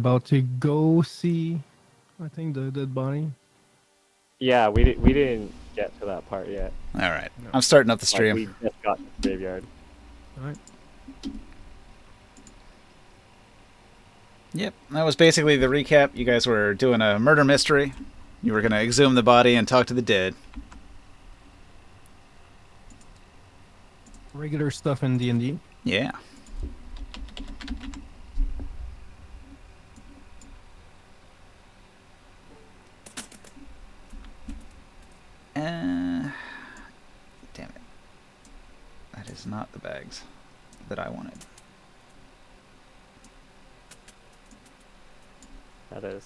about to go see, I think, the dead body. Yeah, we didn't get to that part yet. All right. No. I'm starting up the Like stream. we just got to the graveyard. All right. Yep, that was basically the recap. You guys were doing a murder mystery. You were going to exhume the body and talk to the dead. Regular stuff in D&D. Yeah. Damn it. That is not the bags that I wanted. That is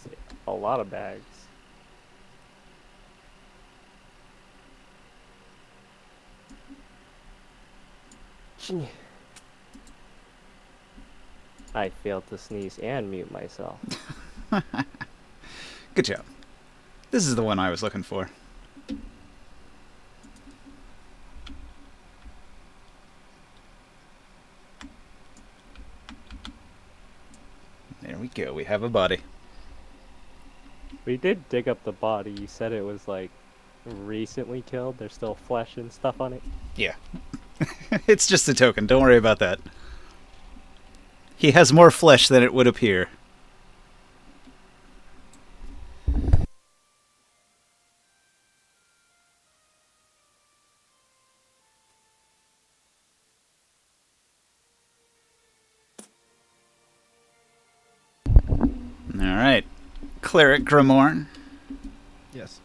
a lot of bags. I failed to sneeze and mute myself. Good job. This is the one I was looking for. There we go. We have a body. We did dig up the body. You said it was like recently killed. There's still flesh and stuff on it. Yeah. It's just a token. Don't worry about that. He has more flesh than it would appear. Alright. Cleric Grimorn. Yes.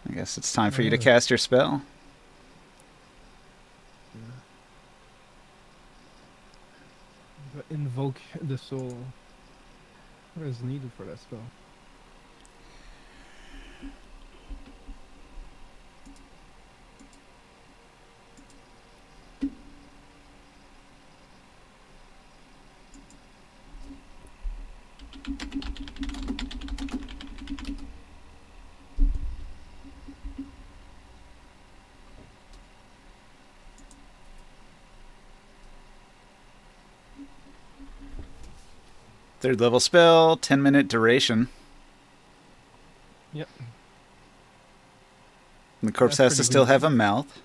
I guess it's time for you to cast your spell. Invoke the soul. What is needed for that spell? Third level spell, 10-minute duration. Yep. And the corpse That's has to pretty still good. have a mouth.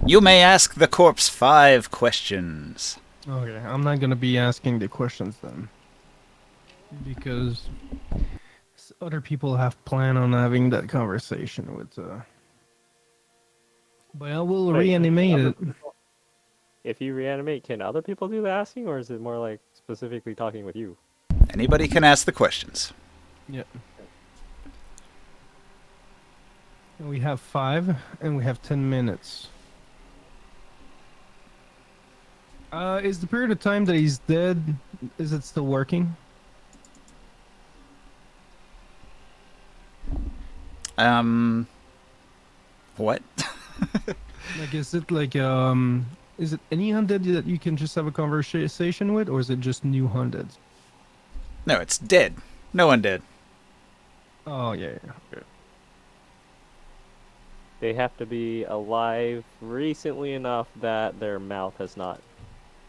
You may ask the corpse 5 questions. Okay, I'm not gonna be asking the questions then, because other people have planned on having that conversation with. But I will Wait, reanimate other it. people- If you reanimate, can other people do the asking, or is it more like specifically talking with you? Anybody can ask the questions. Yep. And we have 5, and we have 10 minutes. Is the period of time that he's dead, is it still working? What? Like, is it like, is it any undead that you can just have a conversation with, or is it just new undead? No, it's dead. No one dead. Oh, yeah. They have to be alive recently enough that their mouth has not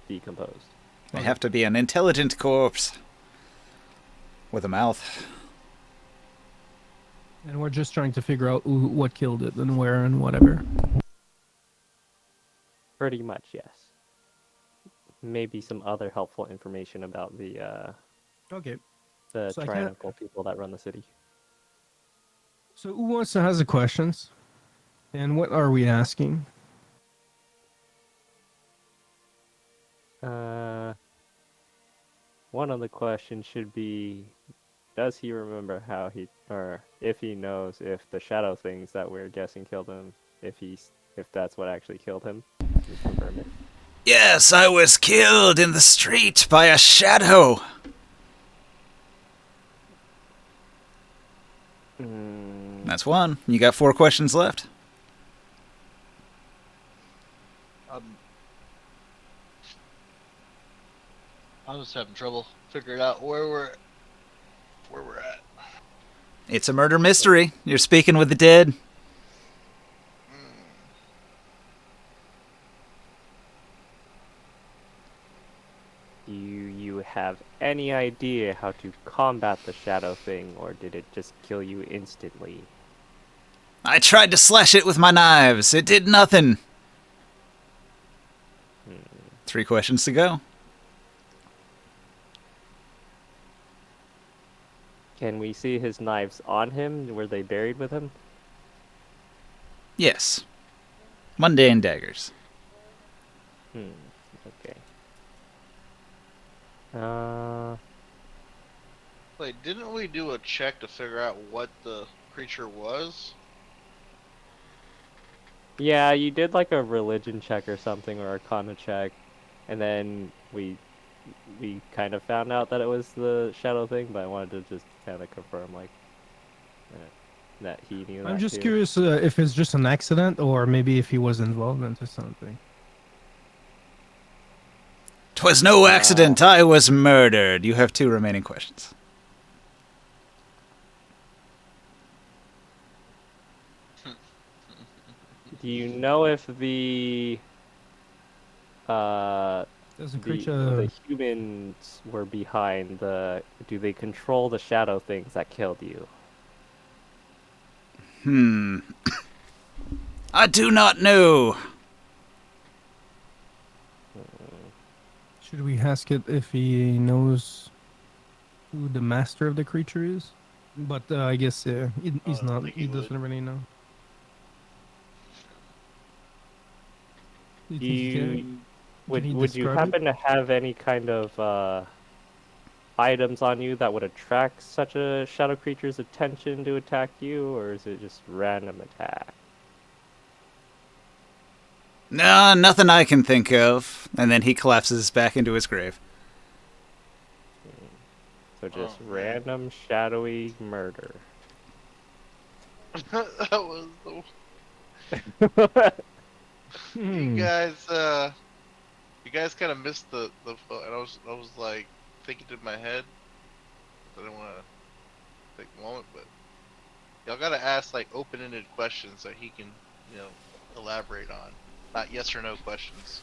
decomposed. They have to be an intelligent corpse. With a mouth. And we're just trying to figure out what killed it and where and whatever. Pretty much, yes. Maybe some other helpful information about the Okay. the So I tyrannical people that run the city. So who wants to has the questions? And what are we asking? One of the questions should be, does he remember how he, or if he knows if the shadow things that we're guessing killed him, if that's what actually killed him? Can you confirm it? Yes, I was killed in the street by a shadow. That's one. You got 4 questions left. I'm just having trouble figuring out where we're at. It's a murder mystery. You're speaking with the dead. Do you have any idea how to combat the shadow thing, or did it just kill you instantly? I tried to slash it with my knives. It did nothing. 3 questions to go. Can we see his knives on him? Were they buried with him? Yes. Mundane daggers. Okay. Wait, didn't we do a check to figure out what the creature was? Yeah, you did like a religion check or something, or a arcana check, and then we kind of found out that it was the shadow thing, but I wanted to just kind of confirm like that he knew that I'm just too. curious if it's just an accident or maybe if he was involved into something. 'Twas no accident. I was murdered. You have 2 remaining questions. Do you know if the Does the the creature... humans were behind the? Do they control the shadow things that killed you? I do not know. Should we ask it if he knows who the master of the creature is? But I guess he's I don't not. think He he would. doesn't really know. Do you Do think he can? you Can he would you describe it? happen to have any kind of items on you that would attract such a shadow creature's attention to attack you, or is it just random attack? No, nothing I can think of. And then he collapses back into his grave. So just Oh, man. random shadowy murder. That was the... Hmm. You guys kind of missed the and I was like thinking in my head. I didn't want to take a moment, but y'all gotta ask like open-ended questions that he can, elaborate on, not yes or no questions.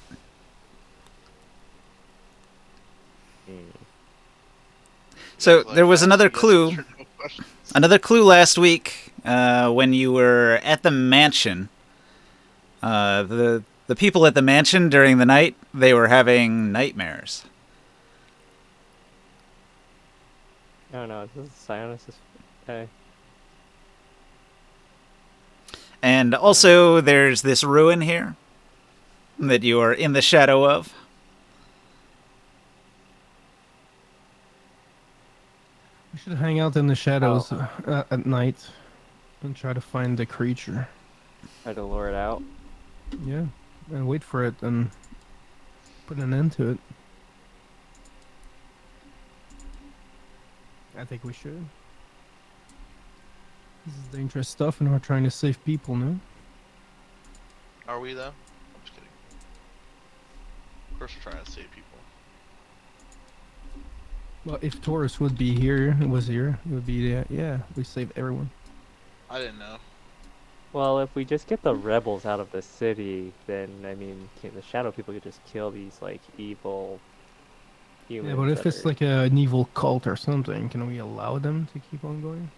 So Like, there was ask another yes clue. or no questions. Another clue last week when you were at the mansion. The people at the mansion during the night, they were having nightmares. No, this is Sionis. Okay. And also, there's this ruin here that you are in the shadow of. We should hang out in the shadows at night and try to find the creature. Try to lure it out. Yeah, and wait for it and put an end to it. I think we should. This is dangerous stuff, and we're trying to save people, no? Are we though? I'm just kidding. Of course, we're trying to save people. Well, if Taurus was here, it would be yeah, we save everyone. I didn't know. Well, if we just get the rebels out of the city, then I mean, the shadow people could just kill these like evil humans. Yeah, but if that it's are- like an evil cult or something, can we allow them to keep on going?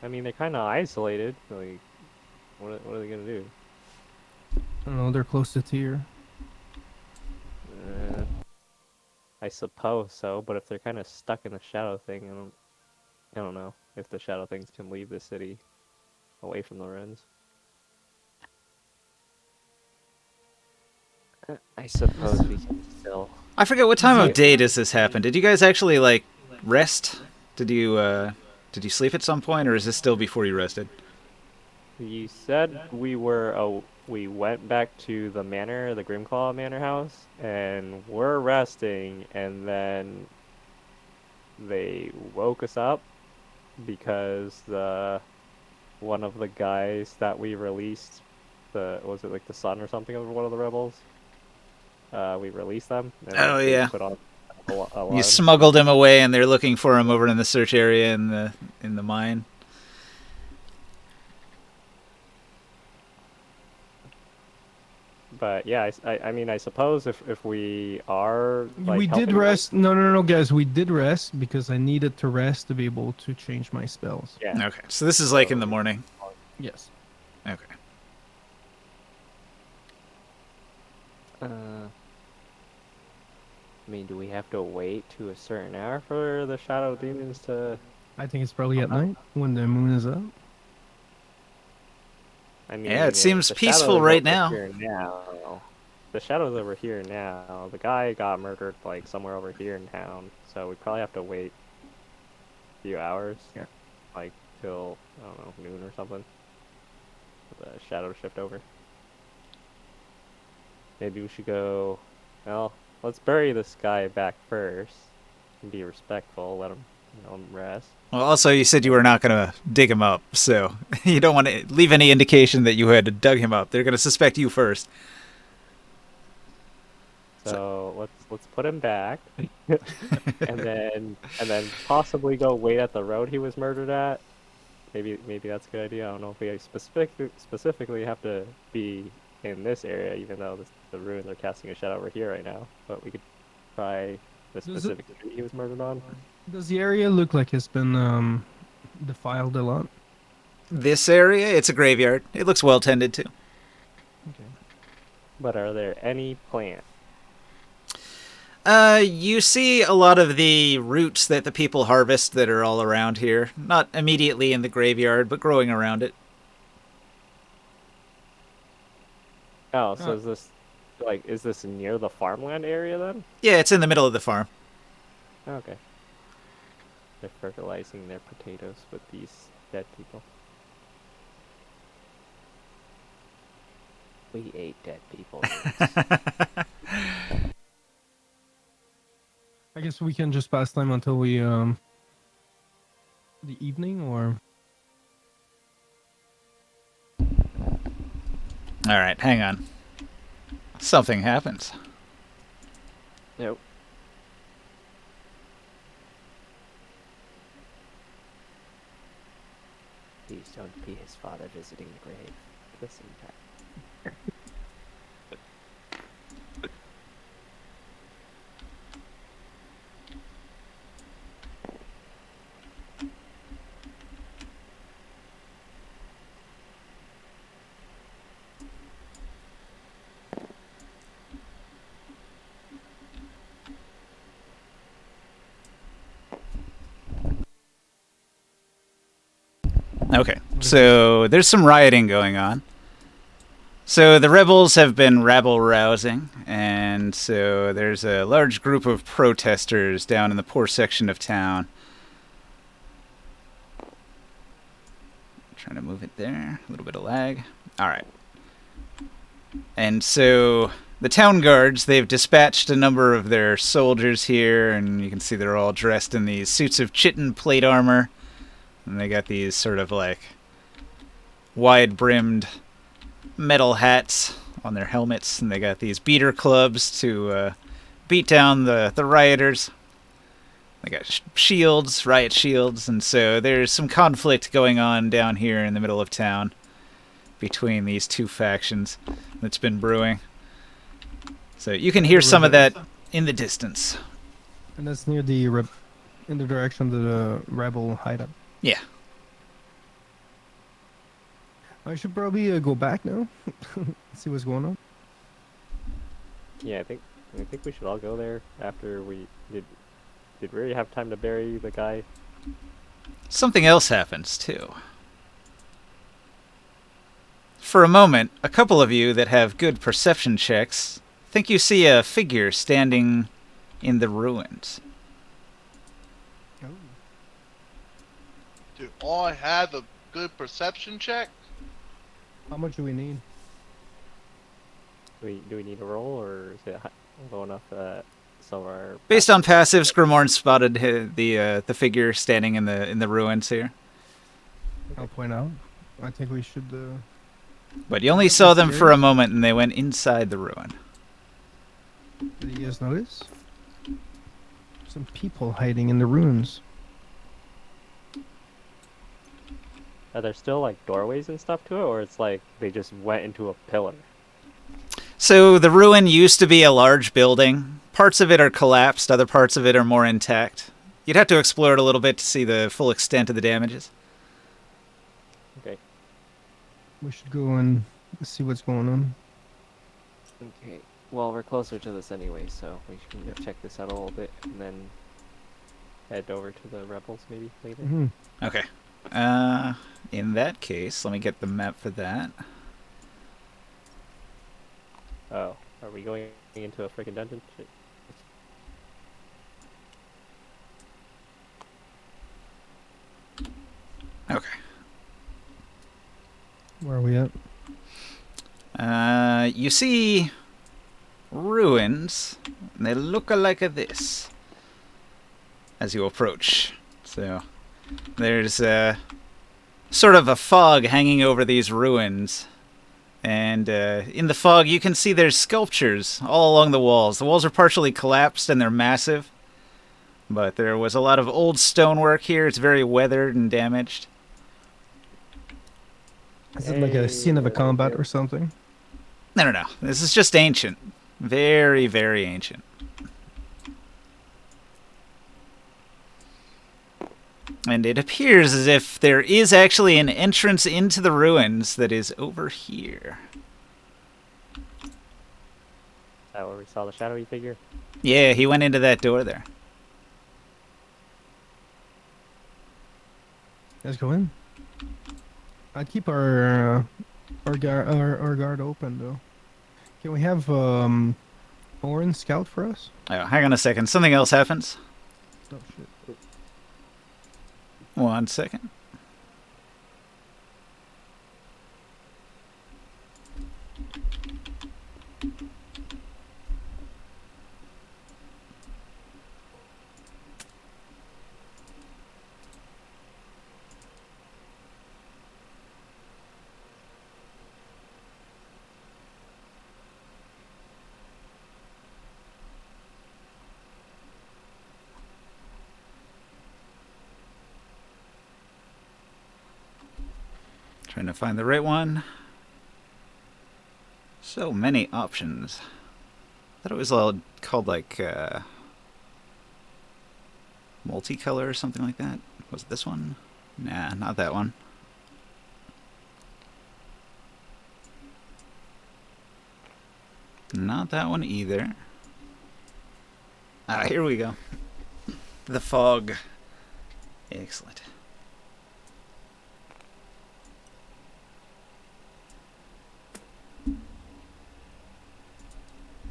I mean, they're kind of isolated. Like, what are they gonna do? I don't know. They're close to Tyr. I suppose so, but if they're kind of stuck in the shadow thing, I don't know if the shadow things can leave the city away from the ruins. I suppose we can still. I forget what time of day does this happen. Did you guys actually like rest? Did you sleep at some point, or is this still before you rested? You said we went back to the manor, the Grimclaw Manor house, and we're resting, and then they woke us up because one of the guys that we released, was it like the son or something of one of the rebels? We released them. And Oh, they yeah. put on You alarms. smuggled him away, and they're looking for him over in the search area in the mine. But yeah, I mean, I suppose if we are like we did helping them- rest. No, guys. We did rest because I needed to rest to be able to change my spells. Yeah. Okay, so this is like in the morning. Yes. Okay. I mean, do we have to wait to a certain hour for the shadow demons to? I think it's probably at night when the moon is up. I mean, Yeah, it seems the peaceful shadow's right over now. Here now. The shadow's over here now. The guy got murdered like somewhere over here in town, so we probably have to wait a few hours. Yeah. Like till I don't know noon or something. For the shadow to shift over. Maybe we should go. Well, let's bury this guy back first. And be respectful. Let him, rest. Well, also, you said you were not going to dig him up, so you don't want to leave any indication that you had dug him up. They're going to suspect you first. So let's put him back, and then possibly go wait at the road he was murdered at. Maybe that's a good idea. I don't know if we specifically have to be in this area, even though the ruins are casting a shadow over here right now. But we could try the Does it- specific street he was murdered on. Does the area look like it's been defiled a lot? This area, it's a graveyard. It looks well tended to. Okay. But are there any plants? You see a lot of the roots that the people harvest that are all around here. Not immediately in the graveyard, but growing around it. Oh, so is this near the farmland area then? Yeah, it's in the middle of the farm. Okay. They're fertilizing their potatoes with these dead people. We ate dead people. I guess we can just pass time until we the evening, or All right, hang on. Something happens. Nope. Please don't be his father visiting the grave. Listen back. Okay, so there's some rioting going on. So the rebels have been rabble-rousing, and so there's a large group of protesters down in the poor section of town. Trying to move it there. A little bit of lag. All right. And so the town guards, they've dispatched a number of their soldiers here, and you can see they're all dressed in these suits of chitin plate armor. And they got these sort of like wide-brimmed metal hats on their helmets, and they got these beater clubs to beat down the rioters. They got shields, riot shields, and so there's some conflict going on down here in the middle of town between these two factions that's been brewing. So you can hear some of that in the distance. and that's near the in the direction of the rebel hideout. Yeah. I should probably go back now. See what's going on. Yeah, I think we should all go there after we did. Did we already have time to bury the guy? Something else happens, too. For a moment, a couple of you that have good perception checks think you see a figure standing in the ruins. Dude, all I had the good perception check. How much do we need? Do we need a roll, or is it low enough that some of our Based on passives, Grimorn spotted the figure standing in the ruins here. I'll point out. I think we should. But you only saw them for a moment, and they went inside the ruin. Did you guys notice? Some people hiding in the ruins. Are there still like doorways and stuff to it, or it's like they just went into a pillar? So the ruin used to be a large building. Parts of it are collapsed, other parts of it are more intact. You'd have to explore it a little bit to see the full extent of the damages. Okay. We should go and see what's going on. Okay. Well, we're closer to this anyway, so we can check this out a little bit and then head over to the rebels maybe later. Hmm. Okay. In that case, let me get the map for that. Oh, are we going into a freaking dungeon? Shit. Okay. Where are we at? You see ruins. And they look like this as you approach. So there's sort of a fog hanging over these ruins. And in the fog, you can see there's sculptures all along the walls. The walls are partially collapsed and they're massive. But there was a lot of old stonework here. It's very weathered and damaged. Is it like a scene of a combat or something? No. This is just ancient. Very, very ancient. And it appears as if there is actually an entrance into the ruins that is over here. Is that where we saw the shadowy figure? Yeah, he went into that door there. Let's go in. I'd keep our guard open though. Can we have Orin scout for us? Oh, hang on a second. Something else happens. Oh shit. 1 second. Trying to find the right one. So many options. I thought it was all called like multicolor or something like that. Was it this one? Nah, not that one. Not that one either. Ah, here we go. The fog. Excellent.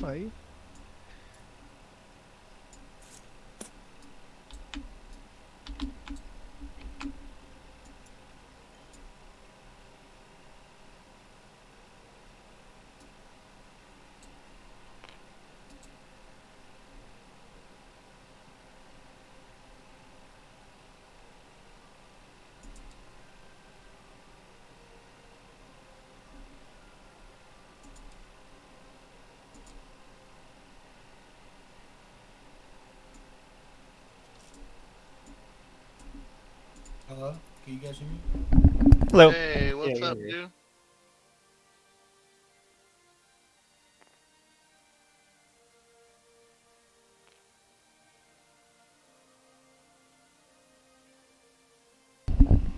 Hi. Hello? Can you guys hear me? Hello. Hey, what's Yeah, up, yeah. dude?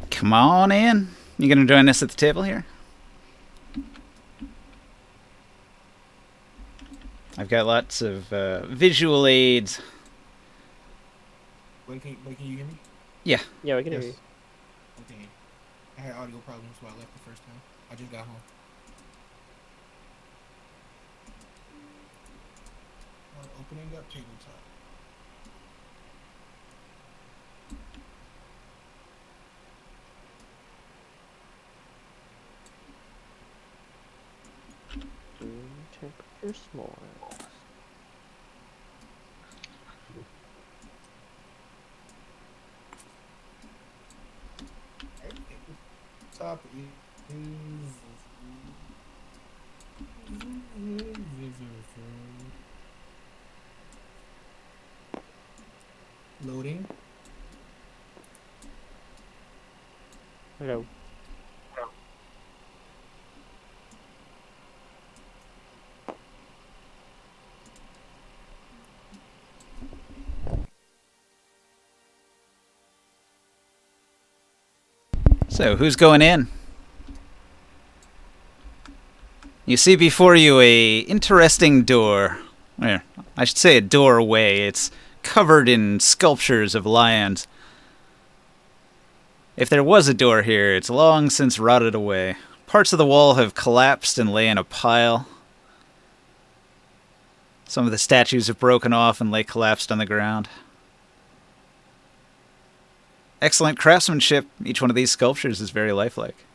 Come on in. You gonna join us at the table here? I've got lots of visual aids. Wait, can you hear me? Yeah. Yeah, we can hear Yes. you. Okay. I had audio problems while I left the first time. I just got home. Opening up tabletop. Room temperature small. Top loading. Hello. So, who's going in? You see before you a interesting door. I should say a doorway. It's covered in sculptures of lions. If there was a door here, it's long since rotted away. Parts of the wall have collapsed and lay in a pile. Some of the statues have broken off and lay collapsed on the ground. Excellent craftsmanship. Each one of these sculptures is very lifelike.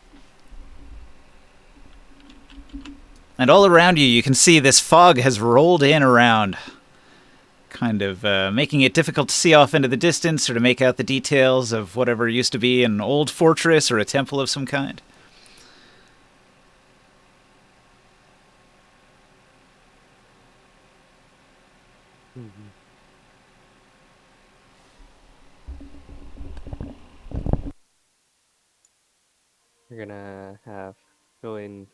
And all around you, you can see this fog has rolled in around, kind of making it difficult to see off into the distance or to make out the details of whatever used to be an old fortress or a temple of some kind. We're gonna go in.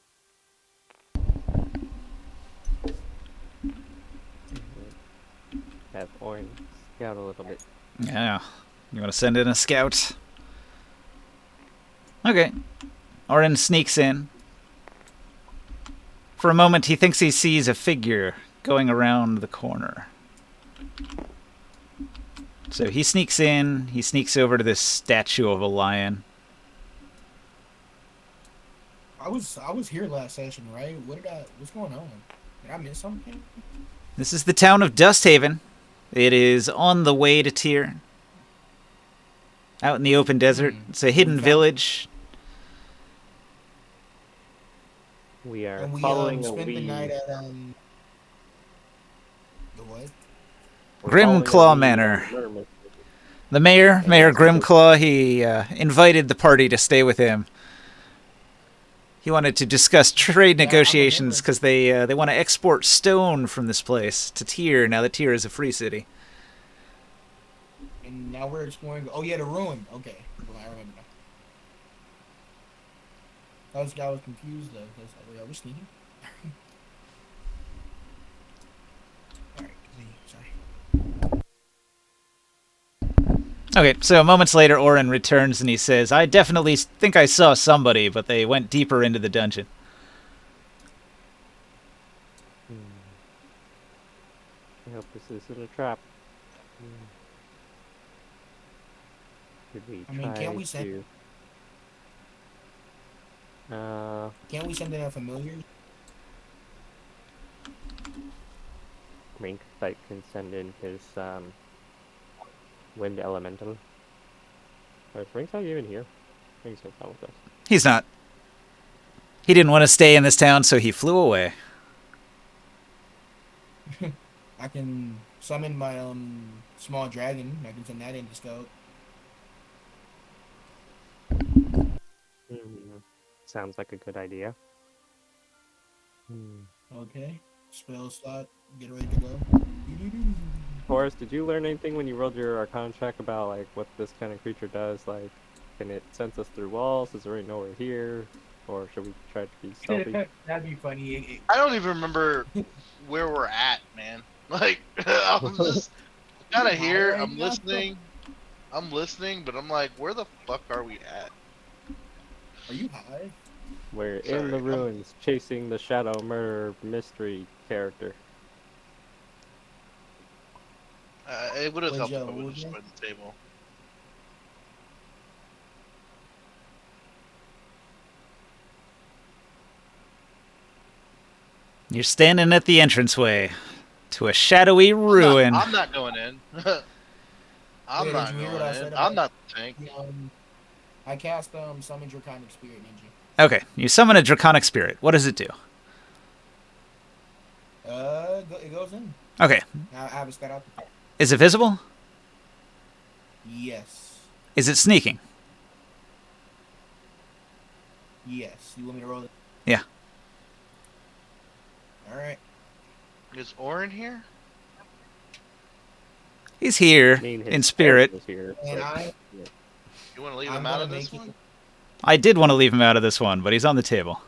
Have Orin scout a little bit. Yeah. You want to send in a scout? Okay. Orin sneaks in. For a moment, he thinks he sees a figure going around the corner. So he sneaks in. He sneaks over to this statue of a lion. I was here last session, right? What's going on? Did I miss something? This is the town of Dusthaven. It is on the way to Tyr. Out in the open desert. It's a hidden village. We are And we following a spent the lead. night at the what? We're Grimclaw following a lead Manor. on murder mystery. The mayor, And Mayor that's what Grimclaw, he invited the party to stay with him. He wanted to discuss trade Yeah, I negotiations remember. because they want to export stone from this place to Tyr now that Tyr is a free city. And now we're exploring. Oh yeah, the ruin. Okay, well, I remember now. I was confused though. I was like, wait, are we sneaking? All right, continue. Sorry. Okay, so moments later, Orin returns and he says, I definitely think I saw somebody, but they went deeper into the dungeon. I hope this isn't a trap. Should we I mean, try can't we send- to? Can't we send in a familiar? Mink Sight can send in his wind elemental. Or is Ringside even here? Ringsight's not with us. He's not. He didn't want to stay in this town, so he flew away. I can summon my small dragon. I can send that in to scout. Sounds like a good idea. Okay. Spell slot. Get ready to go. Forrest, did you learn anything when you rolled your Arcana check about like what this kind of creature does? Like, can it sense us through walls? Does it already know we're here? Or should we try to be stealthy? That'd be funny. I don't even remember where we're at, man. Like, I'm just kind of here. I'm listening. I'm listening, but I'm like, where the fuck are we at? Are you high? We're in Sorry, the I'm- ruins, chasing the shadow murder mystery character. It would have Wait, helped if Joe, I would what have was just that? read the table. You're standing at the entranceway to a shadowy ruin. I'm not going in. I'm Wait, not did you hear going what I in. said I'm about- not the tank. I cast summon draconic spirit ninja. Okay, you summon a draconic spirit. What does it do? It goes in. Okay, I have a stat out. is it visible? Yes. Is it sneaking? Yes. You want me to roll it? Yeah. All right. Is Orin here? He's here I mean, his in spirit. character's here, And but- You want to leave I'm him out gonna of this make it- one? I did want to leave him out of this one, but he's on the table.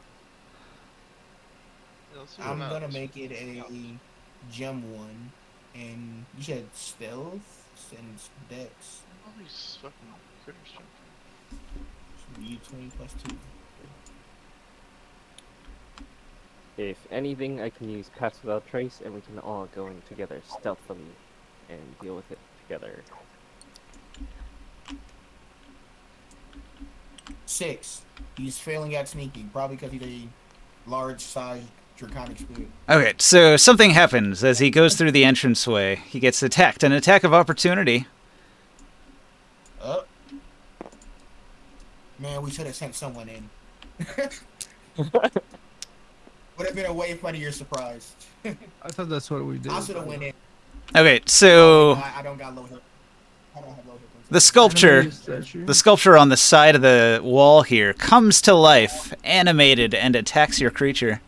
Yeah, let's leave I'm him out of gonna this make it a gem one, and you said stealth and dex. one. All these fucking critters jumping. D20 plus 2. If anything, I can use Pass Without Trace, and we can all go in together stealthily and deal with it together. 6. He's failing at sneaking, probably because he's a large-sized draconic spirit. Okay, so something happens as he goes through the entranceway. He gets attacked. An attack of opportunity. Man, we should have sent someone in. Would have been a way funnier surprise. I thought that's what we did. I should have went in. Okay, so I don't got low hit. I don't have low hit points. the sculpture on the side of the wall here comes to life, animated, and attacks your creature.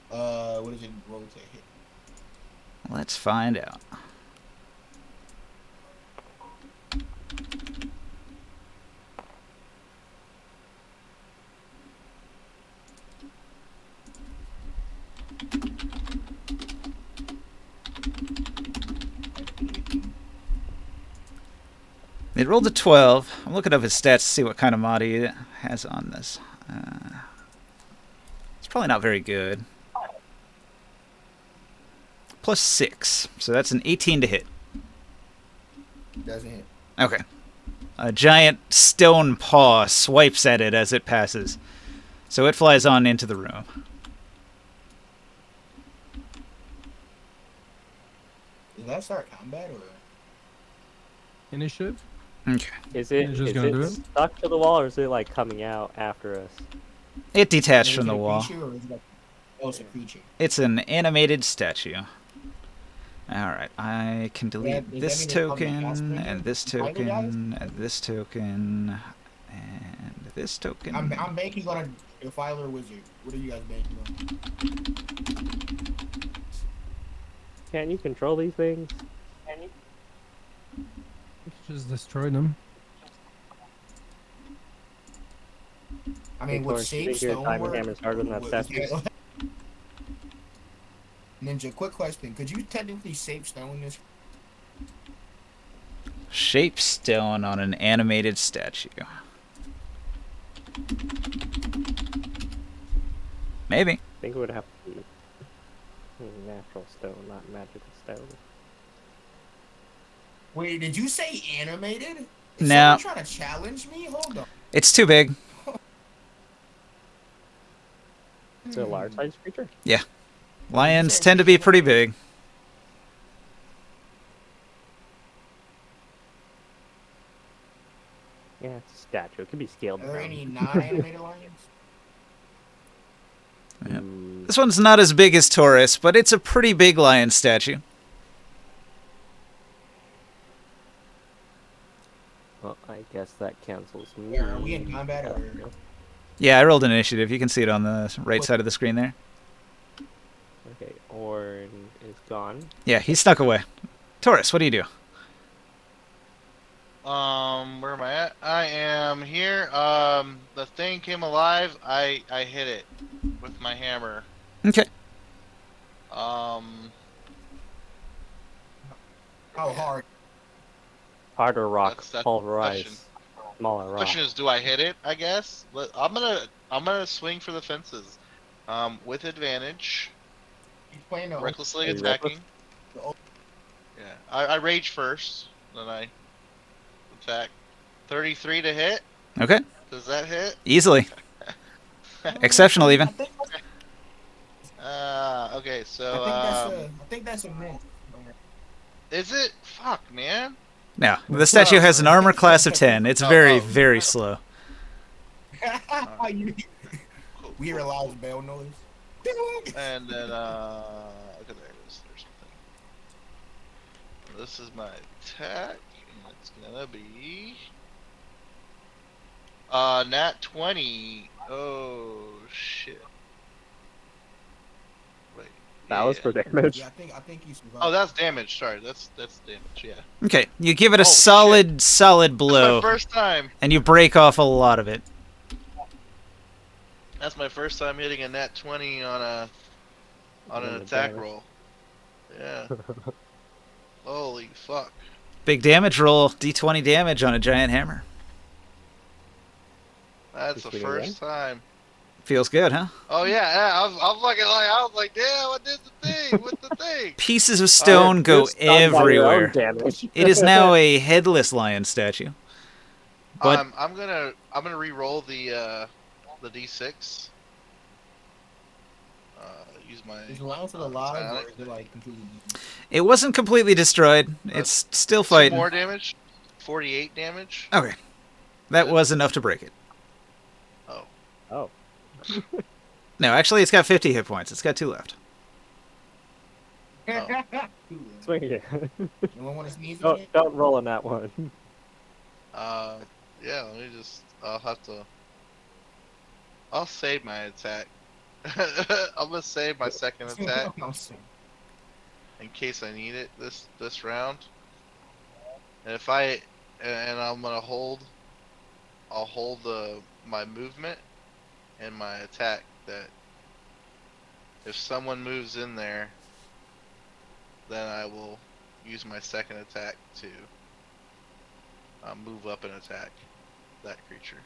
What is it? Roll to hit. Let's find out. It rolled a 12. I'm looking up his stats to see what kind of mod he has on this. It's probably not very good. Plus 6. So that's an 18 to hit. Doesn't hit. Okay. A giant stone paw swipes at it as it passes. So it flies on into the room. Did that start combat or? Initiative? Okay. Is it, You're just is gonna it do it? stuck to the wall, or is it like coming out after us? It detached Is from it the a wall. creature or is it like, oh, it's a creature. It's an animated statue. Alright, I can delete Does this that mean it's called the token, Gasbringer? and this Tiger guys? token, and this token, and this token. I'm banking on a defiler wizard. What are you guys banking on? Can you control these things? Can you? We could just destroy them. I mean, with shape your stone diamond work, hammer's harder than that statue. Ninja, quick question. Could you technically shape stone this? Shape stone on an animated statue. Maybe. I think it would have to be natural stone, not magical stone. Wait, did you say animated? No. Is someone trying to challenge me? Hold on. It's too big. It's a large sized creature. Lions tend to be pretty big. Yeah, it's a statue. It could be scaled Are there down. any non-animated lions? Yeah. Mm, This one's not as big as Taurus, but it's a pretty big lion statue. well, I guess that cancels me. Yeah, are we in combat or? Yeah, I rolled an initiative. You can see it on the right side of the screen there. Okay, Orn is gone. Yeah, he snuck away. Taurus, what do you do? Where am I at? I am here. The thing came alive. I hit it with my hammer. Okay. How hard? Harder rock, That's the pulverize. question. Smaller rock. Question is, do I hit it? I guess. I'm gonna swing for the fences. With advantage, He's playing the recklessly Are you attacking. reckless? Yeah, I rage first, then I attack. 33 to hit. Okay. Does that hit? Easily. Exceptional, even. Okay, so I think that's a miss. is it? Fuck, man. No, the statue has an armor class of 10. It's very, very slow. You- we hear a loud bell noise. And then okay, there it is. There's something. This is my attack, and it's gonna be nat 20. Oh shit. Wait. That was for damage. Yeah, I think you survived. Oh, that's damage. Sorry, that's damage. Yeah. Okay, you give it a Oh, solid That's blow, my first time. and you break off a lot of it. That's my first time hitting a nat 20 on an On the attack damage. roll. Yeah. Holy fuck. Big damage roll, d20 damage on a giant hammer. That's the This we gonna win? first time. Feels good, huh? Oh yeah, I'm fucking like, I was like, damn, I did the thing with the thing. Pieces of All right, stone go Stunned by your own everywhere. damage. It is now a headless lion statue. But I'm gonna re-roll the d6. Use my Is Lancet alive psionic. or is it like completely? it wasn't completely destroyed. It's still 2 fighting. more damage. 48 damage. Okay. That was enough to break it. Oh. Oh. No, actually, it's got 50 hit points. It's got 2 left. Swing again. Anyone want to sneeze again? Don't roll on that one. Yeah. Let me just. I'll save my attack. I'm gonna save my second attack in case I need it this round. And if I'm gonna hold. I'll hold my movement and my attack. That if someone moves in there, then I will use my second attack to move up and attack that creature.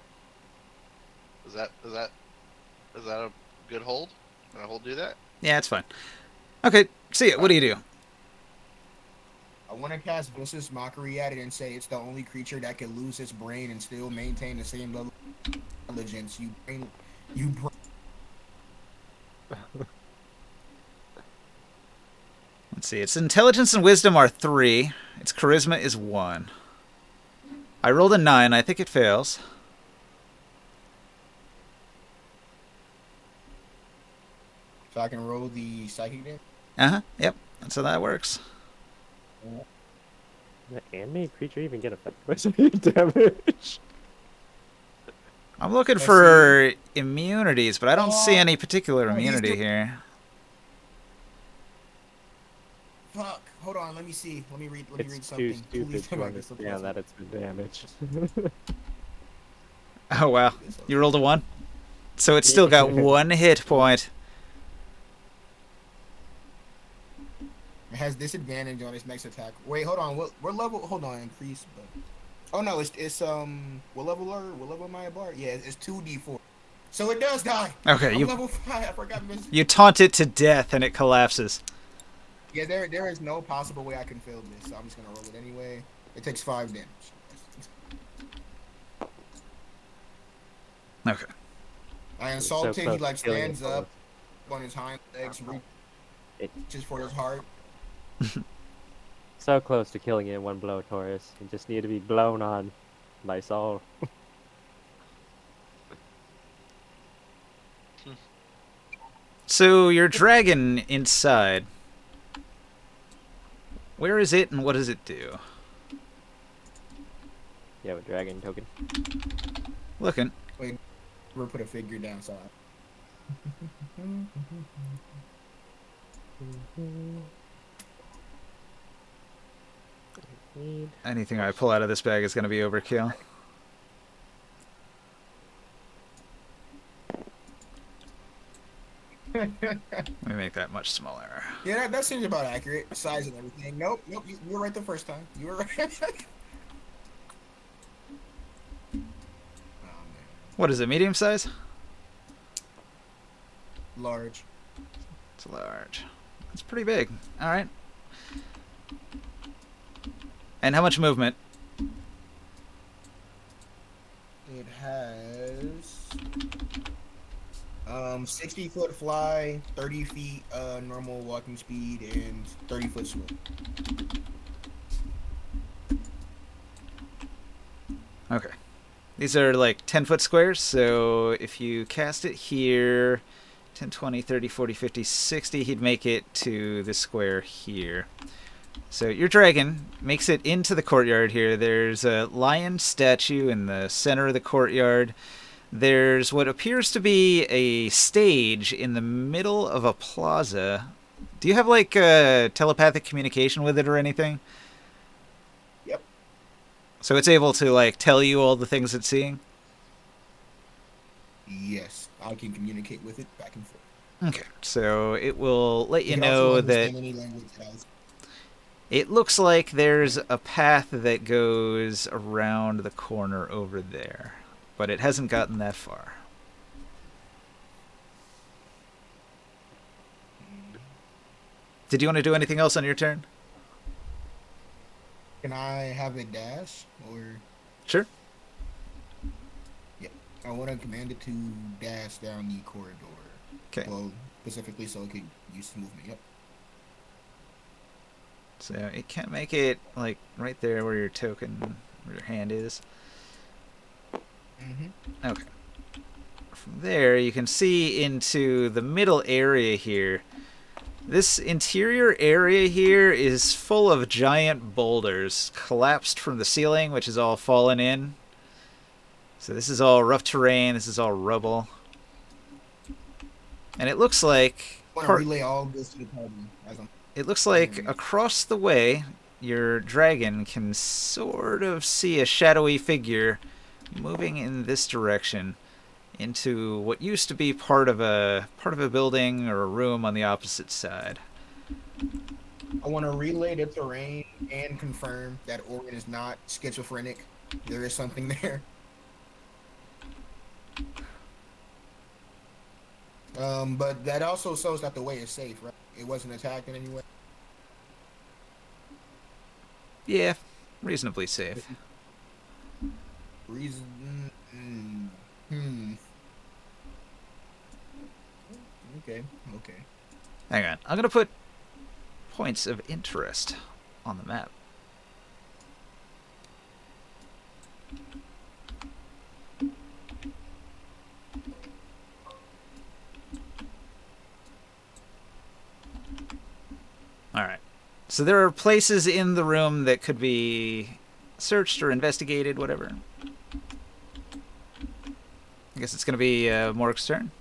Is that a good hold? Can I do that? Yeah, it's fine. Okay, see ya. What do you do? I want to cast Vicious Mockery at it and say it's the only creature that can lose its brain and still maintain the same level of intelligence. Let's see. Its intelligence and wisdom are 3. Its charisma is 1. I rolled a 9. I think it fails. So I can roll the psychic damage. Yep. That's how that works. The animated creature even get affected by psychic damage? I'm looking Let's for immunities, but I don't see Oh, any particular oh, he's immunity doing- here. Fuck. Hold on. Let me see. Let me read It's something. too stupid Please to don't make this a understand plus. that it's been damaged. Oh, wow. You rolled a 1? So it's still got 1 hit point. It has disadvantage on its next attack. Wait, hold on. What level? Hold on. Increase. But... Oh no, it's what level am I about? Yeah, it's 2d4. So it does die. Okay, I'm you level 5. I forgot. you taunt it to death and it collapses. Yeah, there is no possible way I can fail this, so I'm just gonna roll it anyway. It takes 5 damage. Okay. I So insult him. He close like to killing stands it, up on his hind legs, reaches for his heart. So close to killing it in one blow, Taurus. You just need to be blown on by Saul. So your dragon inside. Where is it and what does it do? You have a dragon token. Looking. We'll put a figure down, so. Anything I pull out of this bag is going to be overkill. Let me make that much smaller. Yeah, that seems about accurate. Size and everything. Nope, you were right the first time. You were right. Oh, man. What is it, medium size? Large. It's large. That's pretty big. All right. And how much movement? It has 60-foot fly, 30 feet normal walking speed, and 30-foot swim. Okay. These are like 10-foot squares, so if you cast it here, 10, 20, 30, 40, 50, 60, he'd make it to this square here. So your dragon makes it into the courtyard here. There's a lion statue in the center of the courtyard. There's what appears to be a stage in the middle of a plaza. Do you have like telepathic communication with it or anything? Yep. So it's able to like tell you all the things it's seeing? Yes, I can communicate with it back and forth. Okay, so it will let you It can know also that understand any language that I was- it looks like there's a path that goes around the corner over there. but it hasn't gotten that far. Did you want to do anything else on your turn? Can I have it dash or? Sure. Yeah, I want to command it to dash down the corridor. Okay. Well, specifically so it could use movement. Yep. So it can't make it like right there where your token, where your hand is. Mm-hmm. Okay. From there, you can see into the middle area here. This interior area here is full of giant boulders collapsed from the ceiling, which is all fallen in. So this is all rough terrain. This is all rubble. And it looks like I want to relay all this to the party as I'm. It looks like across the way, your dragon can sort of see a shadowy figure moving in this direction into what used to be part of a building or a room on the opposite side. I want to relay the terrain and confirm that Oregon is not schizophrenic. There is something there. But that also shows that the way is safe, right? It wasn't attacked in any way. Yeah, reasonably safe. Reason. Okay. Hang on. I'm going to put points of interest on the map. Alright. So there are places in the room that could be searched or investigated, whatever. I guess it's going to be Morg's turn.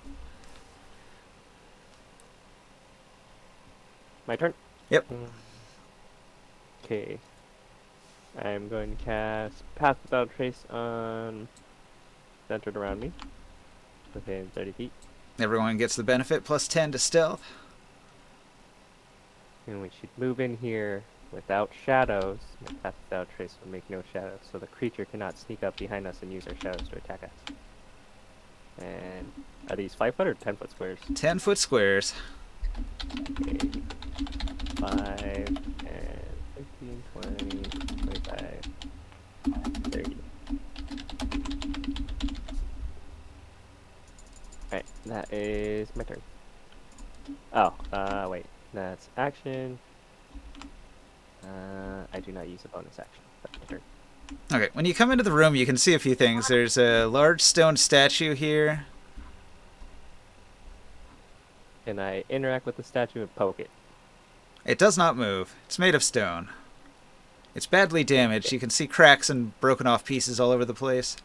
My turn? Yep. Okay. I'm going to cast Path Without Trace on centered around me. Within 30 feet. Everyone gets the benefit plus 10 to stealth. And we should move in here without shadows. My Path Without Trace will make no shadows, so the creature cannot sneak up behind us and use our shadows to attack us. And are these 5-foot or 10-foot squares? 10-foot squares. Okay. 5 and 15, 20, 25, 30. Alright, that is my turn. Oh, wait. That's action. I do not use a bonus action. That's my turn. Okay, when you come into the room, you can see a few things. There's a large stone statue here. And I interact with the statue and poke it. It does not move. It's made of stone. It's badly damaged. You can see cracks and broken off pieces all over the place.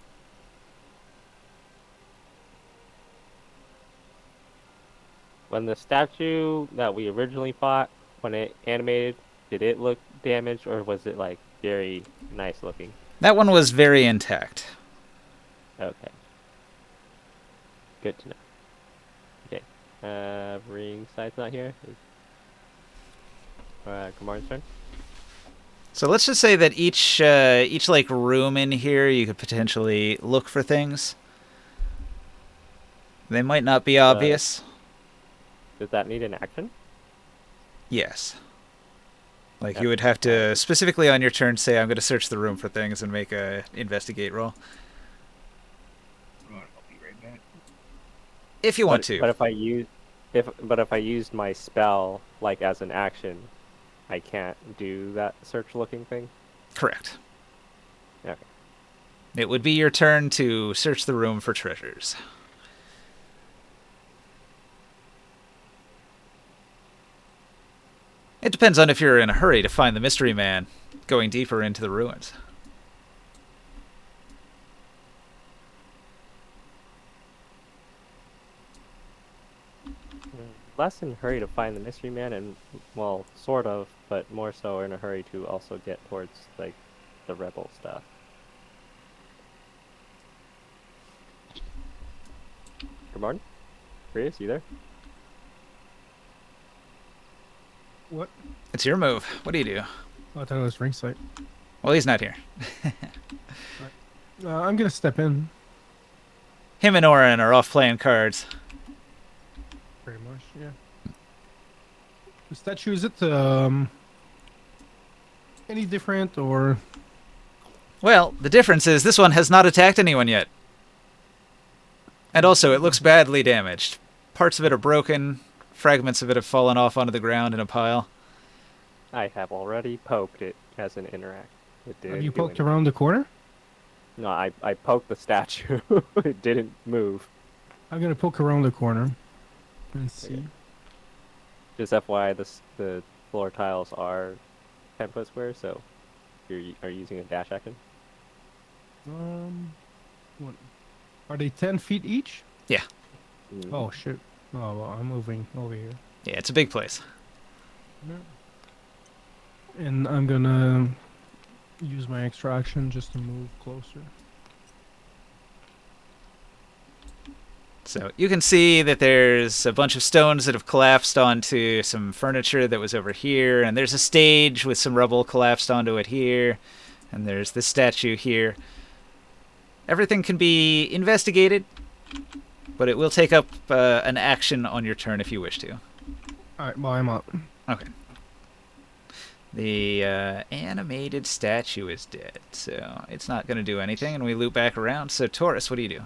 When the statue that we originally fought, when it animated, did it look damaged or was it like very nice looking? That one was very intact. Okay. Good to know. Okay. Ringside's not here. Kamar's turn. So let's just say that each like room in here, you could potentially look for things. They might not be obvious. Does that need an action? Yes. Like you would have to specifically on your turn say, I'm going to search the room for things and make a investigate roll. I'll be right back. If you want to. But if I used my spell like as an action, I can't do that search looking thing? Correct. Okay. It would be your turn to search the room for treasures. It depends on if you're in a hurry to find the mystery man going deeper into the ruins. Less in a hurry to find the mystery man and, well, sort of, but more so in a hurry to also get towards, like, the rebel stuff. Good morning. Chris, you there? What? It's your move. What do you do? Oh, I thought it was ringside. Well, he's not here. I'm gonna step in. Him and Oren are off playing cards. Pretty much, yeah. The statue, is it any different or? Well, the difference is this one has not attacked anyone yet. And also, it looks badly damaged. Parts of it are broken. Fragments of it have fallen off onto the ground in a pile. I have already poked it as an interact. It didn't Have you do poked anything. around the corner? No, I poked the statue. It didn't move. I'm gonna poke around the corner and see. Okay. Just FYI, the floor tiles are 10-foot square, so are you using a dash action? What? Are they 10 feet each? Yeah. Mm. Oh shit! Oh, well, I'm moving over here. Yeah, it's a big place. And I'm gonna use my extraction just to move closer. So you can see that there's a bunch of stones that have collapsed onto some furniture that was over here, and there's a stage with some rubble collapsed onto it here, and there's this statue here. Everything can be investigated, but it will take up an action on your turn if you wish to. Alright, well, I'm up. Okay. The animated statue is dead, so it's not going to do anything, and we loop back around. So, Taurus, what do you do?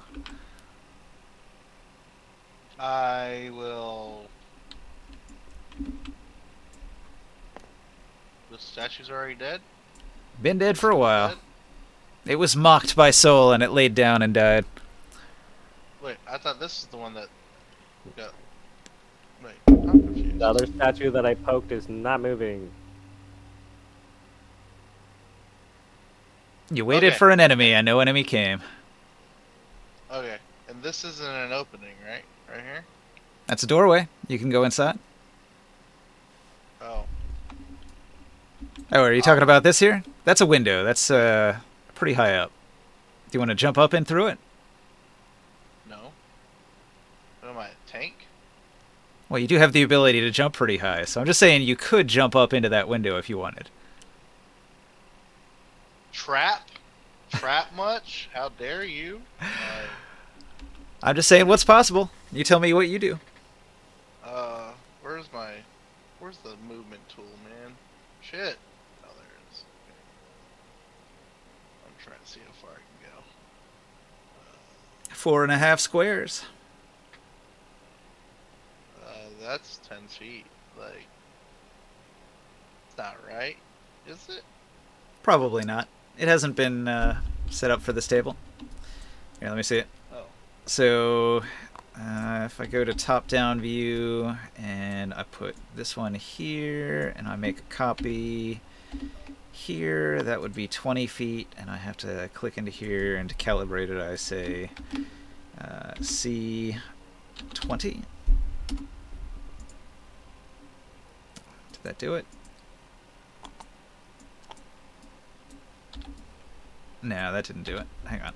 I will. The statue's already dead? Been dead for a while. Dead? It was mocked by Soul, and it laid down and died. Wait, I thought this is the one that got. Wait, I'm confused. The other statue that I poked is not moving. You waited Okay. for an enemy, and no enemy came. Okay, and this isn't an opening, right? Right here? That's a doorway. You can go inside. Oh. Oh, are you talking about this here? That's a window. That's pretty high up. Do you want to jump up in through it? No. What am I, a tank? Well, you do have the ability to jump pretty high, so I'm just saying you could jump up into that window if you wanted. Trap? Trap much? How dare you? I'm just saying what's possible. You tell me what you do. Where's the movement tool, man? Shit. Oh, there it is. Okay. I'm trying to see how far I can go. 4.5 squares. That's 10 feet. Like, it's not right, is it? Probably not. It hasn't been set up for this table. Here, let me see it. Oh. So, if I go to top-down view, and I put this one here, and I make a copy here, that would be 20 feet, and I have to click into here, and to calibrate it, I say C20. Did that do it? No, that didn't do it. Hang on.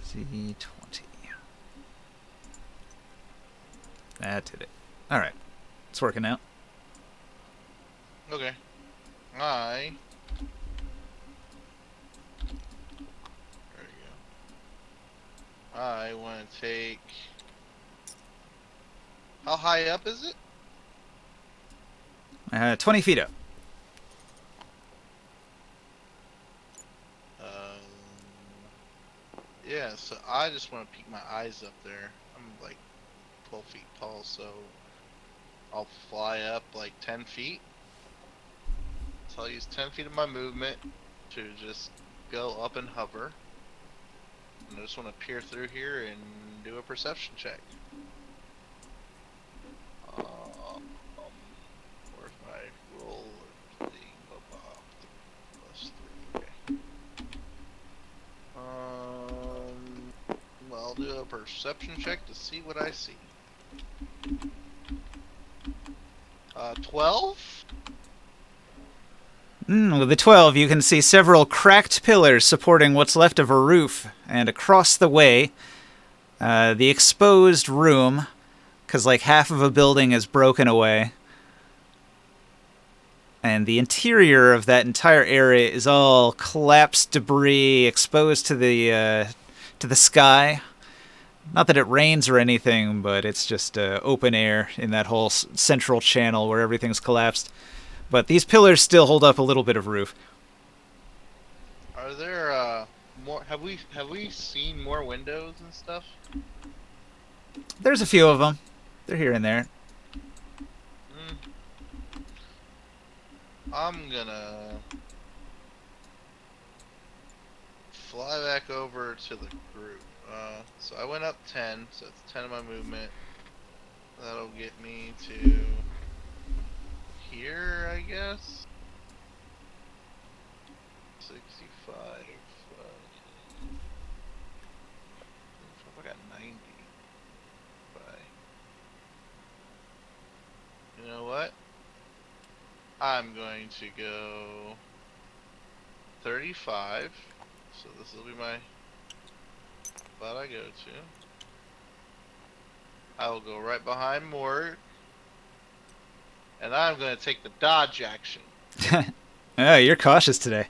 C20. That did it. Alright. It's working out. Okay. There we go. I want to take. How high up is it? 20 feet up. Yeah, so I just want to peek my eyes up there. I'm like 12 feet tall, so I'll fly up like 10 feet. So I'll use 10 feet of my movement to just go up and hover. And I just want to peer through here and do a perception check. Where's my roll thing? Plus 3, okay. Well, I'll do a perception check to see what I see. 12? With the 12, you can see several cracked pillars supporting what's left of a roof, and across the way, the exposed room, because like half of a building is broken away, And the interior of that entire area is all collapsed debris exposed to the sky. Not that it rains or anything, but it's just open air in that whole central channel where everything's collapsed. But these pillars still hold up a little bit of roof. Are there more? Have we seen more windows and stuff? There's a few of them. They're here and there. Mm. I'm gonna fly back over to the group. So I went up 10, so it's 10 of my movement. That'll get me to here, I guess. 65. I got 90. You know what? I'm going to go 35. So this will be my spot I go to. I will go right behind Morg. And I'm going to take the dodge action. Oh, you're cautious today.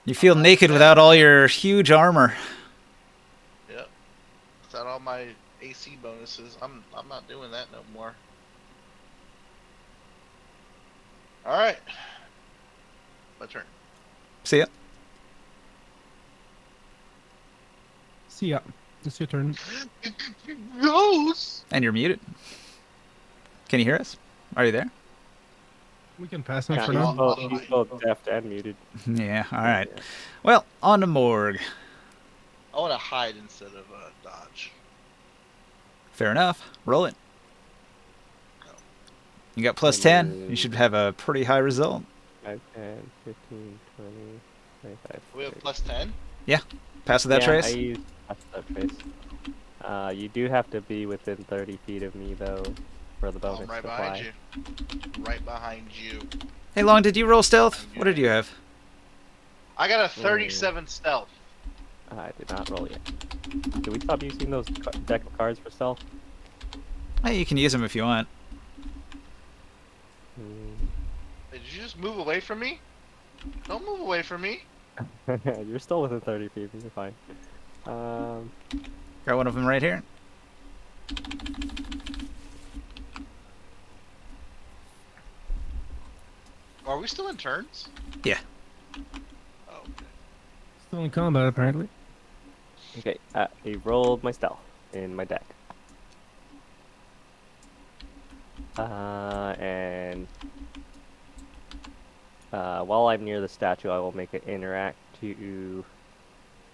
You feel naked without all your huge armor. Yep. Without all my AC bonuses, I'm not doing that no more. Alright. My turn. See ya. See ya. It's your turn. Ghost! And you're muted. Can you hear us? Are you there? We can pass him Yeah, for he's now. both deaf and muted. Yeah, alright. Yeah. Well, on to Morg. I want to hide instead of dodge. Fair enough. Roll it. No. You got plus I 10. mean- You should have a pretty high result. 5, 10, 15, 20, 25. We have 30. plus 10? Pass with that yeah, trace? I used that trace. You do have to be within 30 feet of me, though, for the bonus I'm right to behind fly. you. Right behind you. Hey, Long, did you roll stealth? What did you have? I got a 37 stealth. I did not roll yet. Do we stop using those deck of cards for stealth? Hey, you can use them if you want. Did you just move away from me? Don't move away from me. You're still within 30 feet. You're fine. Got one of them right here. Are we still in turns? Yeah. Oh, okay. Still in combat, apparently. Okay, I rolled my stealth in my deck. And while I'm near the statue, I will make it interact to,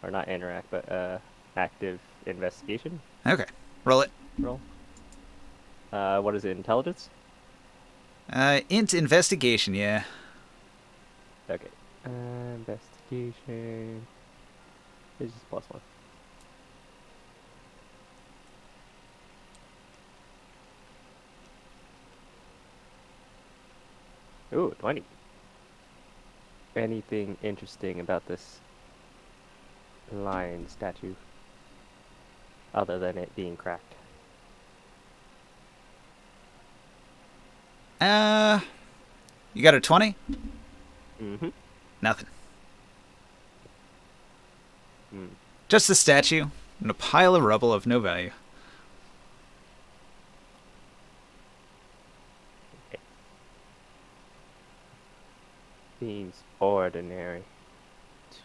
or not interact, but active investigation Okay. Roll it. roll. What is it, intelligence? Int investigation, yeah. Okay. Investigation. It's just +1. Ooh, 20. Anything interesting about this lion statue? Other than it being cracked. You got a 20? Mm-hmm. Nothing. Mm. Just the statue and a pile of rubble of no value. Seems ordinary.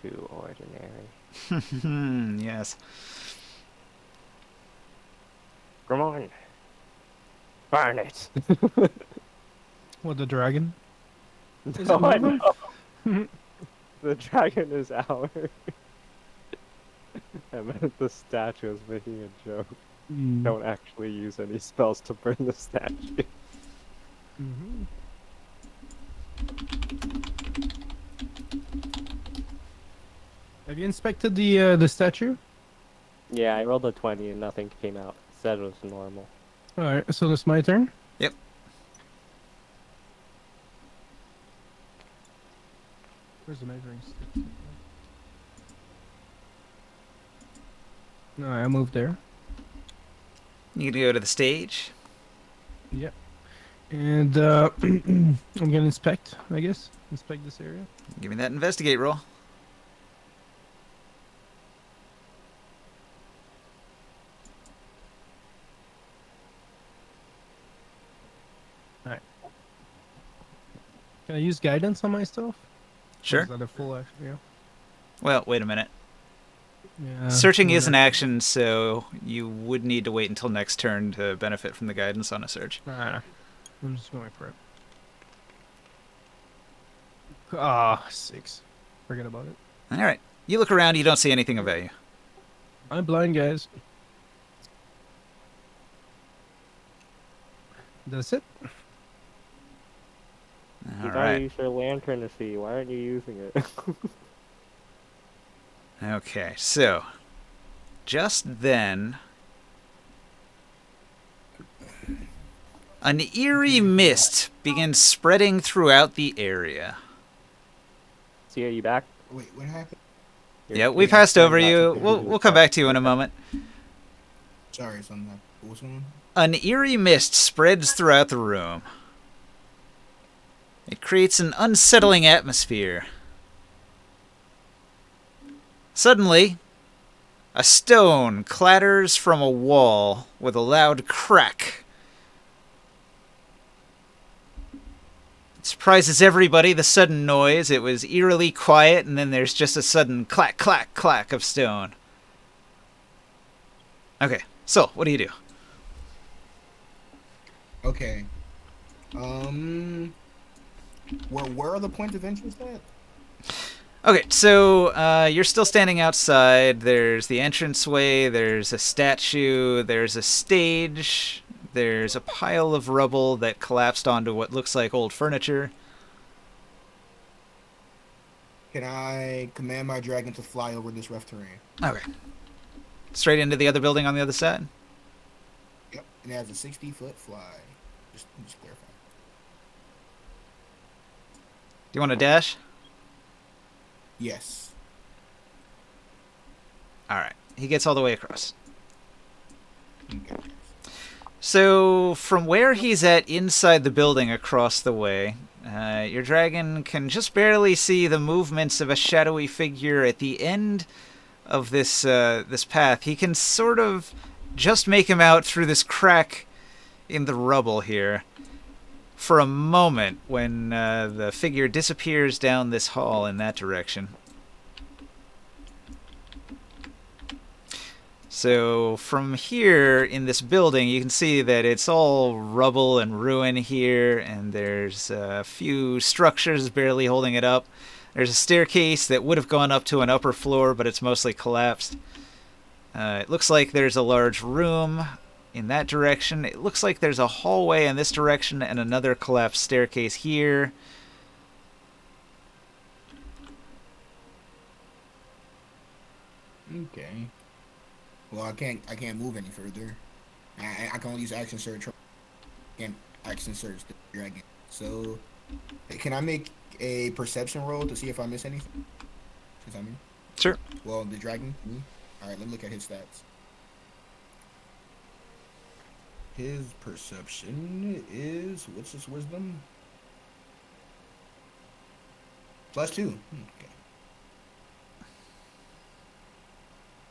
Too ordinary. Yes. Come on. Burn it. What, the dragon? Is No, it I moving? know. The dragon is ours. I meant the statue is making a joke. Mm. Don't actually use any spells to burn the statue. Mhm. Have you inspected the statue? Yeah, I rolled a 20 and nothing came out. Said it was normal. Alright, so it's my turn? Yep. Where's the measuring stick? No, I moved there. You can go to the stage. Yep. And I'm gonna inspect, I guess. Inspect this area. Give me that investigate roll. All right. Can I use guidance on myself? Or Sure. is that a full action? Yeah. Well, wait a minute. Yeah. Searching is an not- action, so you would need to wait until next turn to benefit from the guidance on a search. Nah, I'm just going for it. Ah, 6. Forget about it. All right. You look around, you don't see anything of value. I'm blind, guys. That's it. All You gotta right. use your lantern to see. Why aren't you using it? Okay, so just then, an eerie mist begins spreading throughout the area. See, are you back? Wait, what happened? Yeah, we passed over you. We'll come back to you in a moment. Sorry, something happened. What's going An eerie mist spreads throughout the room. It creates an unsettling atmosphere. Suddenly, a stone clatters from a wall with a loud crack. It surprises everybody, the sudden noise. It was eerily quiet, and then there's just a sudden clack, clack, clack of stone. Okay, so, what do you do? Okay. Where are the points of interest at? Okay, so you're still standing outside. There's the entranceway, there's a statue, there's a stage, there's a pile of rubble that collapsed onto what looks like old furniture. Can I command my dragon to fly over this rough terrain? Okay. Straight into the other building on the other side? Yep. And it has a 60-foot fly. Just clarify. Do you want to dash? Yes. Alright, he gets all the way across. Okay. So, from where he's at inside the building across the way, your dragon can just barely see the movements of a shadowy figure at the end of this path. He can sort of just make him out through this crack in the rubble here for a moment when the figure disappears down this hall in that direction. So from here in this building, you can see that it's all rubble and ruin here, and there's a few structures barely holding it up. There's a staircase that would have gone up to an upper floor, but it's mostly collapsed. It looks like there's a large room in that direction. It looks like there's a hallway in this direction and another collapsed staircase here. Okay. Well, I can't move any further. I can only use action search. Can't action search the dragon. So, can I make a perception roll to see if I miss anything? Since I'm in. Sure. Well, the dragon. Me. All right. Let me look at his stats. His perception is what's his wisdom? +2. Okay.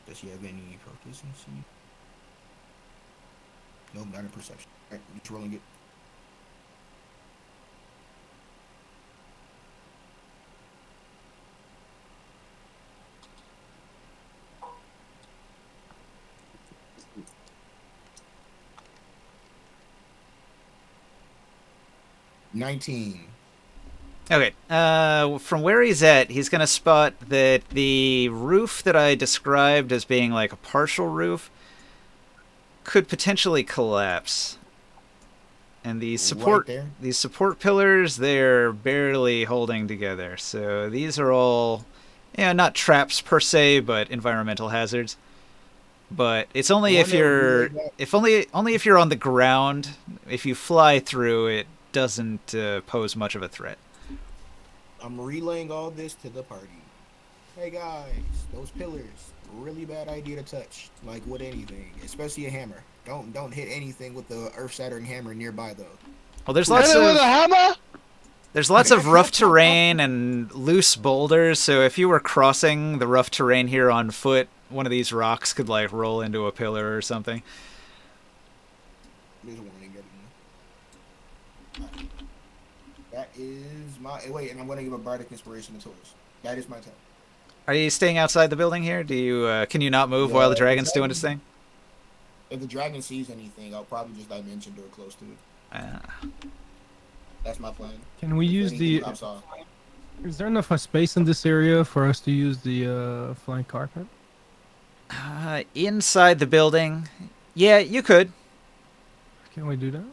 Does he have any proficiency? Nope, not in perception. Alright, just rolling it. $19. Okay, from where he's at, he's going to spot that the roof that I described as being like a partial roof could potentially collapse. And these support Right there? these support pillars, they're barely holding together. So these are all, not traps per se, but environmental hazards. But it's only The if one that you're really got- if only if you're on the ground. If you fly through, it doesn't pose much of a threat. I'm relaying all this to the party. Hey guys, those pillars, really bad idea to touch. Like with anything, especially a hammer. Don't hit anything with the earth-shattering hammer nearby though. Well, there's Hit lots it with a of hammer. rough terrain and loose boulders. So if you were crossing the rough terrain here on foot, one of these rocks could like roll into a pillar or something. There's a warning. That is my wait, and I'm gonna give a bardic inspiration to Taurus. That is my turn. Are you staying outside the building here? Do you can you not move while the dragon's doing its thing? If the dragon sees anything, I'll probably just dimension door close to it. That's my plan. Can we If use anything the? pops off. Is there enough space in this area for us to use the flying carpet? Inside the building, yeah, you could. Can we do that?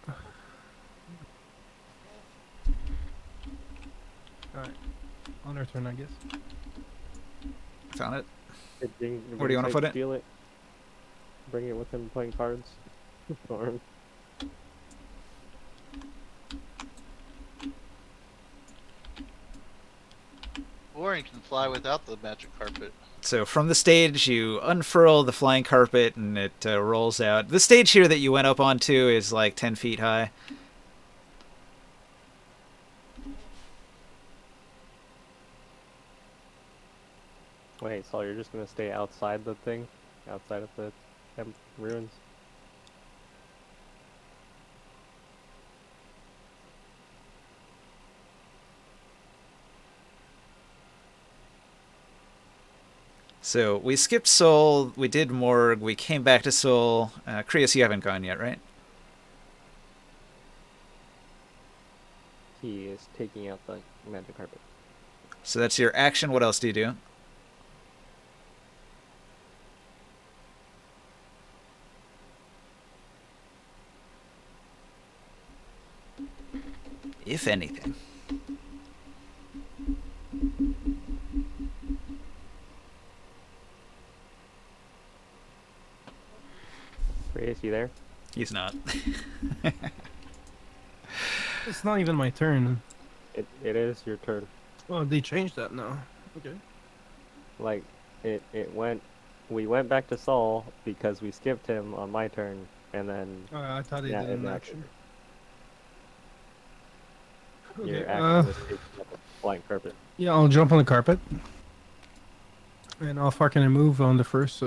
All right, on our turn, I guess. Found it. Where do you wanna put it? Steal it. Bring it with him playing cards. Or Boring can fly without the magic carpet. So from the stage, you unfurl the flying carpet and it rolls out. The stage here that you went up onto is like 10 feet high. wait, so you're just gonna stay outside the thing, outside of the ruins? So we skipped Seoul, we did Morgue, we came back to Seoul. Krios, you haven't gone yet, right? He is taking out the magic carpet. So that's your action. What else do you do? If anything. Reyes, you there? He's not. It's not even my turn. It is your turn. Oh, they changed that now. Okay. Like, it went... We went back to Saul because we skipped him on my turn, and then... I thought they Yeah, did an it action. Your Okay. action was taking up the flying carpet. Yeah, I'll jump on the carpet. And how far can I move on the first?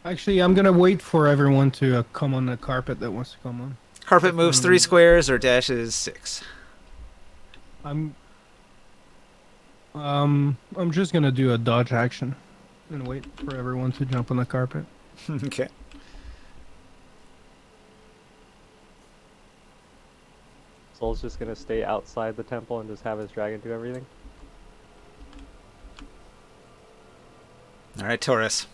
Actually, I'm gonna wait for everyone to come on the carpet that wants to come on. Carpet moves 3 squares or dashes 6. I'm just gonna do a dodge action and wait for everyone to jump on the carpet. Okay. Saul's just gonna stay outside the temple and just have his dragon do everything? All right, Taurus.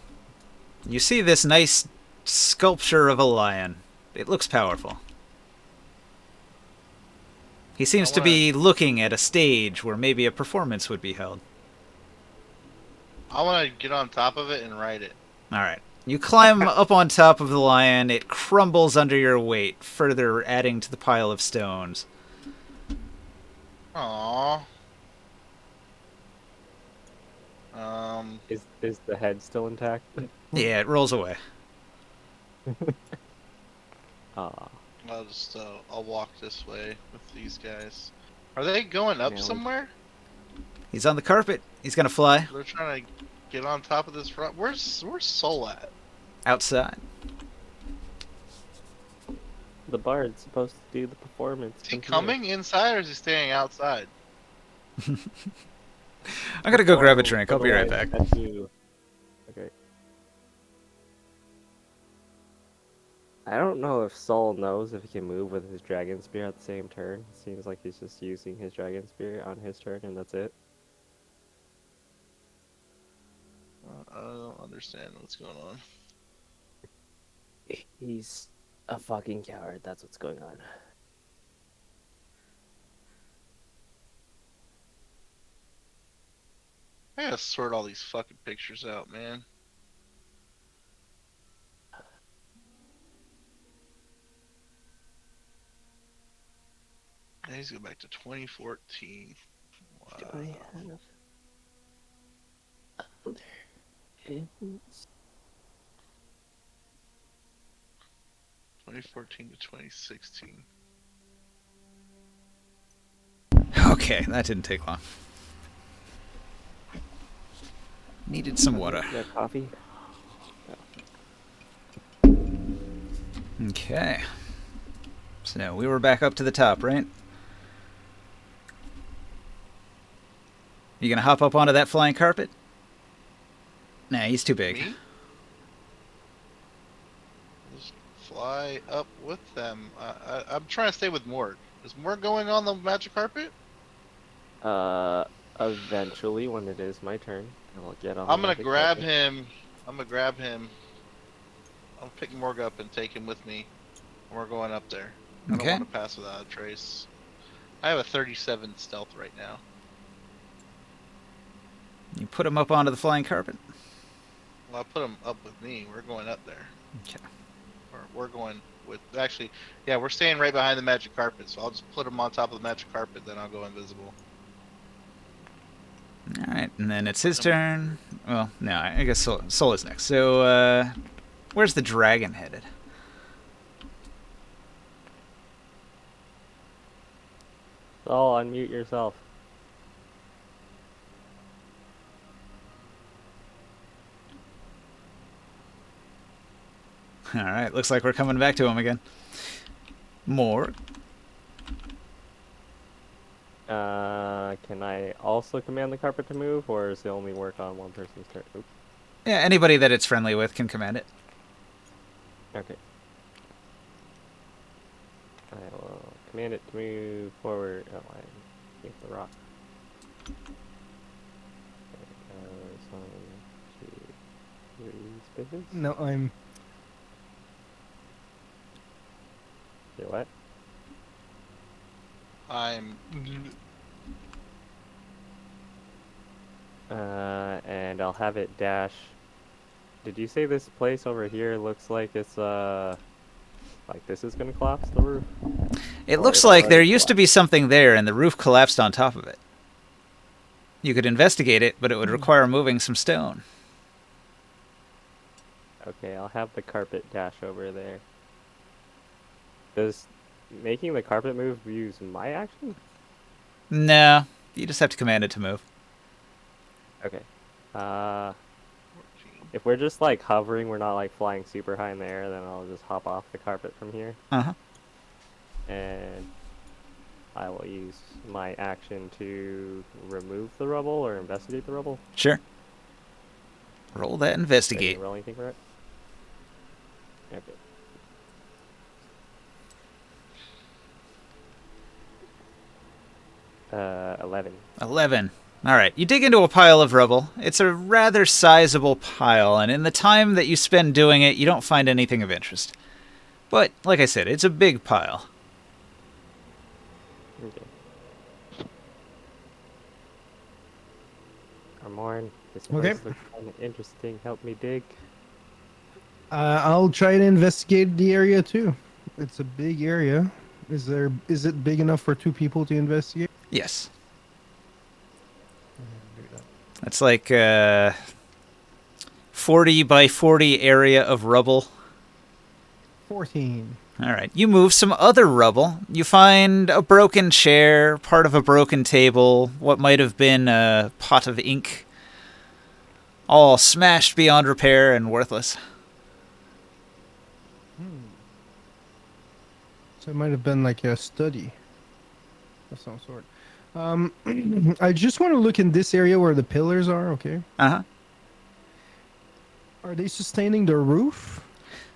You see this nice sculpture of a lion. It looks powerful. He seems to be looking at a stage where maybe a performance would be held. I want to get on top of it and ride it. All right. You climb up on top of the lion. It crumbles under your weight, further adding to the pile of stones. Aww. Is the head still intact? Yeah, it rolls away. Ah. I'll walk this way with these guys. Are they going up Yeah, somewhere? He's on the carpet. He's gonna fly They're trying to get on top of this front. Where's Soul at? outside. The bard's supposed to do the performance. Is he from here. coming inside or is he staying outside? I'm gonna go grab a drink. I'll be right back. That's you. Okay. I don't know if Saul knows if he can move with his dragon spear at the same turn. It seems like he's just using his dragon spear on his turn and that's it. I don't understand what's going on. He's a fucking coward. That's what's going on. I gotta sort all these fucking pictures out, man. I need to go back to 2014. Wow. Do I have... There is... 2014 to 2016. Okay, that didn't take long. Needed some water. Yeah, coffee. Okay. So we were back up to the top, right? You gonna hop up onto that flying carpet? Nah, he's too big. Me? Just fly up with them. I'm trying to stay with Morg. Is Morg going on the magic carpet? Eventually, when it is my turn, I will get on. I'm the gonna magic grab carpet. him. I'm gonna grab him. I'll pick Morg up and take him with me. We're going up there. I don't Okay. want to pass without a trace. I have a 37 stealth right now. You put him up onto the flying carpet. Well, I put him up with me. We're going up there. Okay. We're going with actually, yeah, we're staying right behind the magic carpet. So I'll just put him on top of the magic carpet, then I'll go invisible. All right, and then it's his turn. Well, no, I guess Soul is next. So, where's the dragon headed? Oh, unmute yourself. All right, looks like we're coming back to him again. More. Can I also command the carpet to move, or does it only work on one person's turn? Oops. Yeah, anybody that it's friendly with can command it. Okay. I will command it to move forward. Oh, I hit the rock. Spaces? No, I'm. Okay, what? I'm. And I'll have it dash. Did you say this place over here looks like it's like this is gonna collapse the roof? It Or looks it like there already used to be something there, and the roof collapsed on top of it. You could investigate it, but it would require moving some stone. Okay, I'll have the carpet dash over there. Does making the carpet move use my action? No, you just have to command it to move. Okay. If we're just like hovering, we're not like flying super high in the air, then I'll just hop off the carpet from here. Uh-huh. And I will use my action to remove the rubble or investigate the rubble. Sure. Roll that Did I investigate. roll anything for it? Okay. Uh, 11. 11. All right, you dig into a pile of rubble. It's a rather sizable pile, and in the time that you spend doing it, you don't find anything of interest. But, like I said, it's a big pile. Okay. Armorn, this Okay. place looks kind of interesting. Help me dig. I'll try to investigate the area too. It's a big area. Is it big enough for 2 people to investigate? Yes. That's like a 40 by 40 area of rubble. 14. All right. You move some other rubble. You find a broken chair, part of a broken table, what might have been a pot of ink. All smashed beyond repair and worthless. So it might have been like a study of some sort. I just want to look in this area where the pillars are, okay? Uh-huh. Are they sustaining the roof?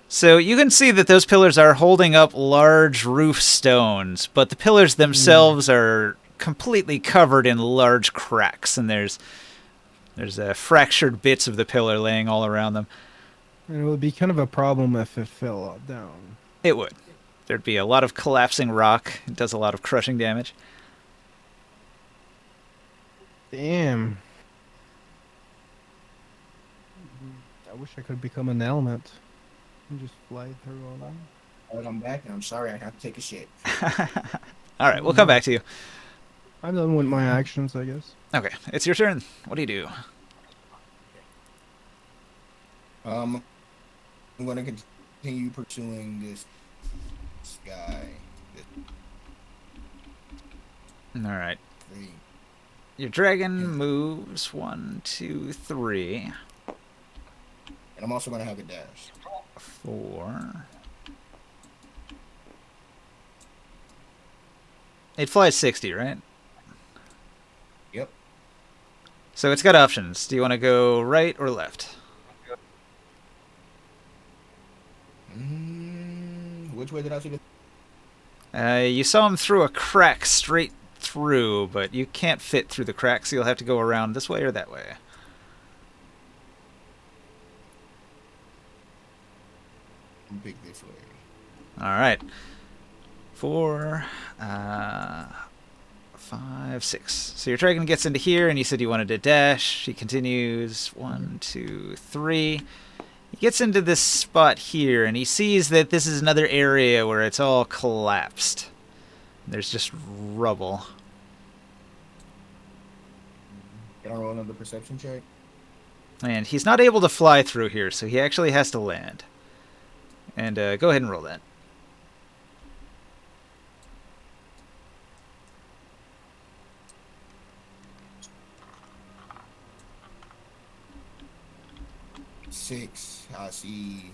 So you can see that those pillars are holding up large roof stones, but the pillars themselves are completely covered in large cracks, and there's fractured bits of the pillar laying all around them. And it would be kind of a problem if it fell down. It would. There'd be a lot of collapsing rock. It does a lot of crushing damage. Damn. I wish I could become an element and just fly through all that. But I'm back and I'm sorry I have to take a shit. All right, we'll come back to you. I'm done with my actions, I guess. Okay, it's your turn. What do you do? I'm gonna continue pursuing this guy. All right. 3. Your dragon moves 1, 2, 3, And I'm also gonna have a dash. 4. It flies 60, right? Yep. So it's got options. Do you want to go right or left? Which way did I see the? You saw him through a crack straight through, but you can't fit through the crack, so you'll have to go around this way or that way. Big this way. All right. 4, 5, 6. So your dragon gets into here, and you said you wanted to dash. He continues 1, 2, 3. He gets into this spot here, and he sees that this is another area where it's all collapsed. There's just rubble. Can I roll another perception check? And he's not able to fly through here, so he actually has to land. And go ahead and roll that. Six. I see.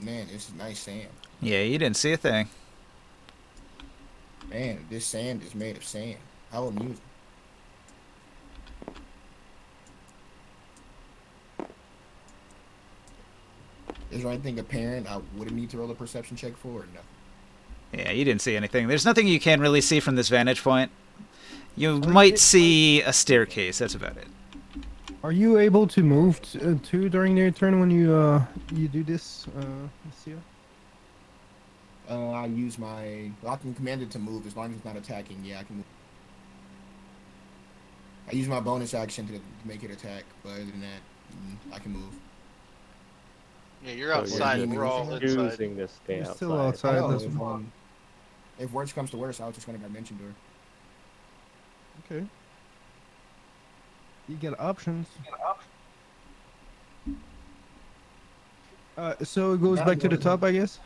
Man, this is nice sand. Yeah, you didn't see a thing. Man, this sand is made of sand. How amusing. Is there anything apparent I wouldn't need to roll a perception check for or nothing? Yeah, you didn't see anything. There's nothing you can really see from this vantage point. You might see a staircase, that's about it. Are you able to move too during your turn when you do this, Sia? I use my. Well, I can command it to move as long as it's not attacking. Yeah, I can move. I use my bonus action to make it attack, but other than that, I can move. Yeah, you're So outside. you're We're all inside. Choosing to stay You're outside. still outside. I know, That's if worse comes to worse, I was just gonna go mention to her. okay. You get options. So it goes back to the top, I guess.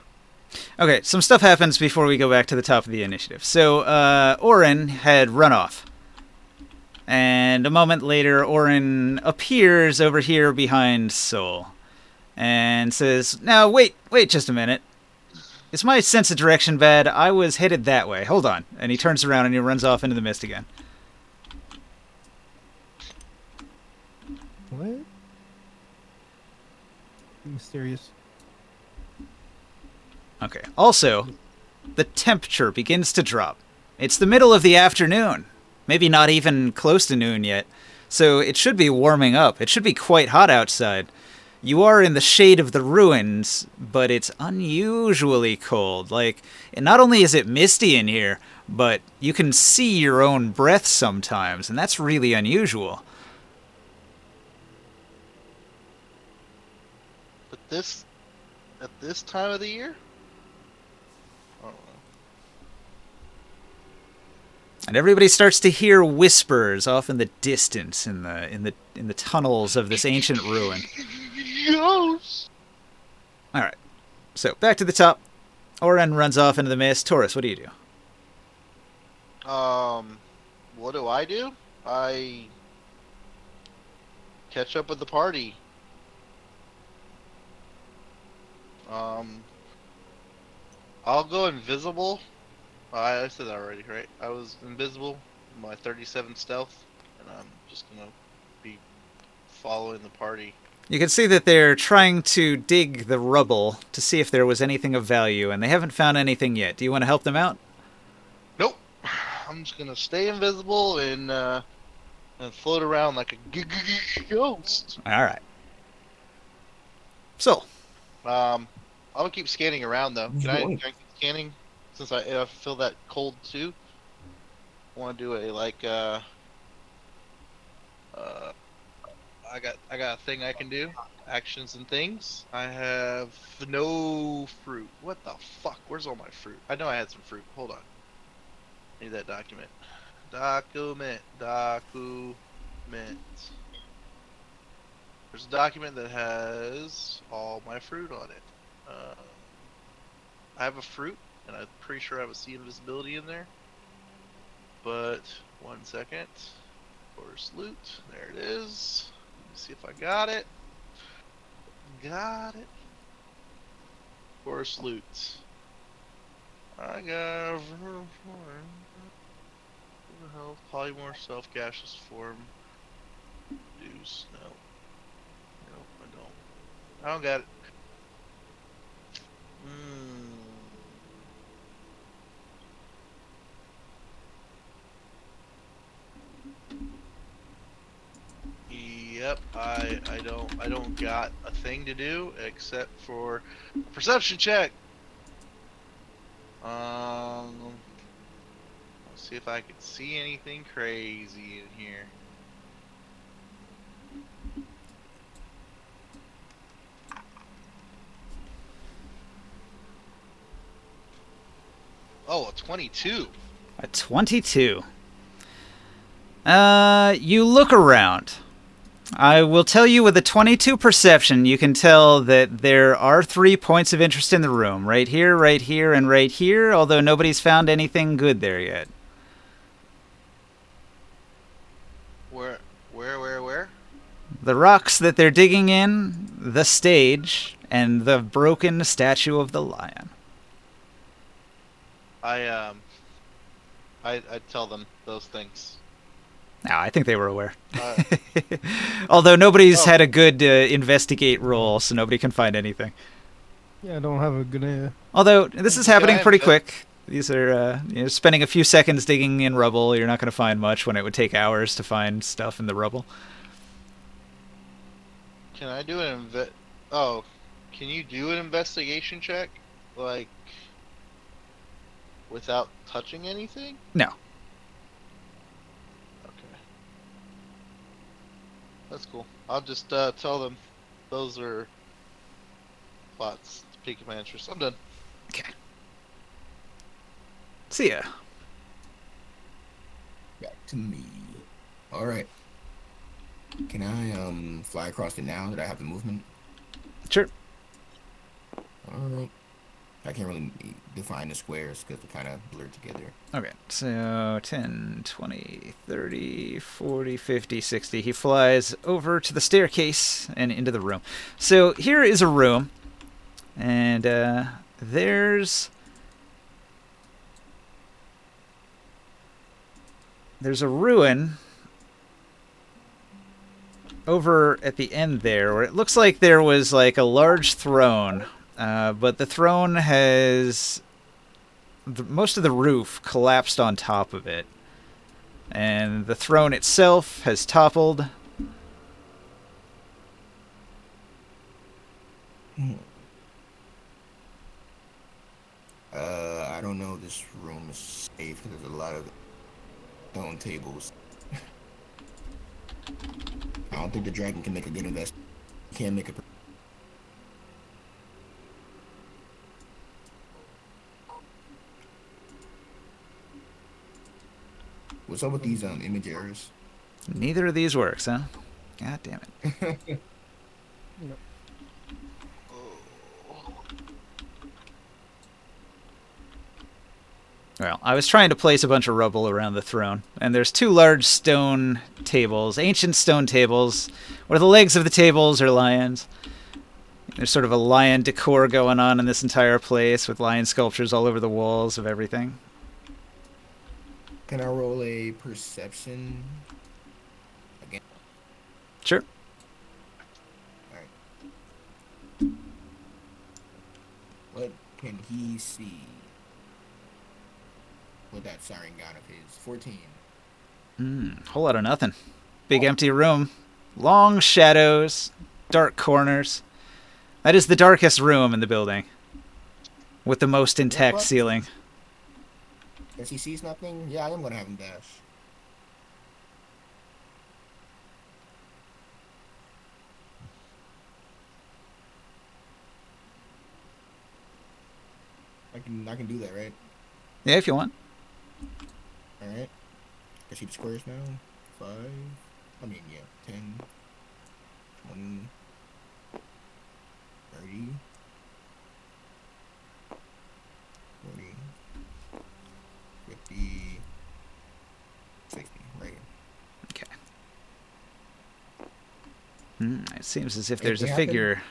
Okay, some stuff happens before we go back to the top of the initiative. So, Orin had run off. And a moment later, Orin appears over here behind Soul. And says, now, wait just a minute. Is my sense of direction bad? I was headed that way. Hold on. And he turns around and he runs off into the mist again. What? Mysterious. Okay. Also, the temperature begins to drop. It's the middle of the afternoon. Maybe not even close to noon yet. So it should be warming up. It should be quite hot outside. You are in the shade of the ruins, but it's unusually cold. Like, and not only is it misty in here, but you can see your own breath sometimes, and that's really unusual. But this, at this time of the year? I don't know. And everybody starts to hear whispers off in the distance in the tunnels of this ancient ruin. Ghost! All right. So, back to the top. Oren runs off into the mist. Taurus, what do you do? What do? I catch up with the party. I'll go invisible. I said that already, right? I was invisible, my 37 stealth, and I'm just gonna be following the party. You can see that they're trying to dig the rubble to see if there was anything of value, and they haven't found anything yet. Do you want to help them out? Nope. I'm just gonna stay invisible and float around like a ghost. All right. So, I'm gonna keep scanning around though. Can I keep scanning since I feel that cold too? I want to do a I got a thing I can do. Actions and things. I have no fruit. What the fuck? Where's all my fruit? I know I had some fruit. Hold on. Need that document. Document. There's a document that has all my fruit on it. I have a fruit, and I'm pretty sure I have a seed invisibility in there. but 1 second. Forest loot. There it is. Let me see if I got it. Got it. Forest loot. I got health, polymorph, self gaseous form. Reduce. No. No, I don't. I don't got it. Yep, I don't got a thing to do except for a perception check. Let's see if I can see anything crazy in here. Oh, a 22. A 22. You look around. I will tell you with a 22 perception, you can tell that there are 3 points of interest in the room. Right here, and right here, although nobody's found anything good there yet. Where? The rocks that they're digging in, the stage, and the broken statue of the lion. I tell them those things. No, I think they were aware. Although nobody's Oh. had a good investigate roll, so nobody can find anything. Yeah, I don't have a good. Although this is happening Can I pretty inve- quick. These are spending a few seconds digging in rubble. You're not going to find much when it would take hours to find stuff in the rubble. Can I do an Oh, can you do an investigation check, like, without touching anything? No. Okay. That's cool. I'll just tell them those are plots to pique my interest. I'm done. Okay. See ya. Back to me. All right. Can I fly across it now that I have the movement? Sure. All right. I can't really define the squares because they're kind of blurred together. Okay, so 10, 20, 30, 40, 50, 60. He flies over to the staircase and into the room. So here is a room, and there's a ruin over at the end there, where it looks like there was like a large throne, but the throne has most of the roof collapsed on top of it, and the throne itself has toppled. I don't know. This room is safe because there's a lot of stone tables. I don't think the dragon can make a good investment. He can't make a. What's up with these image errors? Neither of these works, huh? God damn it. Well, I was trying to place a bunch of rubble around the throne, and there's 2 large stone tables, ancient stone tables, where the legs of the tables are lions. There's sort of a lion decor going on in this entire place, with lion sculptures all over the walls of everything. Can I roll a perception again? Sure. All right. What can he see with that siren gun of his? 14. Whole lot of nothing. Big empty room. Long shadows. Dark corners. That is the darkest room in the building. With the most intact ceiling. Does he sees nothing? Yeah, I am gonna have him dash. I can do that, right? Yeah, if you want. All right. I see the squares now. 5. I mean, yeah. 10, 20, 30, 40, 50, It seems as if there's a Anything happen? figure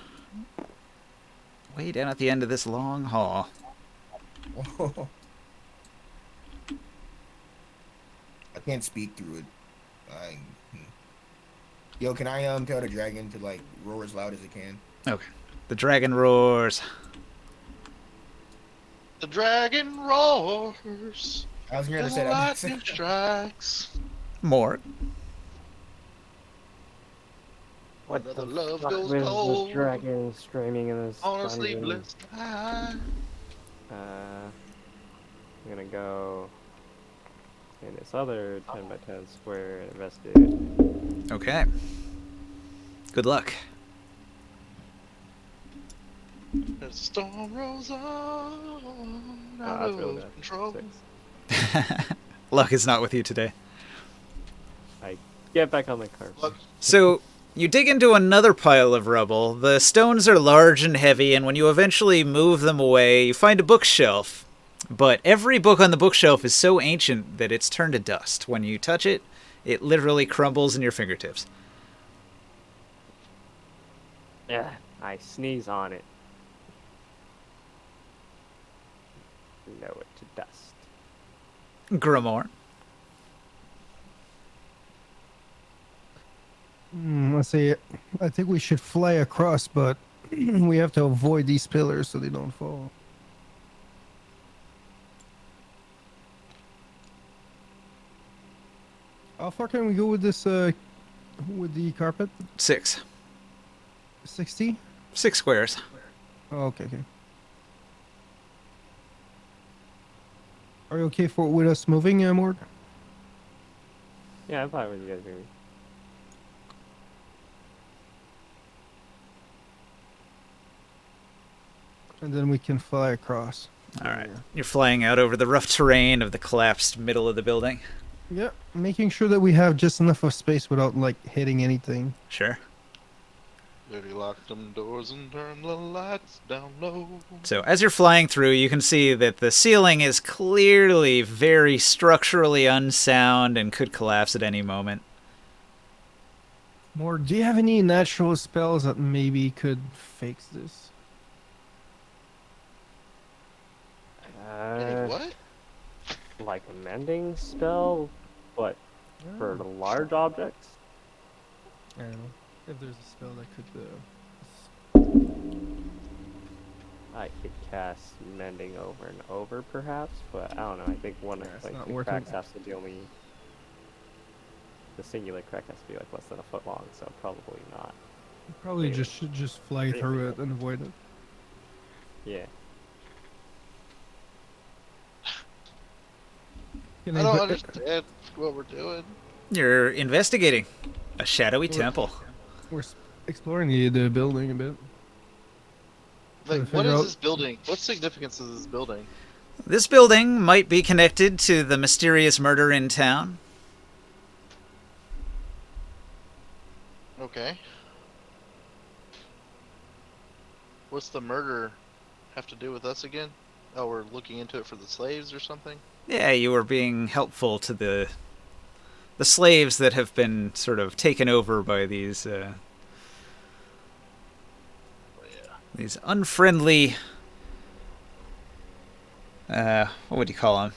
way down at the end of this long hall. I can't speak through it. I, Yo, can I tell the dragon to like roar as loud as it can? Okay. The dragon roars. The dragon roars. I was gonna And say the that. lightning strikes. More. What Another the love fuck goes is cold this dragon streaming in this on a dungeon? sleepless night. I'm gonna go in this other 10 by 10 square and investigate. Okay. Good luck. As the storm rolls on out That's really of bad. control. 6. Luck is not with you today. I get back on the cart. Look, So, you dig into another pile of rubble. The stones are large and heavy, and when you eventually move them away, you find a bookshelf. But every book on the bookshelf is so ancient that it's turned to dust. When you touch it, it literally crumbles in your fingertips. Yeah, I sneeze on it. Know it to dust. Grimoire. Let's see. I think we should fly across, but we have to avoid these pillars so they don't fall. How far can we go with this? With the carpet? 6. 60? 6 squares. Oh, okay. Are you okay with us moving, Mord? Yeah, I'm fine with you guys moving. And then we can fly across. Alright. You're flying out over the rough terrain of the collapsed middle of the building. Yeah, making sure that we have just enough of space without like hitting anything. Sure. Dirty lock them doors and turn the lights down low. So as you're flying through, you can see that the ceiling is clearly very structurally unsound and could collapse at any moment. Mord, do you have any natural spells that maybe could fix this? Hey, what? Like a mending spell, but for the large objects? I don't know. If there's a spell that could. I could cast mending over and over, perhaps, but I don't know. I think one Yeah, of it's like not the worth cracks it. has to be only the singular crack has to be like less than a foot long, so probably not. Probably Maybe. should just fly Maybe. through it and avoid it. Yeah. Can I don't anybody- understand what we're doing. You're investigating a shadowy Well, temple. We're exploring the building a bit. Trying Like, to what figure is out- this building? What significance is this building? This building might be connected to the mysterious murder in town. Okay. What's the murder have to do with us again? Oh, we're looking into it for the slaves or something? Yeah, you were being helpful to the slaves that have been sort of taken over by these these unfriendly what would you call them?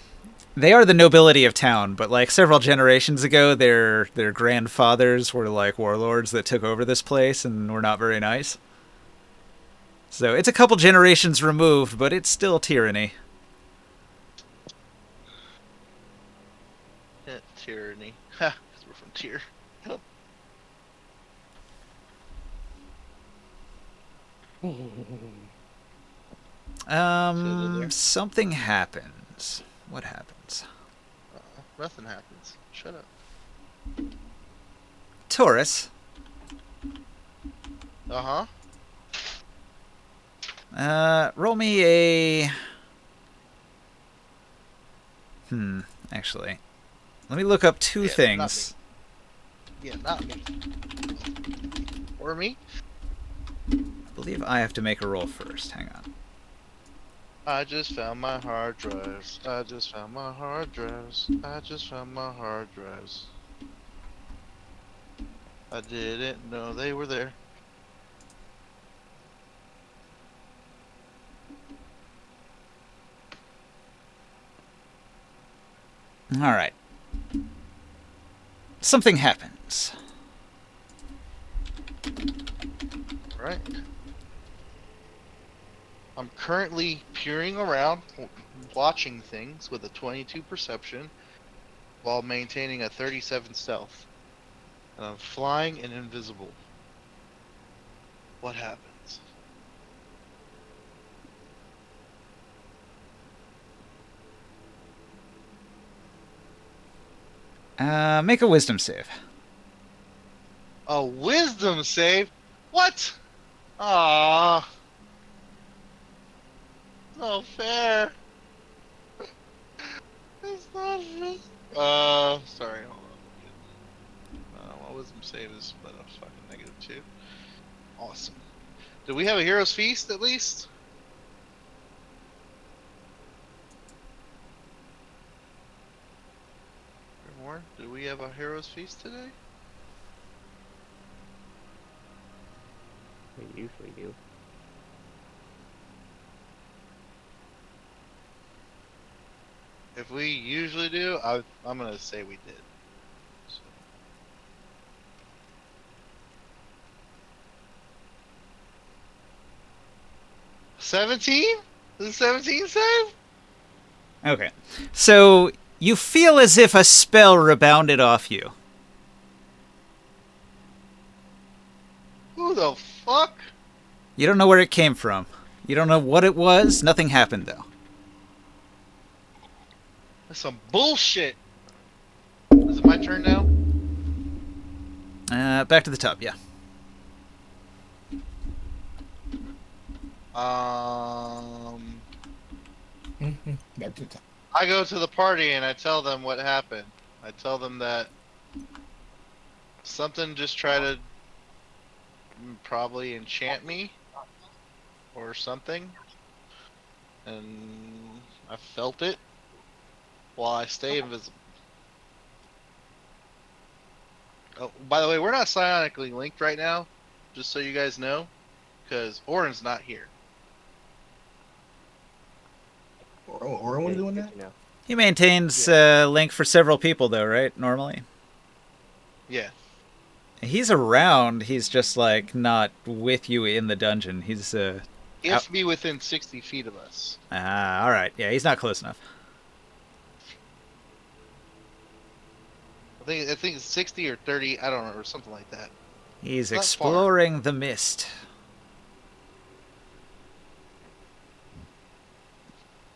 They are the nobility of town, but like several generations ago, their grandfathers were like warlords that took over this place and were not very nice. So it's a couple generations removed, but it's still tyranny. Tyranny. Ha! 'Cause we're from Tyr. there. Something happens. What happens? Nothing happens. Shut up. Taurus, Uh-huh. roll me a... actually. Let me look up two Yeah, things. Yeah, not me. Or me? I believe I have to make a roll first. Hang on. I just found my hard drives. I just found my hard drives. I just found my hard drives. I didn't know they were there. All right. Something happens. Right. I'm currently peering around, watching things with a 22 perception, while maintaining a 37 stealth. And I'm flying and invisible. What happens? Make a wisdom save. A wisdom save? What? Ah, no fair. It's not fair. Sorry, hold on. My wisdom save is but a fucking -2. Awesome. Do we have a hero's feast at least? More? Do we have a hero's feast today? We usually do. If we usually do, I'm gonna say we did. So. 17? Is it 17 save? Okay. So you feel as if a spell rebounded off you. Who the fuck? You don't know where it came from. You don't know what it was. Nothing happened, though. That's some bullshit. Is it my turn now? Back to the top, yeah. Back to the top. I go to the party and I tell them what happened. I tell them that something just tried to probably enchant me or something, and I felt it while I stay invisible. Oh, by the way, we're not psionically linked right now, just so you guys know, because Orin's not here. Orin was doing Good that? to know. He maintains link for several people, though, right? Normally. Yeah. He's around. He's just like not with you in the dungeon. He's He has to be within 60 feet of us. all right. Yeah, he's not close enough. I think it's 60 or 30. I don't know, or something like that. He's Not exploring the mist.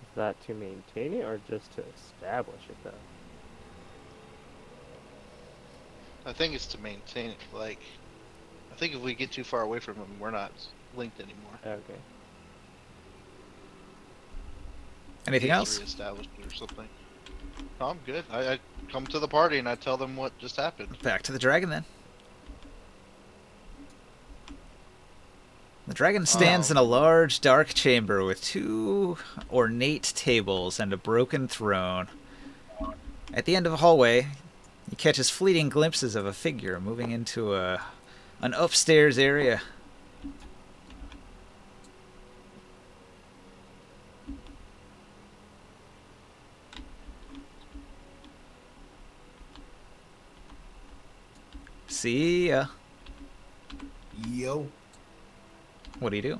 Is that to maintain it or just to establish it, though? I think it's to maintain it. Like, I think if we get too far away from him, we're not linked anymore. Okay. Anything He's else? reestablished it or something. No, I'm good. I come to the party and I tell them what just happened. Back to the dragon then. The dragon stands in a large, dark chamber with 2 ornate tables and a broken throne. At the end of a hallway, he catches fleeting glimpses of a figure moving into an upstairs area. See ya. Yo. What do you do?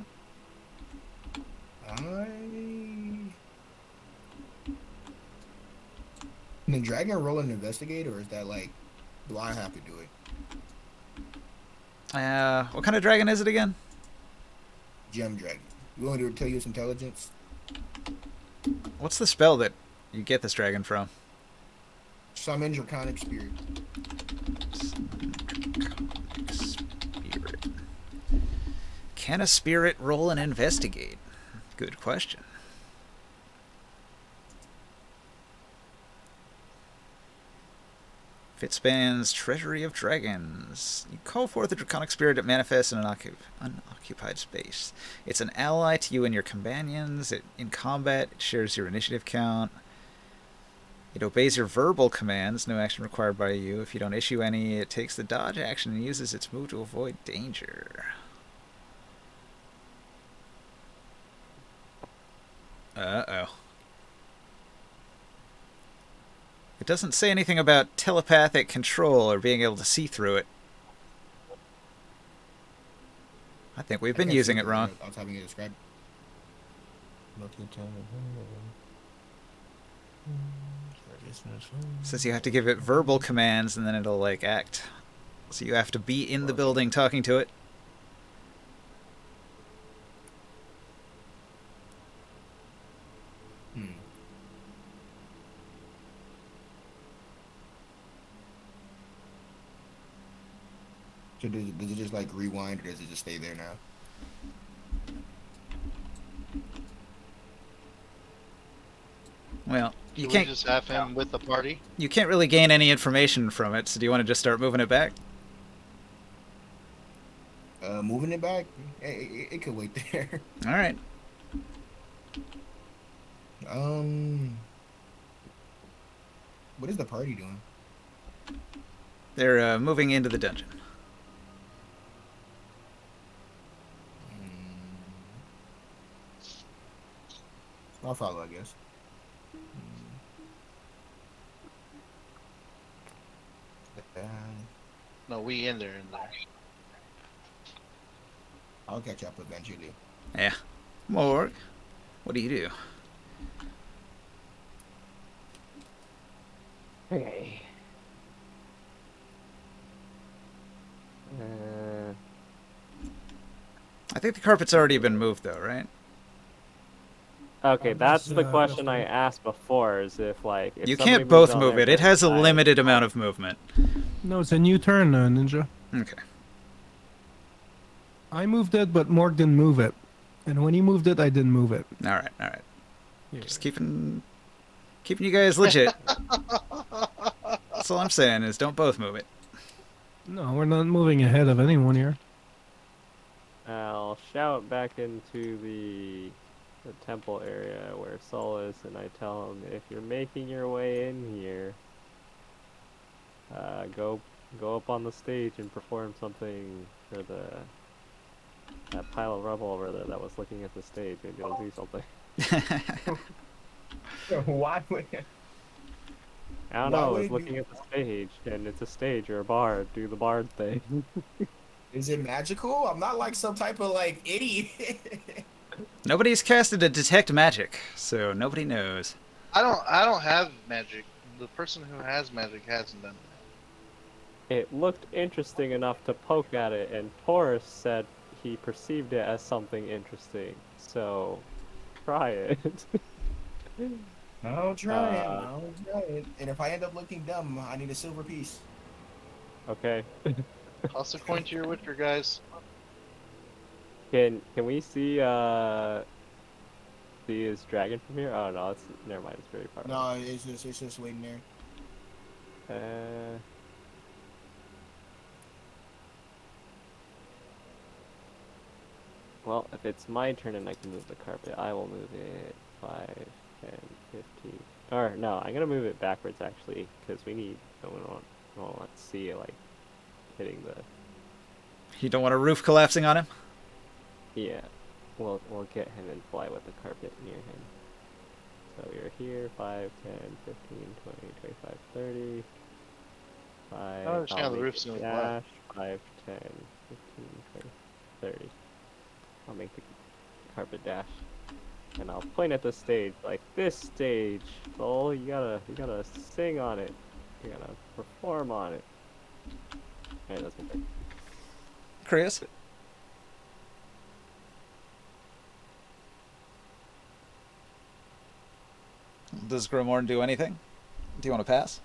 Can the dragon roll and investigate, or is that like, do I have to do it? What kind of dragon is it again? Gem dragon. You want me to tell you its intelligence? What's the spell that you get this dragon from? Summon draconic spirit. Spirit. Can a spirit roll and investigate? Good question. Fitspans Treasury of Dragons. You call forth a draconic spirit that manifests in an unoccupied space. It's an ally to you and your companions. In combat, it shares your initiative count. It obeys your verbal commands, no action required by you. If you don't issue any, it takes the dodge action and uses its move to avoid danger. Uh-oh. It doesn't say anything about telepathic control or being able to see through it. I think we've been using it wrong. I was having it described. It says you have to give it verbal commands and then it'll, like, act. So you have to be in the building talking to it. So does it just like rewind, or does it just stay there now? Well, you Should we can't just have him with the party? you can't really gain any information from it, so do you want to just start moving it back? Moving it back, it could wait there. Alright. What is the party doing? They're moving into the dungeon. I'll follow, I guess. No, we in there. I'll catch up eventually. Yeah. Morg, what do you do? Okay. I think the carpet's already been moved, though, right? Okay, that's the Just, question I asked before. Is if like if You somebody can't moves both on move there, it. It then has a I- limited amount of movement. No, it's a new turn, Ninja. Okay. I moved it, but Morg didn't move it. And when he moved it, I didn't move it. Alright, alright. Yeah. Just keeping you guys legit. That's all I'm saying is don't both move it. No, we're not moving ahead of anyone here. I'll shout back into the temple area where Sol is, and I tell him, if you're making your way in here, go up on the stage and perform something for that pile of rubble over there that was looking at the stage. Maybe it'll do something. Why would? I don't Why know. would It's it looking be- at the stage, and it's a stage or a bard. Do the bard thing. Is it magical? I'm not like some type of like idiot. Nobody's casted a detect magic, so nobody knows. I don't have magic. The person who has magic hasn't done that. It looked interesting enough to poke at it, and Taurus said he perceived it as something interesting. So, try it. I'll try it. I'll try it. And if I end up looking dumb, I need a silver piece. Okay. Toss a coin to your witcher, guys. Can we see his dragon from here? Oh no, it's never mind. It's very far. No, it's just waiting there. Well, if it's my turn and I can move the carpet, I will move it 5, 10, 15. Or no, I'm gonna move it backwards actually, because we don't want to see it like hitting the. You don't want a roof collapsing on him? Yeah, we'll get him and fly with the carpet near him. So we're here, 5, 10, 15, 20, 25, 30. 5, I understand I'll the make roof's it gonna dash, 5, 10, 15, 20, 30. I'll make the carpet dash. And I'll point at the stage, like this stage. Soul, you gotta sing on it. You gotta perform on it. Alright, that's my turn. Chris? Does Grimoire do anything? Do you want to pass?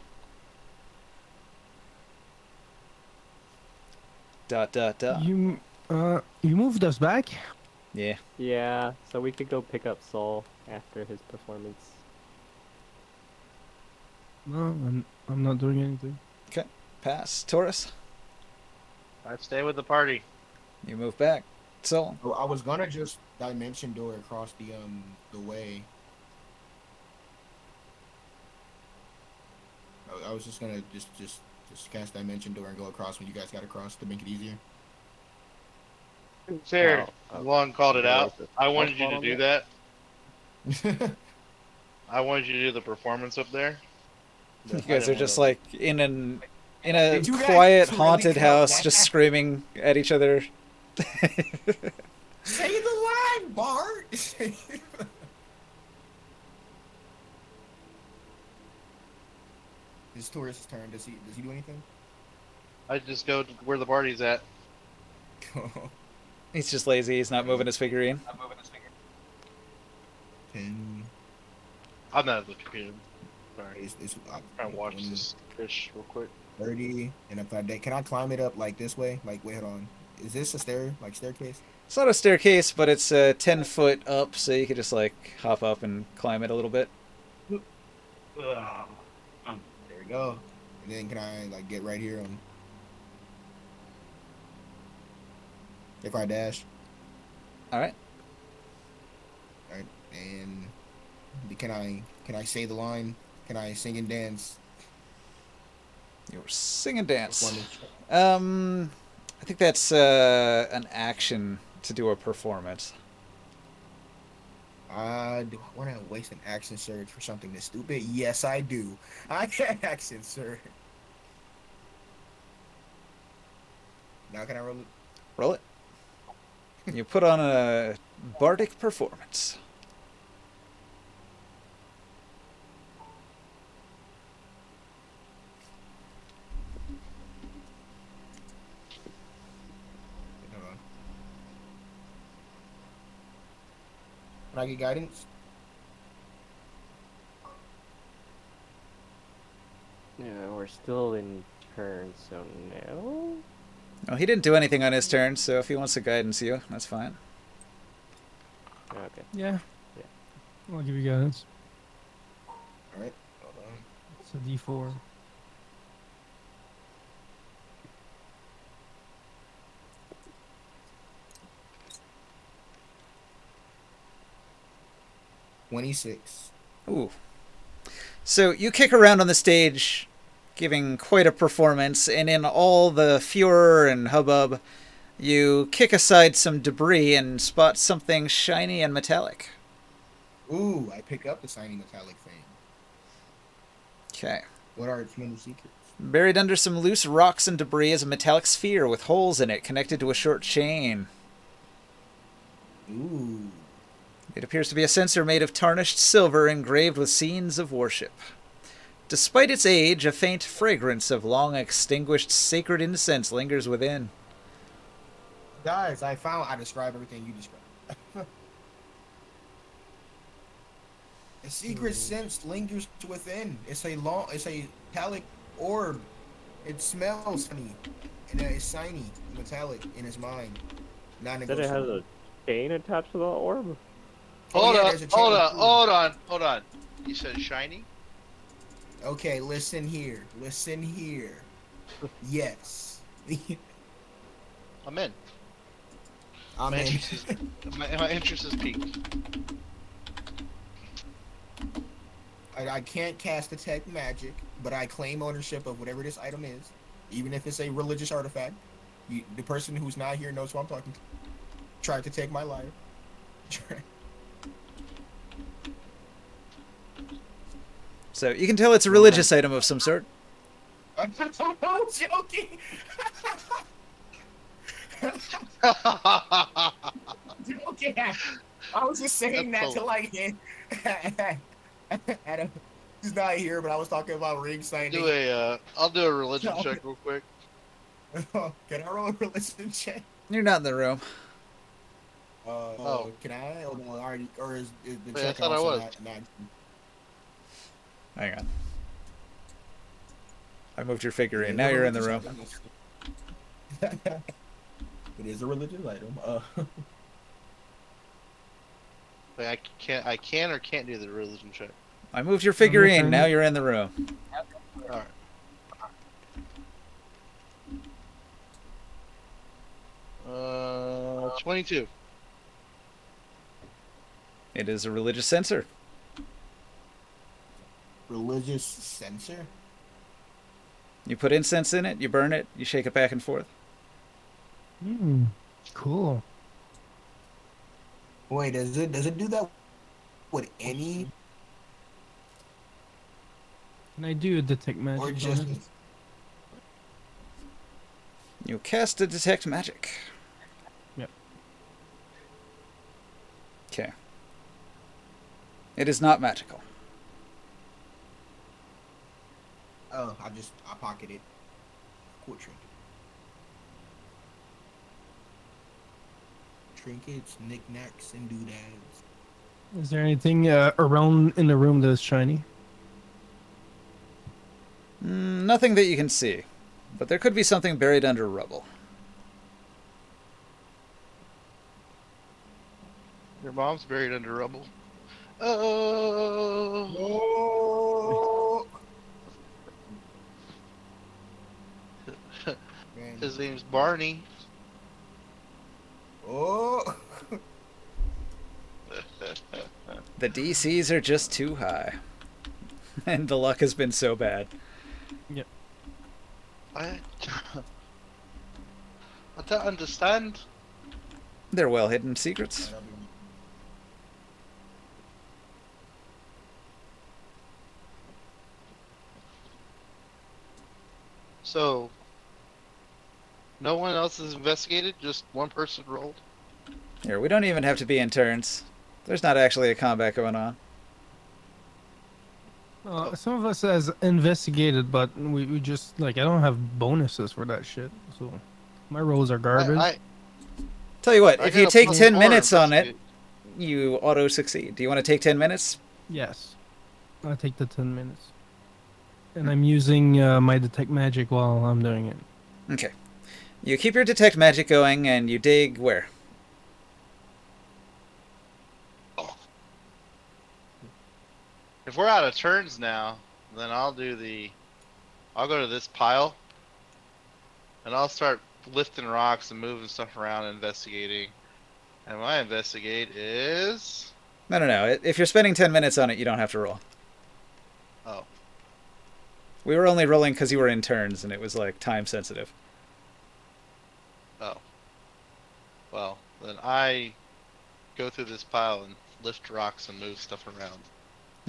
Dot dot dot. You moved us back? Yeah. Yeah, so we could go pick up Soul after his performance. No, I'm not doing anything. Okay. Pass. Taurus, I stay with the party. you move back. Sol. Oh, I was gonna just dimension door across the way. I was just gonna just cast Dimension Door and go across when you guys got across to make it easier. Fair. Oh, Juan called it out. There's a I spell wanted you slot to on do there? that. I wanted you to do the performance up there. You But I guys are didn't just want like in a Did you guys quiet really haunted cut house, that? just screaming at each other. Say the line, Bart. It's Taurus' turn. Does he do anything? I just go to where the party's at. He's just lazy. He's not moving his figurine. 10. I'm not at the computer. Sorry. It's Trying to watch 20, this fish real quick. 30, and if can I climb it up like this way? Like, wait, hold on. Is this a staircase? It's not a staircase, but it's 10 foot up, so you could just like hop up and climb it a little bit. There we go. And then can I like get right here on? If I dash, All right. right? And can I say the line? Can I sing and dance? You were sing and dance. Performance? I think that's an action to do a performance. Do I want to waste an action surge for something this stupid? Yes, I do. I can action surge. Now can I roll it? Roll it. You put on a bardic performance. Hold on. Can I get guidance? Yeah, we're still in turn, so no. No, he didn't do anything on his turn, so if he wants to guidance you, that's fine. Okay. Yeah. Yeah. I'll give you guidance. All right. Hold on. It's a D4. $26. Ooh. So you kick around on the stage, giving quite a performance, and in all the furor and hubbub, you kick aside some debris and spot something shiny and metallic. Ooh, I pick up the shiny metallic thing. Okay. What are its many secrets? Buried under some loose rocks and debris is a metallic sphere with holes in it connected to a short chain. Ooh. It appears to be a censer made of tarnished silver engraved with scenes of worship. Despite its age, a faint fragrance of long extinguished sacred incense lingers within. Guys, I describe everything you described. A secret sense lingers within. It's a metallic orb. It smells funny. And it's shiny, metallic in its mind. Said it has a chain attached to the orb? There's a chain too. Hold on. You said shiny? Okay, listen here. Yes. I'm in. I'm My in. my interest is peaked. I can't cast detect magic, but I claim ownership of whatever this item is, even if it's a religious artifact. The person who's not here knows who I'm talking to. Tried to take my life. So you can tell it's a religious item of some sort. I'm joking. Joking. I was just saying That's that to like Adam. He's not here, but I was talking about ring signing. I'll do a religion check real quick. Can I roll a religion check? You're not in the room. Can I? Oh, no, already, or is the Wait, check I thought I also was. not Hang on. I moved your figurine. Now you're in the room. It is a religious item. Wait, I can or can't do the religion check. I moved your figurine. Now you're in the room. Alright. 22. It is a religious censer. Religious censor? You put incense in it, you burn it, you shake it back and forth. Cool. Wait, does it do that with any Can I do a detect magic or on just? it? You cast a detect magic. Yep. Okay. It is not magical. Oh, I pocket it. Cool trinket. Trinkets, knickknacks, and doodads. Is there anything around in the room that is shiny? Nothing that you can see, but there could be something buried under rubble. Your mom's buried under rubble. Oh. Oh, man. His name's Barney. Oh. The DCs are just too high. And the luck has been so bad. I don't understand. They're well hidden secrets. So, no one else has investigated? Just one person rolled? Here, we don't even have to be in turns. There's not actually a combat going on. Some of us has investigated, but we just like I don't have bonuses for that shit. So my rolls are garbage. I Tell you what, I if you got a take plus 10 4 minutes on it, investigate. you auto succeed. Do you want to take 10 minutes? Yes, I take the 10 minutes, and I'm using my detect magic while I'm doing it. Okay. You keep your detect magic going and you dig where? If we're out of turns now, then I'll go to this pile, and I'll start lifting rocks and moving stuff around and investigating. And my investigate is... No. If you're spending 10 minutes on it, you don't have to roll. Oh. We were only rolling because you were in turns and it was like time sensitive. Oh. Well, then I go through this pile and lift rocks and move stuff around.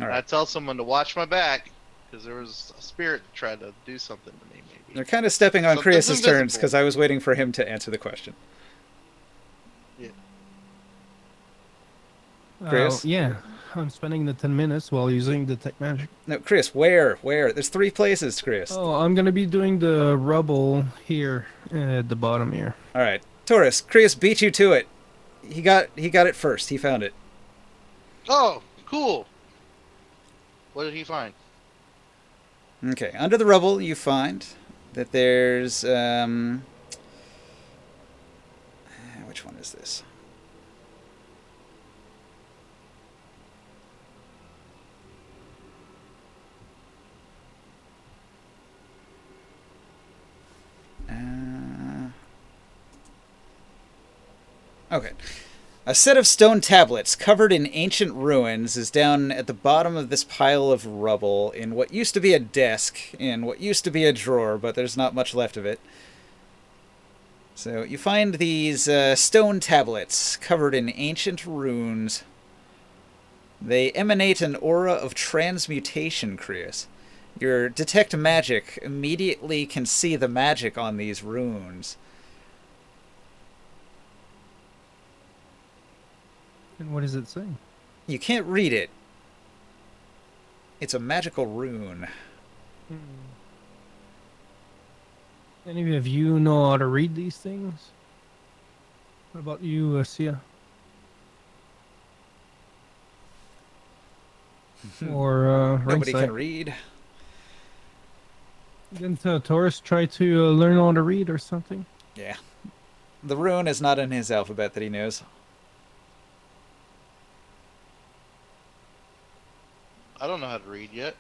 All And I right. tell someone to watch my back, because there was a spirit that tried to do something to me, maybe. They're kind of stepping on Something's Krios' turns invisible. because I was waiting for him to answer the question. Chris? Yeah, I'm spending the 10 minutes while using detect magic. No, Chris, where? There's 3 places, Chris. Oh, I'm gonna be doing the rubble here at the bottom here. All right. Taurus, Krios beat you to it. He got it first. He found it. Oh, cool. What did he find? Okay. Under the rubble, you find that there's which one is this? Okay. A set of stone tablets covered in ancient ruins is down at the bottom of this pile of rubble in what used to be a desk, in what used to be a drawer, but there's not much left of it. So you find these stone tablets covered in ancient runes. They emanate an aura of transmutation, Krios. Your detect magic immediately can see the magic on these runes. And what does it say? You can't read it. It's a magical rune. Any of you know how to read these things? What about you, Sia? Or Nobody Ringside? can read. Didn't Taurus try to learn how to read or something? Yeah. The rune is not in his alphabet that he knows. I don't know how to read yet.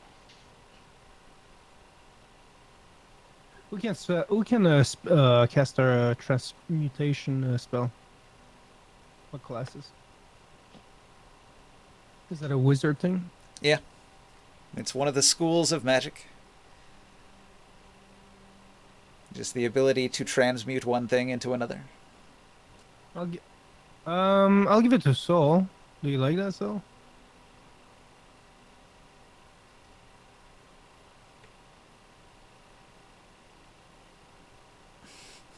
Who can cast our transmutation spell? What classes? Is that a wizard thing? Yeah. It's one of the schools of magic. Just the ability to transmute one thing into another. I'll give it to Soul. Do you like that, Soul?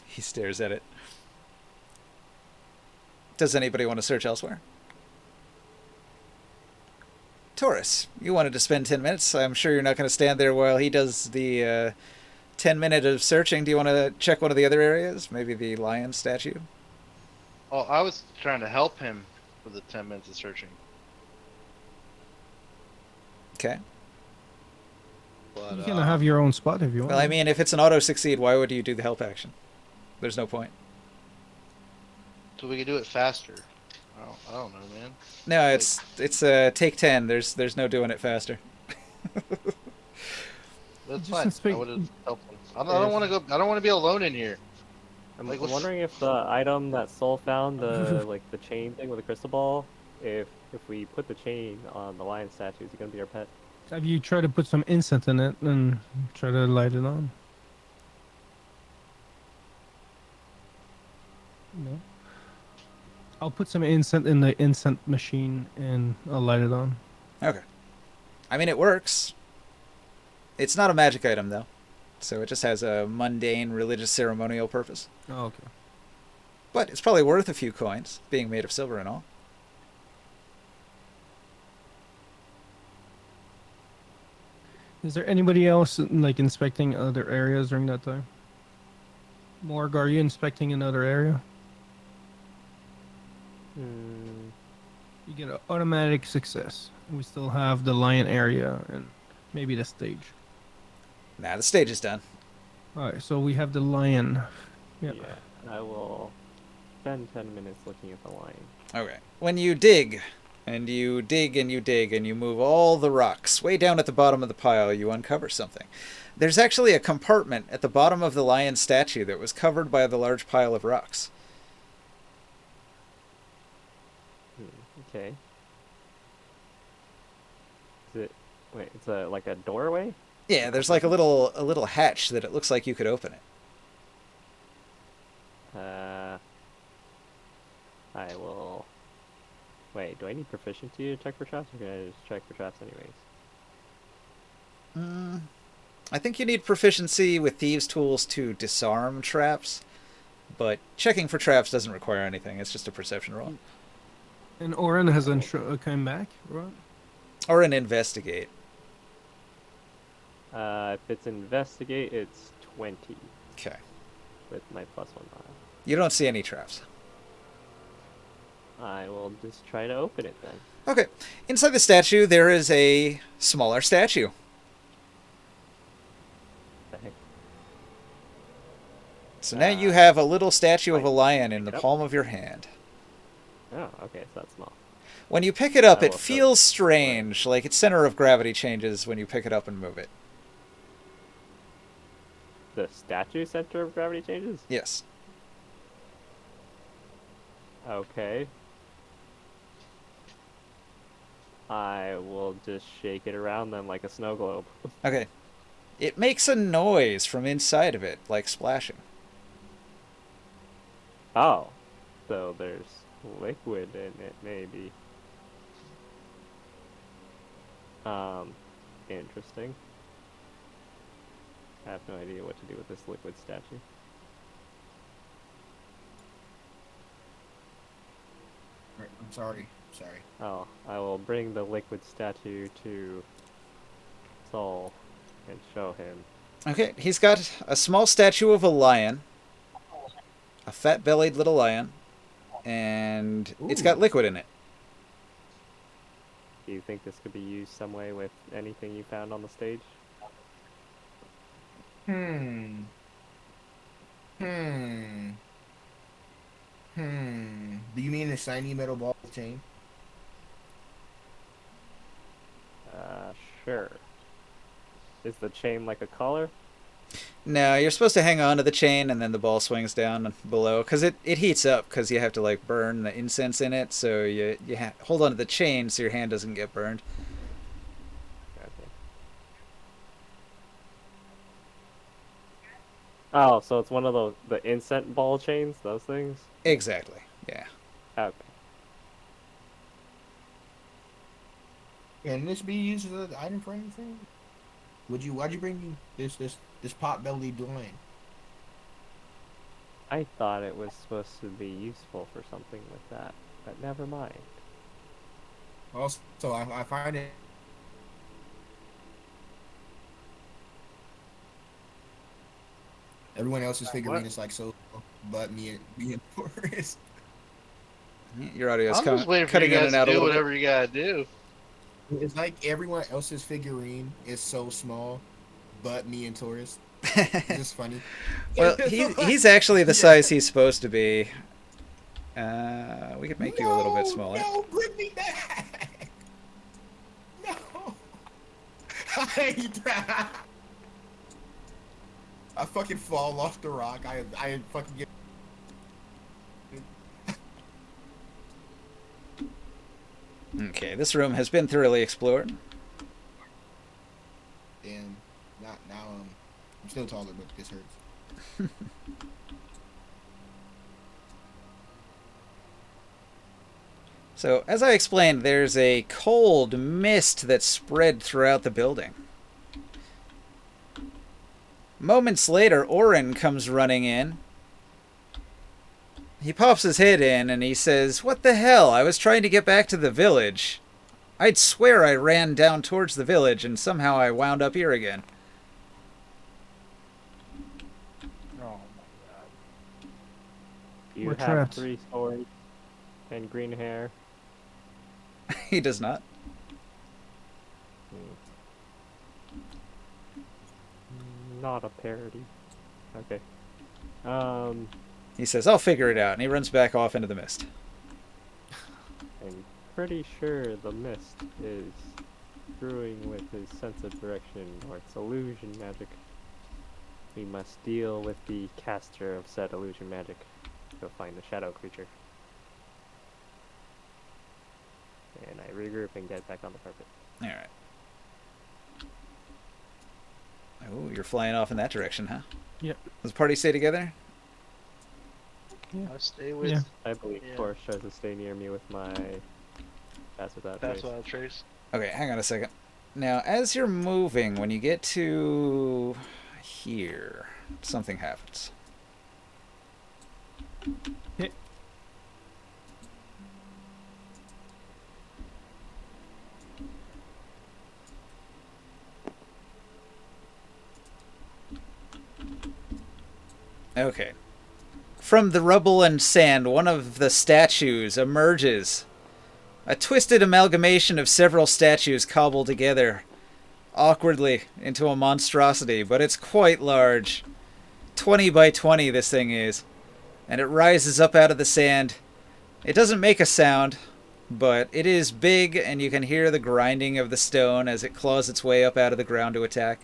He stares at it. Does anybody want to search elsewhere? Taurus, you wanted to spend 10 minutes. I'm sure you're not going to stand there while he does the 10 minute of searching. Do you want to check one of the other areas? Maybe the lion statue? Oh, I was trying to help him for the 10 minutes of searching. Okay. But, You can have your own spot if you want. Well, I mean, if it's an auto succeed, why would you do the help action? There's no point. so we could do it faster. I don't know, man. No, it's take 10. There's no doing it faster. That's Just fine. I inspect- would have helped him. I don't want to go. I don't want to be alone in here. I'm Like, what's- wondering if the item that Soul found, the like the chain thing with the crystal ball, if we put the chain on the lion statue, is it gonna be our pet? Have you tried to put some incense in it and try to light it on? No. I'll put some incense in the incense machine and I'll light it on. Okay. I mean, it works. It's not a magic item, though. So it just has a mundane religious ceremonial purpose. Oh, okay. But it's probably worth a few coins, being made of silver and all. Is there anybody else like inspecting other areas during that time? Morg, are you inspecting another area? Hmm. You get an automatic success. We still have the lion area and maybe the stage. Nah, the stage is done. Alright, so we have the lion. Yeah. Yeah. I will spend 10 minutes looking at the lion. Okay. When you dig, and you dig and you dig, and you move all the rocks way down at the bottom of the pile, you uncover something. There's actually a compartment at the bottom of the lion statue that was covered by the large pile of rocks. Okay. Is it? Wait, it's like a doorway? Yeah, there's like a little hatch that it looks like you could open it. I will. Wait, do I need proficiency to check for traps, or can I just check for traps anyways? I think you need proficiency with thieves' tools to disarm traps, but checking for traps doesn't require anything. It's just a perception roll. And Oren hasn't come back, right? Or an investigate. If it's investigate, it's 20 Okay. with my +1 mod. You don't see any traps. I will just try to open it then. Okay. Inside the statue, there is a smaller statue. The heck? So now you have a little statue of a Like, lion in the pick it up? palm of your hand. Oh, okay, so that's small. When you pick it up, I it will feels strange, like its center of gravity changes when you pick it up and move it. The statue center of gravity changes? Yes. Okay. I will just shake it around then like a snow globe. Okay. It makes a noise from inside of it, like splashing. Oh. So there's liquid in it, maybe. Interesting. I have no idea what to do with this liquid statue. I'm sorry. Oh, I will bring the liquid statue to Saul and show him. Okay, he's got a small statue of a lion, a fat-bellied little lion, and it's got Ooh. liquid in it. Do you think this could be used some way with anything you found on the stage? Hmm. Do you mean a shiny metal ball chain? Sure. Is the chain like a collar? No, you're supposed to hang on to the chain and then the ball swings down below because it heats up because you have to like burn the incense in it. So you hold on to the chain so your hand doesn't get burned. Okay. Oh, so it's one of the incense ball chains, those things? Exactly. Yeah. Okay. Can this be used as an item for anything? Why'd you bring this pot bellied lion? I thought it was supposed to be useful for something with that, but never mind. Also, I find it. Everyone else's figurine What? is like so, but me and Forrest. Your audio is I'm just waiting for you cutting in guys and to out a do little bit. whatever you gotta do. It's like everyone else's figurine is so small, but me and Taurus. It's just funny. Well, he's actually the size he's supposed to be. We could make you a little bit smaller. No, bring me back. No, I hate that. I fucking fall off the rock. I fucking get. Okay, this room has been thoroughly explored. Damn, not now. I'm still taller, but this hurts. So, as I explained, there's a cold mist that's spread throughout the building. Moments later, Orin comes running in. He pops his head in and he says, "What the hell? I was trying to get back to the village. I'd swear I ran down towards the village and somehow I wound up here again." Oh You We're have trapped. 3 swords and green hair. He does not. Not a parody. Okay. He says, "I'll figure it out," and he runs back off into the mist. I'm pretty sure the mist is screwing with his sense of direction, or it's illusion magic. We must deal with the caster of said illusion magic to find the shadow creature. And I regroup and get back on the carpet. Alright. Oh, you're flying off in that direction, huh? Yep. Does the party stay together? I stay with. Yeah. I believe Yeah. Forrest tries to stay near me with my pass without That's trace. what I trace. Okay, hang on a second. Now, as you're moving, when you get to here, something happens. Hit. Okay. From the rubble and sand, one of the statues emerges. A twisted amalgamation of several statues cobbled together awkwardly into a monstrosity, but it's quite large. 20 by 20 this thing is. And it rises up out of the sand. It doesn't make a sound, but it is big and you can hear the grinding of the stone as it claws its way up out of the ground to attack.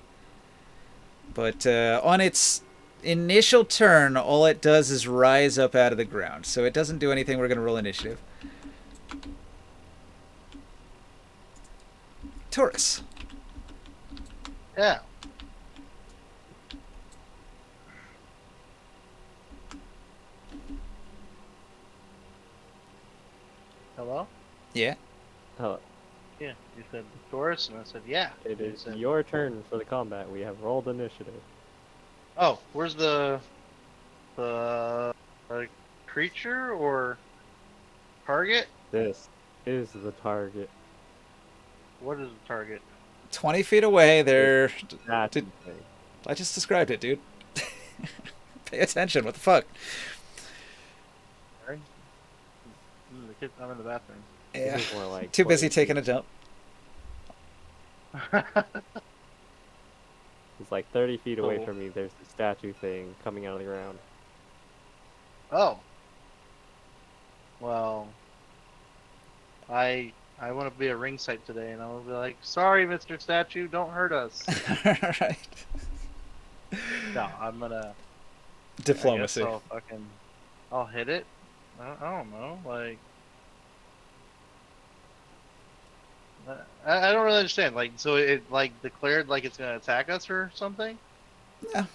But on its initial turn, all it does is rise up out of the ground. So it doesn't do anything. We're going to roll initiative. Taurus. Yeah. Hello? Yeah. Oh, Yeah. You said Taurus, and I said yeah. it You is said- your turn for the combat. We have rolled initiative. Oh, where's the creature or target? This is the target. What is the target? 20 feet away, they're... That Did- thing. I just described it, dude. Pay attention, what the fuck? Sorry. The kid, I'm in the bathroom. Yeah. This is more like Too busy 20 taking feet. a dump. It's like 30 feet away Cool. from me. There's the statue thing coming out of the ground. Oh. Well, I want to be a ring sight today, and I'll be like, "Sorry, Mr. Statue, don't hurt us." Alright. No, I'm gonna. Diplomacy. I guess I'll hit it. I don't know, like. I don't really understand. Like, so it like declared like it's gonna attack us or something?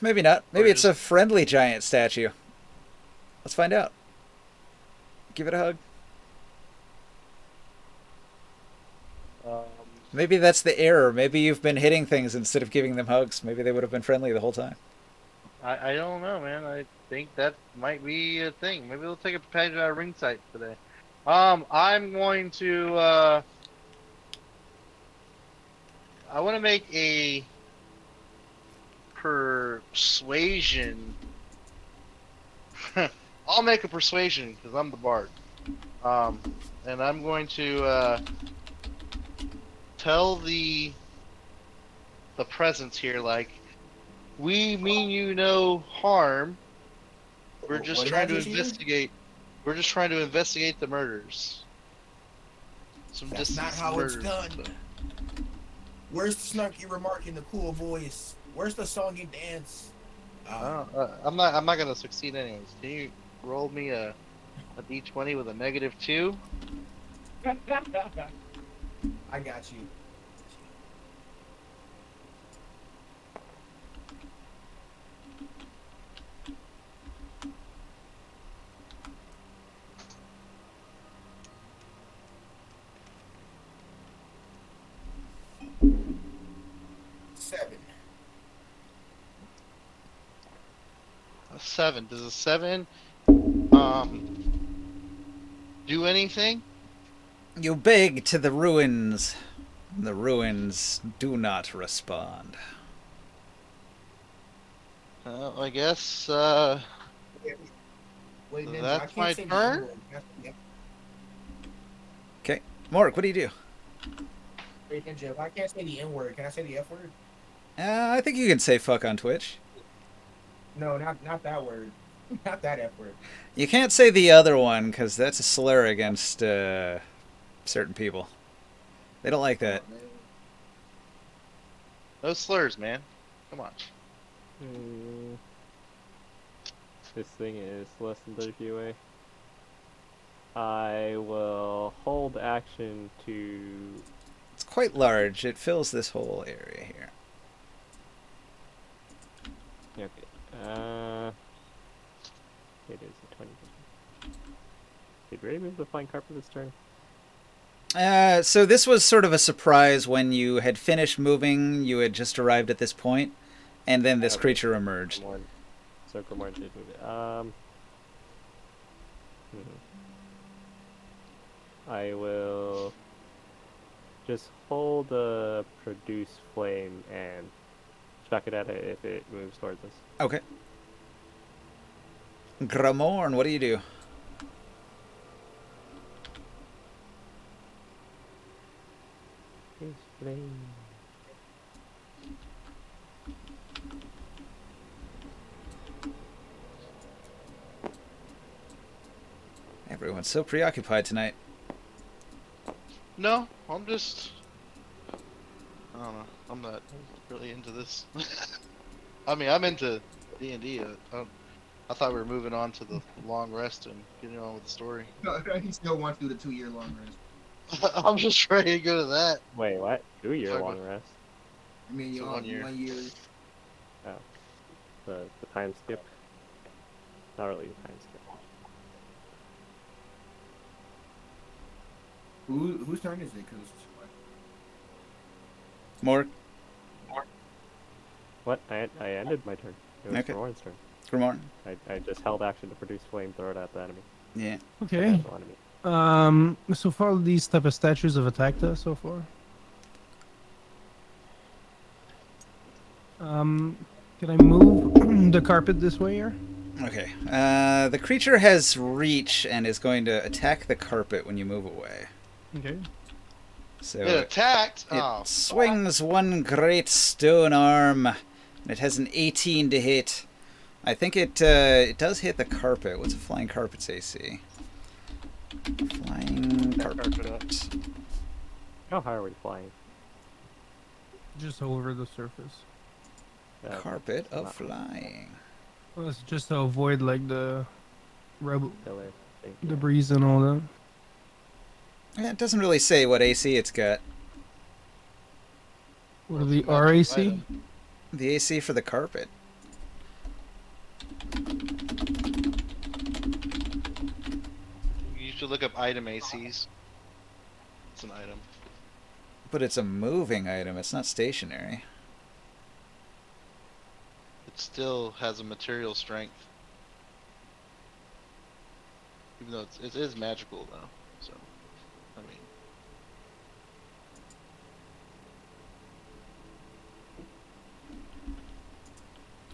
Maybe not. Maybe Or it's a just- friendly giant statue. Let's find out. Give it a hug. Um, Maybe that's the error. Maybe you've been hitting things instead of giving them hugs. Maybe they would have been friendly the whole time. I don't know, man. I think that might be a thing. Maybe we'll take a page out of ringside today. I'm going to I want to make a persuasion. I'll make a persuasion because I'm the bard. And I'm going to tell the presence here, like, we mean you no harm. We're just What did trying I to just hear? investigate. We're just trying to investigate the murders. Some That's distant not how it's murders. done. Where's the snarky remark in the cool voice? Where's the songy dance? I'm not gonna succeed anyways. Can you roll me a d20 with a -2? I got you. Seven. A 7. Does a 7 do anything? You beg to the ruins. The ruins do not respond. I guess Wait, Ninja, That's I can't my say the turn? N-word. Yep. Okay. Mark, what do you do? Wait, Ninja, if I can't say the N-word, can I say the F-word? I think you can say fuck on Twitch. No, not that word. Not that F-word. You can't say the other one because that's a slur against certain people. They don't like that. no slurs, man. Come on. This thing is less than 30 feet away. I will hold action to. It's quite large. It fills this whole area here. Yeah, okay. It is a 20. Did we already move the flying carpet this turn? So this was sort of a surprise when you had finished moving. You had just arrived at this point, and then this Okay. creature emerged. So Grimoire did move it. I will just hold the produce flame and chuck it at it if it moves towards us. Okay. Gramorn, what do you do? Produce flame. Everyone's so preoccupied tonight. No, I'm just. I don't know. I'm not really into this. I mean, I'm into D&D. I thought we were moving on to the long rest and getting on with the story. No, he still wants to do the 2-year long rest. I'm just ready to go to that. Wait, what? 2-year Sorry, long rest? I mean, you So know, 1 year. 1 year. The time skip? Not really the time skip. Whose turn is it? Cause Mork, What? I ended my turn. It was Okay. Grimoire's turn. Gramorn. I just held action to produce flame, throw it at the enemy. Yeah. Okay. The enemy. So far these type of statues have attacked us so far. Can I move the carpet this way here? Okay. The creature has reach and is going to attack the carpet when you move away. Okay. So It attacked. it Oh, swings one great stone arm, and it has an 18 to hit. I think it does hit the carpet. What's a flying carpet's AC? Flying carpet. How high are we flying? Just over the surface. Carpet of not- flying. Well, it's just to avoid like the rebel Pillar thing, the yeah. breeze and all that. Yeah, it doesn't really say what AC it's got. What are Well, the it's a magic RAC? item. The AC for the carpet. should look up item ACs. It's an item. But it's a moving item. It's not stationary. It still has a material strength. Even though it is magical though. So, I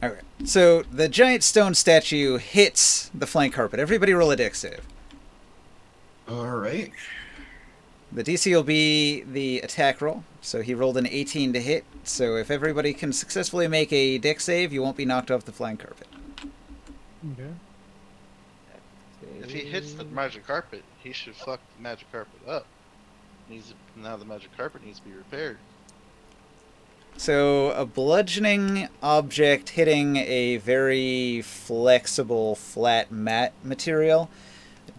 mean. Okay. So the giant stone statue hits the flank carpet. Everybody roll a dex save. All right. The DC will be the attack roll. So he rolled an 18 to hit. So if everybody can successfully make a dex save, you won't be knocked off the flank carpet. Okay. If he hits the magic carpet, he should fuck the magic carpet up. Now the magic carpet needs to be repaired. So a bludgeoning object hitting a very flexible, flat mat material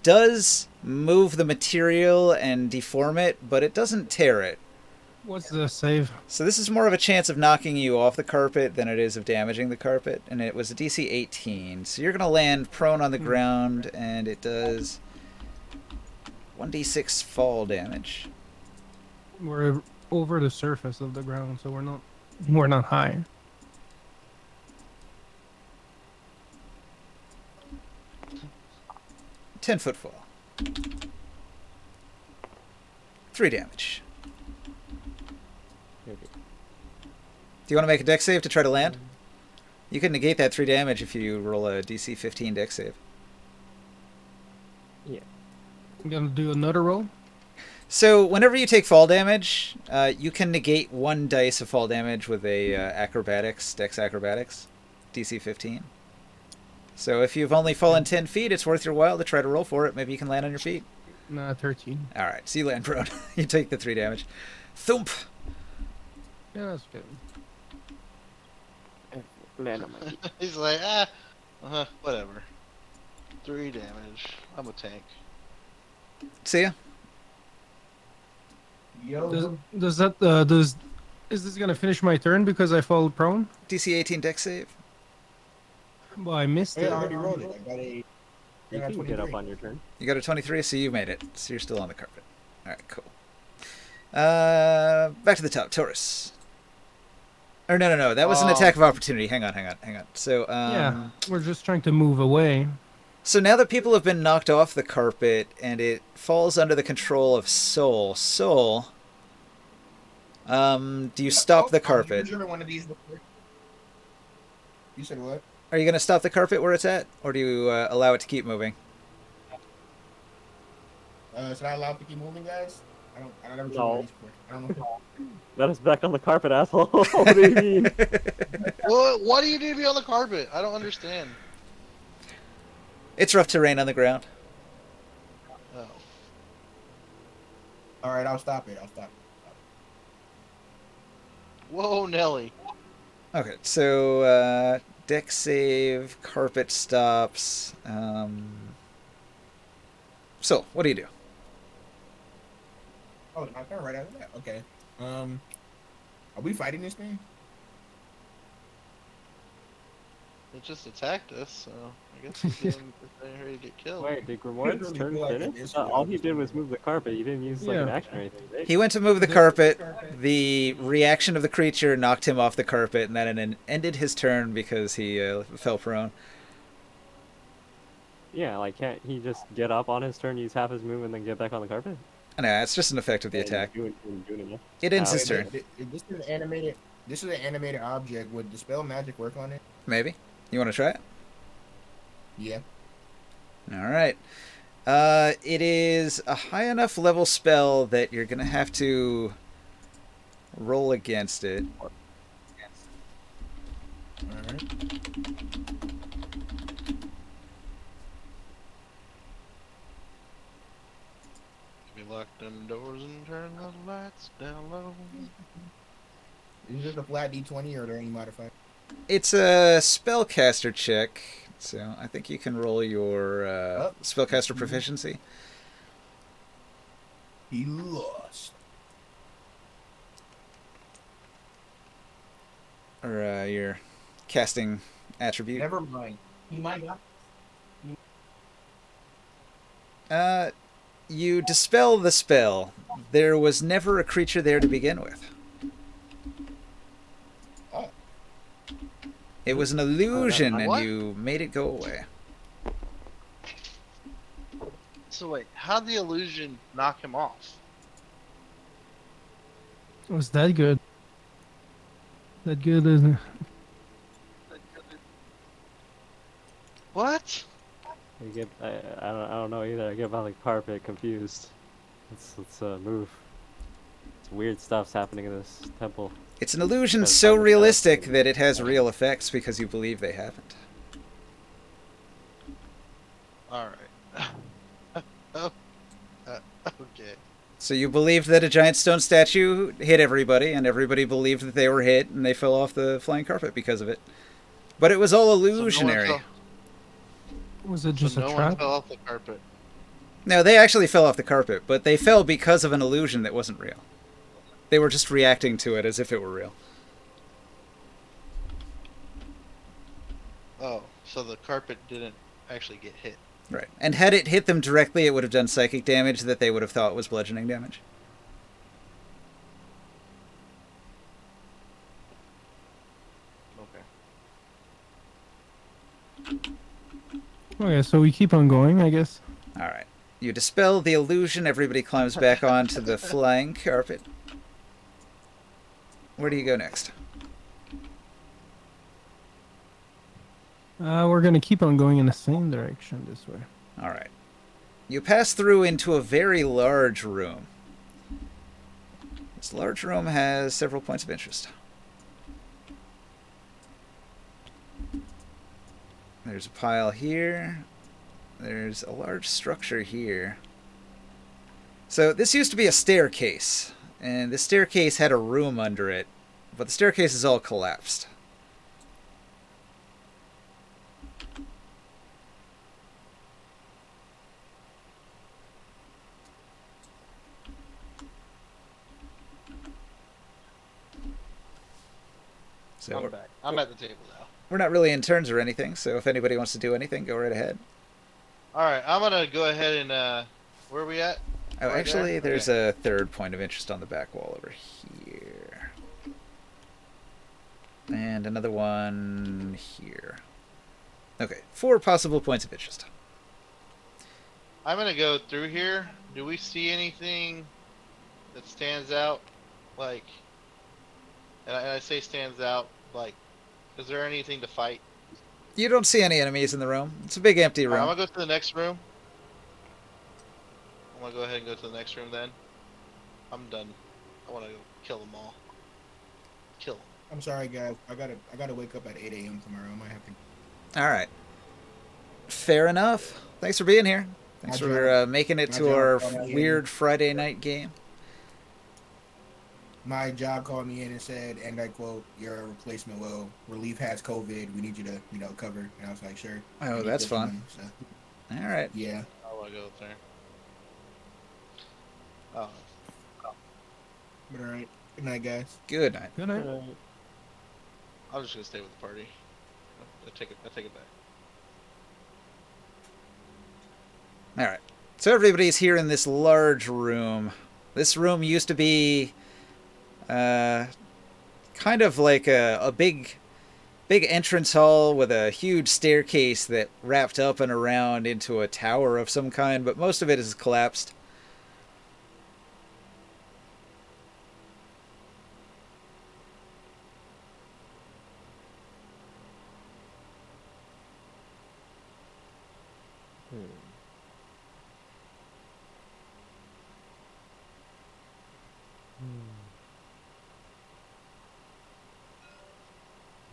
does move the material and deform it, but it doesn't tear it. What's the save? So this is more of a chance of knocking you off the carpet than it is of damaging the carpet, and it was a DC 18. So you're going to land prone on the ground, and it does 1d6 fall damage. We're over the surface of the ground, so we're not high. Ten-foot fall. 3 damage. Okay. Do you want to make a dex save to try to land? You can negate that 3 damage if you roll a DC 15 dex save. Yeah. I'm gonna do another roll. So whenever you take fall damage, you can negate 1 dice of fall damage with a dex acrobatics, DC 15. So if you've only fallen 10 feet, it's worth your while to try to roll for it. Maybe you can land on your feet. Nah, 13. All right, so you land prone. You take the 3 damage. Thump. Yeah, that's good. Land on my feet. He's like, whatever. 3 damage. I'm a tank. See ya. Is this gonna finish my turn because I fall prone? DC 18 dex save. Well, I missed Hey, it. I already rolled it. I got a. You I got can get up 23. on your turn. You got a 23, so you made it. So you're still on the carpet. All right, cool. Back to the top, Taurus. Or no. That was an attack of opportunity. Hang on. So Yeah, we're just trying to move away. So now that people have been knocked off the carpet and it falls under the control of Soul. Soul, do you stop the carpet? I've used one of these before. You said what? Are you going to stop the carpet where it's at, or do you allow it to keep moving? Should I allow it to keep moving, guys? I don't ever No. one of these before. I don't know. Let us back on the carpet, asshole. What do you mean? Well, why do you need to be on the carpet? I don't understand. It's rough terrain on the ground. Oh. All right, I'll stop it. Whoa, Nelly. Okay, so deck save, carpet stops. So, what do you do? Oh, my turn right after that. Okay. Are we fighting this thing? It just attacked us, so I guess he's getting ready to get killed. Wait, did Grimoire's Really turn feel like finish? it is All he did was move the carpet. He didn't use like an Yeah. action or anything. Right? He went to move the carpet. The reaction of the creature knocked him off the carpet, and then it ended his turn because he fell prone. Yeah, like can't he just get up on his turn, use half his move, and then get back on the carpet? No, it's just an effect of the attack. Doing enough. It ends Ah, his okay. turn. If this is an animated. This is an animated object. Would dispel magic work on it? Maybe. You want to try it? Yeah. All right. It is a high enough level spell that you're going to have to roll against it. All right. We lock them doors and turn the lights down low. Is this a flat D20 or are there any modifiers? It's a spellcaster check, so I think you can roll your spellcaster proficiency. He lost. Or your casting attribute. Never mind. He might not. You dispel the spell. There was never a creature there to begin with. Oh. It was an illusion, and what? you made it go away. So wait, how'd the illusion knock him off? Was that good? That good, isn't it? What? I don't know either. I get about like carpet confused. Let's move. It's weird stuff's happening in this temple. It's an illusion Gotta so find the realistic shadow that it has real effects because you believe they haven't. All right. Oh, okay. So you believed that a giant stone statue hit everybody, and everybody believed that they were hit, and they fell off the flying carpet because of it. But it was all illusionary. Was it just a no one trap? fell off the carpet. No, they actually fell off the carpet, but they fell because of an illusion that wasn't real. They were just reacting to it as if it were real. Oh, so the carpet didn't actually get hit. Right. And had it hit them directly, it would have done psychic damage that they would have thought was bludgeoning damage. Okay. Okay, so we keep on going, I guess. All right. You dispel the illusion. Everybody climbs back onto the flying carpet. Where do you go next? We're gonna keep on going in the same direction this way. All right. You pass through into a very large room. This large room has several points of interest. There's a pile here. There's a large structure here. So this used to be a staircase, and the staircase had a room under it, but the staircase is all collapsed. So I'm back. I'm at the table now. we're not really in turns or anything, so if anybody wants to do anything, go right ahead. All right, I'm gonna go ahead and where are we at? Oh, Right actually, there? there's a third point of interest on the back wall over here. And another one here. Okay, 4 possible points of interest. I'm gonna go through here. Do we see anything that stands out? Like, and I say stands out. Like, is there anything to fight? You don't see any enemies in the room. It's a big empty All right, room. I'm gonna go to the next room. I'm gonna go ahead and go to the next room then. I'm done. I wanna go kill them all. Kill them. I'm sorry, guys. I gotta wake up at 8 a.m. tomorrow. I might have to. All right. Fair enough. Thanks for being here. Thanks My for job. making it My to job our called me in. weird Friday night game. My job called me in and said, and I quote, "Your replacement will relief has COVID. We need you to, cover." And I was like, "Sure." Oh, I need that's this fun. money, so, All right. yeah. I wanna go up there. Oh. But all right. Good night, guys. Good night. Good night. I'm just gonna stay with the party. I take it back. All right. So everybody's here in this large room. This room used to be kind of like a big entrance hall with a huge staircase that wrapped up and around into a tower of some kind, but most of it is collapsed.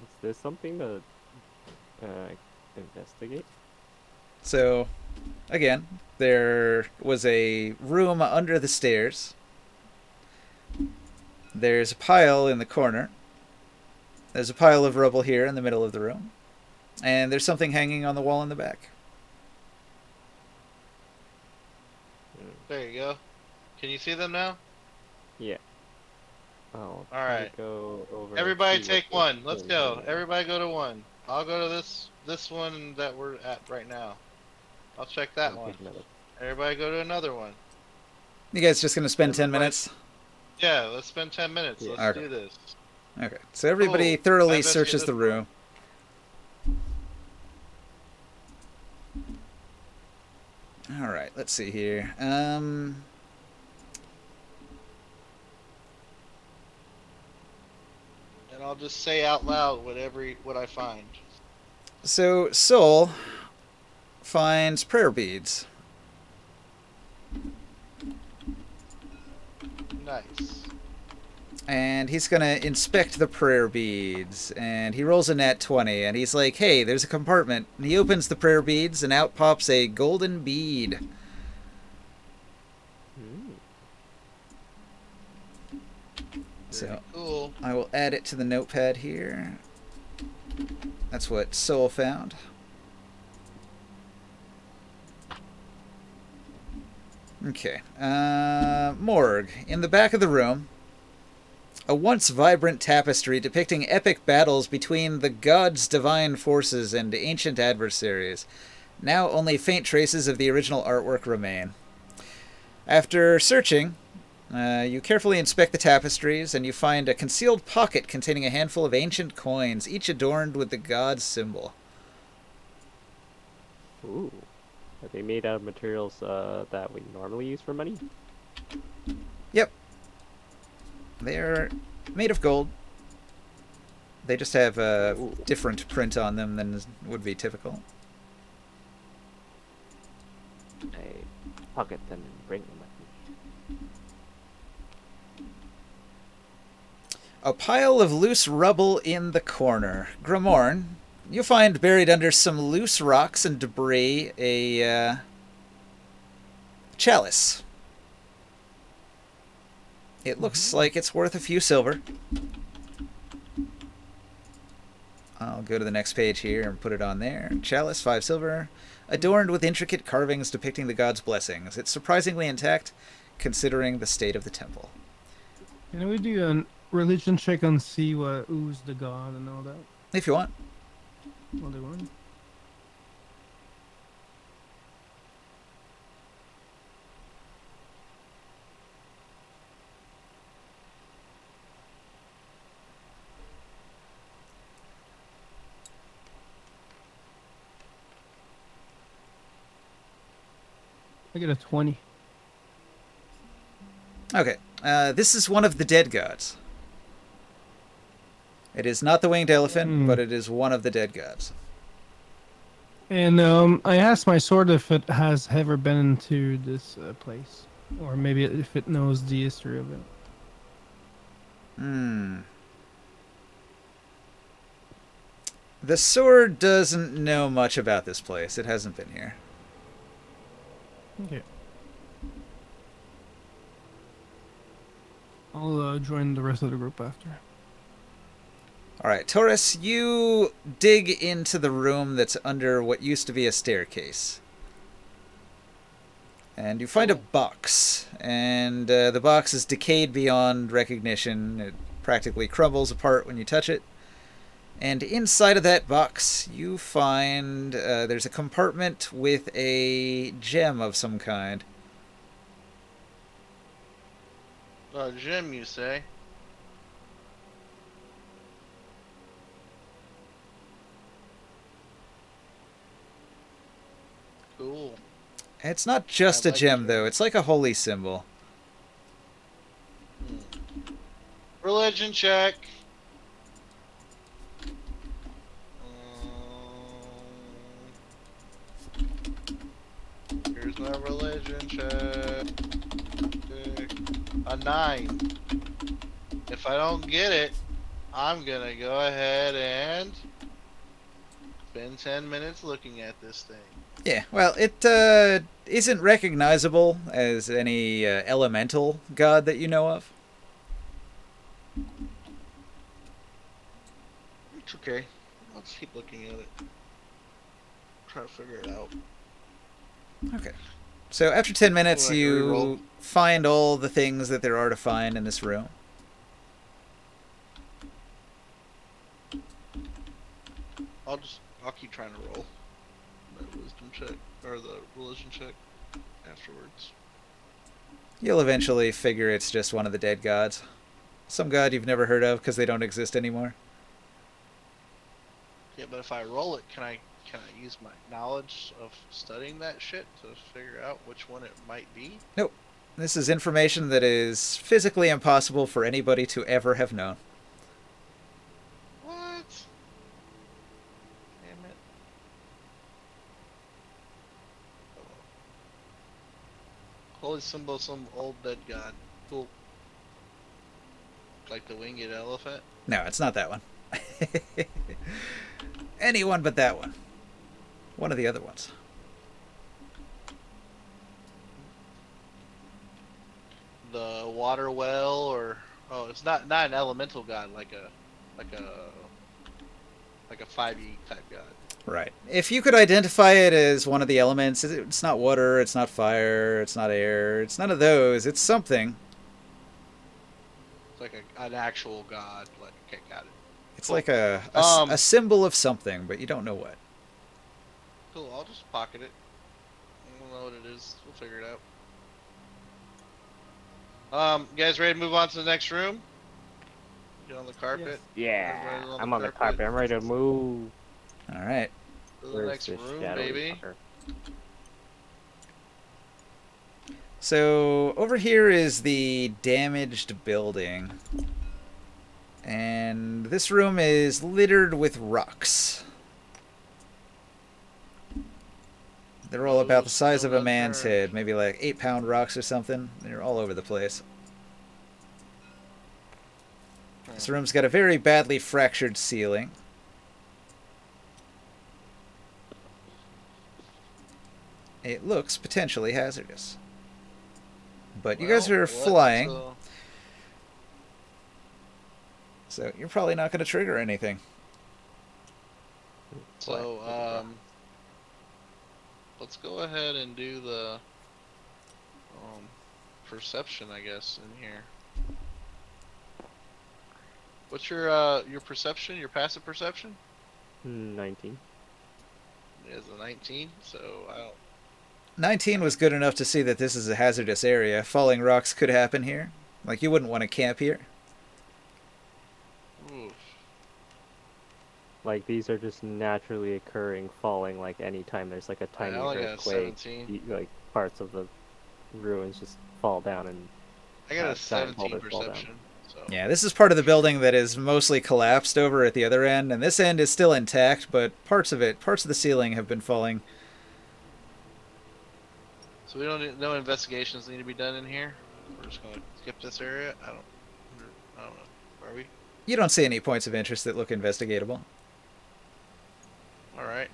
Is there something to investigate? So, again, there was a room under the stairs. There's a pile in the corner. There's a pile of rubble here in the middle of the room. And there's something hanging on the wall in the back. There you go. Can you see them now? Yeah. Oh. Alright. Go over. Everybody see take what one. the Let's thing go. is. Everybody go to one. I'll go to this one that we're at right now. I'll check that I'll one. take another. Everybody go to another one. You guys just gonna spend 10 Everybody- minutes? Yeah, let's spend 10 minutes. Yeah. Let's Okay. do this. Okay. So everybody Cool. thoroughly I investigate searches this the room. All right. Let's see here. And I'll just say out loud what I find. So Soul finds prayer beads. Nice. And he's gonna inspect the prayer beads, and he rolls a nat 20, and he's like, hey, there's a compartment. And he opens the prayer beads, and out pops a golden bead. Hmm. So Very cool. I will add it to the notepad here. That's what Soul found. Okay. Morgue. In the back of the room, a once vibrant tapestry depicting epic battles between the gods' divine forces and ancient adversaries. Now only faint traces of the original artwork remain. After searching, you carefully inspect the tapestries, and you find a concealed pocket containing a handful of ancient coins, each adorned with the god's symbol. Ooh. Are they made out of materials that we normally use for money? Yep. They're made of gold. They just have a Ooh. different print on them than would be typical. I pocket them and bring them with me. A pile of loose rubble in the corner. Grimorn, you find buried under some loose rocks and debris a chalice. It looks like it's worth a few silver. I'll go to the next page here and put it on there. Chalice, 5 silver, adorned with intricate carvings depicting the god's blessings. It's surprisingly intact, considering the state of the temple. Can we do a religion check and see who's the god and all that? If you want. What they want? I get a 20. Okay. This is one of the dead gods. It is not the winged elephant, but it is one of the dead gods. And I asked my sword if it has ever been into this place, or maybe if it knows the history of it. The sword doesn't know much about this place. It hasn't been here. Okay. I'll join the rest of the group after. Alright, Taurus, you dig into the room that's under what used to be a staircase. And you find a box. And the box is decayed beyond recognition. It practically crumbles apart when you touch it. And inside of that box, you find there's a compartment with a gem of some kind. Jim, you say? Cool. It's not just I a like gem, it. though. It's like a holy symbol. Religion check. Here's my religion check. A 9. If I don't get it, I'm gonna go ahead and spend 10 minutes looking at this thing. Yeah, well, it isn't recognizable as any elemental god that you know of. It's okay. I'll just keep looking at it. Try to figure it out. Okay. So after 10 minutes, Well, I can reroll. you find all the things that there are to find in this room. I'll keep trying to roll that wisdom check or the religion check afterwards. You'll eventually figure it's just one of the dead gods. Some god you've never heard of because they don't exist anymore. Yeah, but if I roll it, can I use my knowledge of studying that shit to figure out which one it might be? Nope. This is information that is physically impossible for anybody to ever have known. What? Damn it. Holy symbol, some old dead god. Cool. Like the winged elephant. No, it's not that one. Anyone but that one. One of the other ones. The water well, or it's not an elemental god, like a 5e type god. Right. If you could identify it as one of the elements, it's not water, it's not fire, it's not air, it's none of those. It's something. It's like an actual god. Like, okay, got it. It's Cool. like a symbol of something, but you don't know what. Cool. I'll just pocket it. I don't know what it is. We'll figure it out. You guys ready to move on to the next room? Get on the carpet. Yeah, Everybody's I'm on the carpet. I'm ready to move. All right. To the Where's next this room, shadowy baby. fucker? So over here is the damaged building. And this room is littered with rocks. They're all about the size of a man's head, maybe like 8-pound rocks or something. They're all over the place. This room's got a very badly fractured ceiling. It looks potentially hazardous. But you guys are flying, so you're probably not going to trigger anything. So, let's go ahead and do the perception, I guess, in here. What's your perception? Your passive perception? 19. It is a 19, so I don't. 19 was good enough to see that this is a hazardous area. Falling rocks could happen here. Like, you wouldn't want to camp here. Oof. Like, these are just naturally occurring, falling, like, anytime there's, like, a tiny I only got a earthquake. 17. Like, parts of the ruins just fall down and... I got a giant 17 boulders fall down. perception. So. Yeah, this is part of the building that is mostly collapsed over at the other end, and this end is still intact, but parts of the ceiling have been falling. So we don't need, no investigations need to be done in here. We're just gonna skip this area. I don't know. Are we? You don't see any points of interest that look investigatable. All right.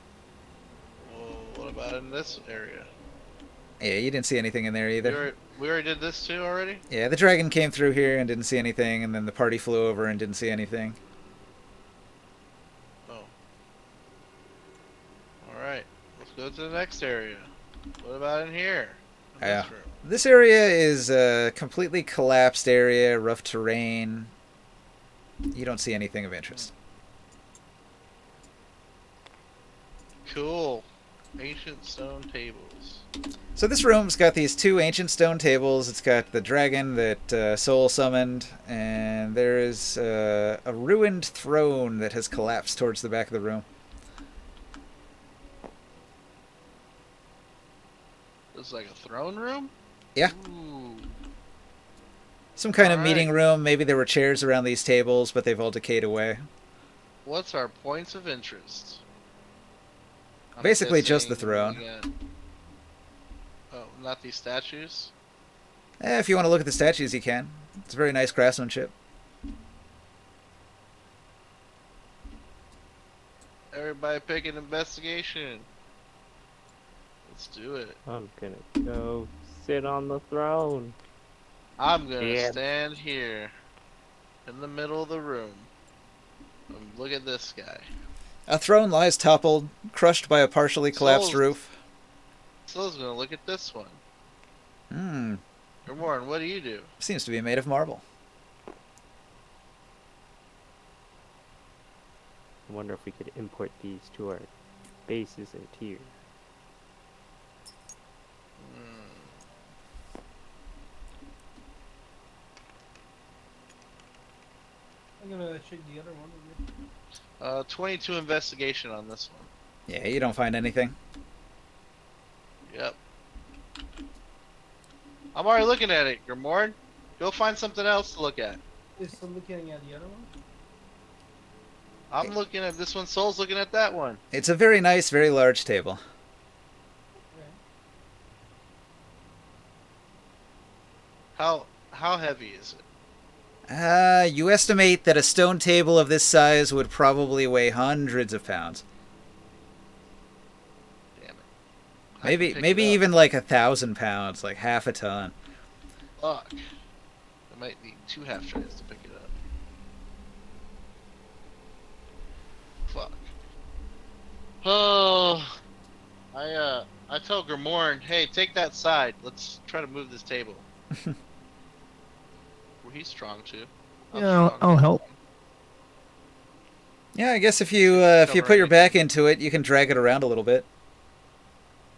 Well, what about in this area? Yeah, you didn't see anything in there either. We already did this too already. Yeah, the dragon came through here and didn't see anything, and then the party flew over and didn't see anything. Oh. All right. Let's go to the next area. What about in here? In Yeah. this room? This area is a completely collapsed area, rough terrain. You don't see anything of interest. Cool. Ancient stone tables. So this room's got these 2 ancient stone tables. It's got the dragon that Soul summoned, and there is a ruined throne that has collapsed towards the back of the room. This is like a throne room? Yeah. Ooh. Some kind of Alright. meeting room. Maybe there were chairs around these tables, but they've all decayed away. What's our points of interest? I'm Basically just the guessing throne. we got- Oh, not these statues? If you want to look at the statues, you can. It's very nice craftsmanship. Everybody pick an investigation. Let's do it. I'm gonna go sit on the throne. I'm gonna Yeah. stand here in the middle of the room. And look at this guy. A throne lies toppled, crushed by a partially collapsed Soul's- roof. Soul's gonna look at this one. Hmm. Warren, what do you do? Seems to be made of marble. I wonder if we could import these to our bases and tiers. I'm gonna check the other one. 22 investigation on this one. Yeah, you don't find anything. Yep. I'm already looking at it, Grimorn. Go find something else to look at. Is still looking at the other one? I'm looking at this one. Soul's looking at that one. It's a very nice, very large table. How heavy is it? You estimate that a stone table of this size would probably weigh hundreds of pounds. Damn it. I can pick Maybe it up. even like 1,000 pounds, like half a ton. Fuck. I might need 2 half trays to pick it up. Fuck. Oh, I tell Grimorn, hey, take that side. Let's try to move this table. Well, he's strong too. I'm Yeah, strong. I'll help. Yeah, I guess if you put your back into it, you can drag it around a little bit.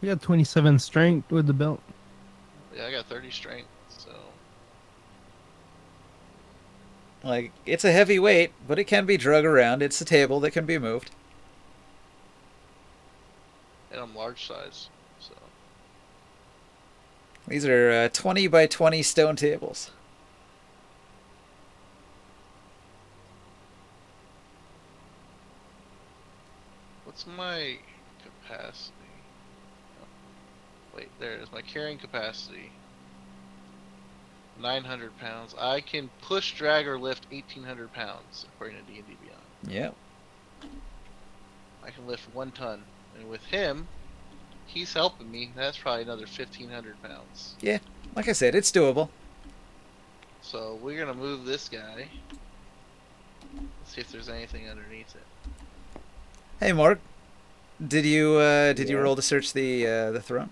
We got 27 strength with the belt. Yeah, I got 30 strength, so. Like, it's a heavy weight, but it can be drug around. It's a table that can be moved. And I'm large size, so. These are 20 by 20 stone tables. What's my capacity? Oh, wait, there it is. My carrying capacity. 900 pounds. I can push, drag, or lift 1,800 pounds, according to D&D Beyond. Yep. I can lift 1 ton. And with him, he's helping me. That's probably another 1,500 pounds. Yeah, like I said, it's doable. So we're going to move this guy. Let's see if there's anything underneath it. Hey, Mark. Did you Yeah. roll to search the throne?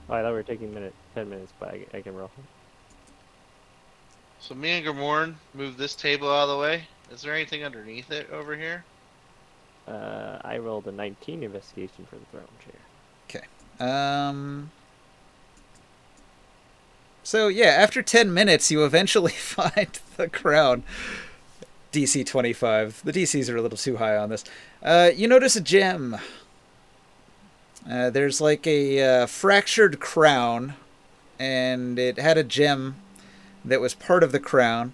Oh, I thought we were taking 10 minutes, but I can roll. So me and Grimorn move this table out of the way. Is there anything underneath it over here? I rolled a 19 investigation for the throne chair. Okay. So yeah, after 10 minutes, you eventually find the crown. DC 25. The DCs are a little too high on this. You notice a gem. There's like a fractured crown, and it had a gem that was part of the crown.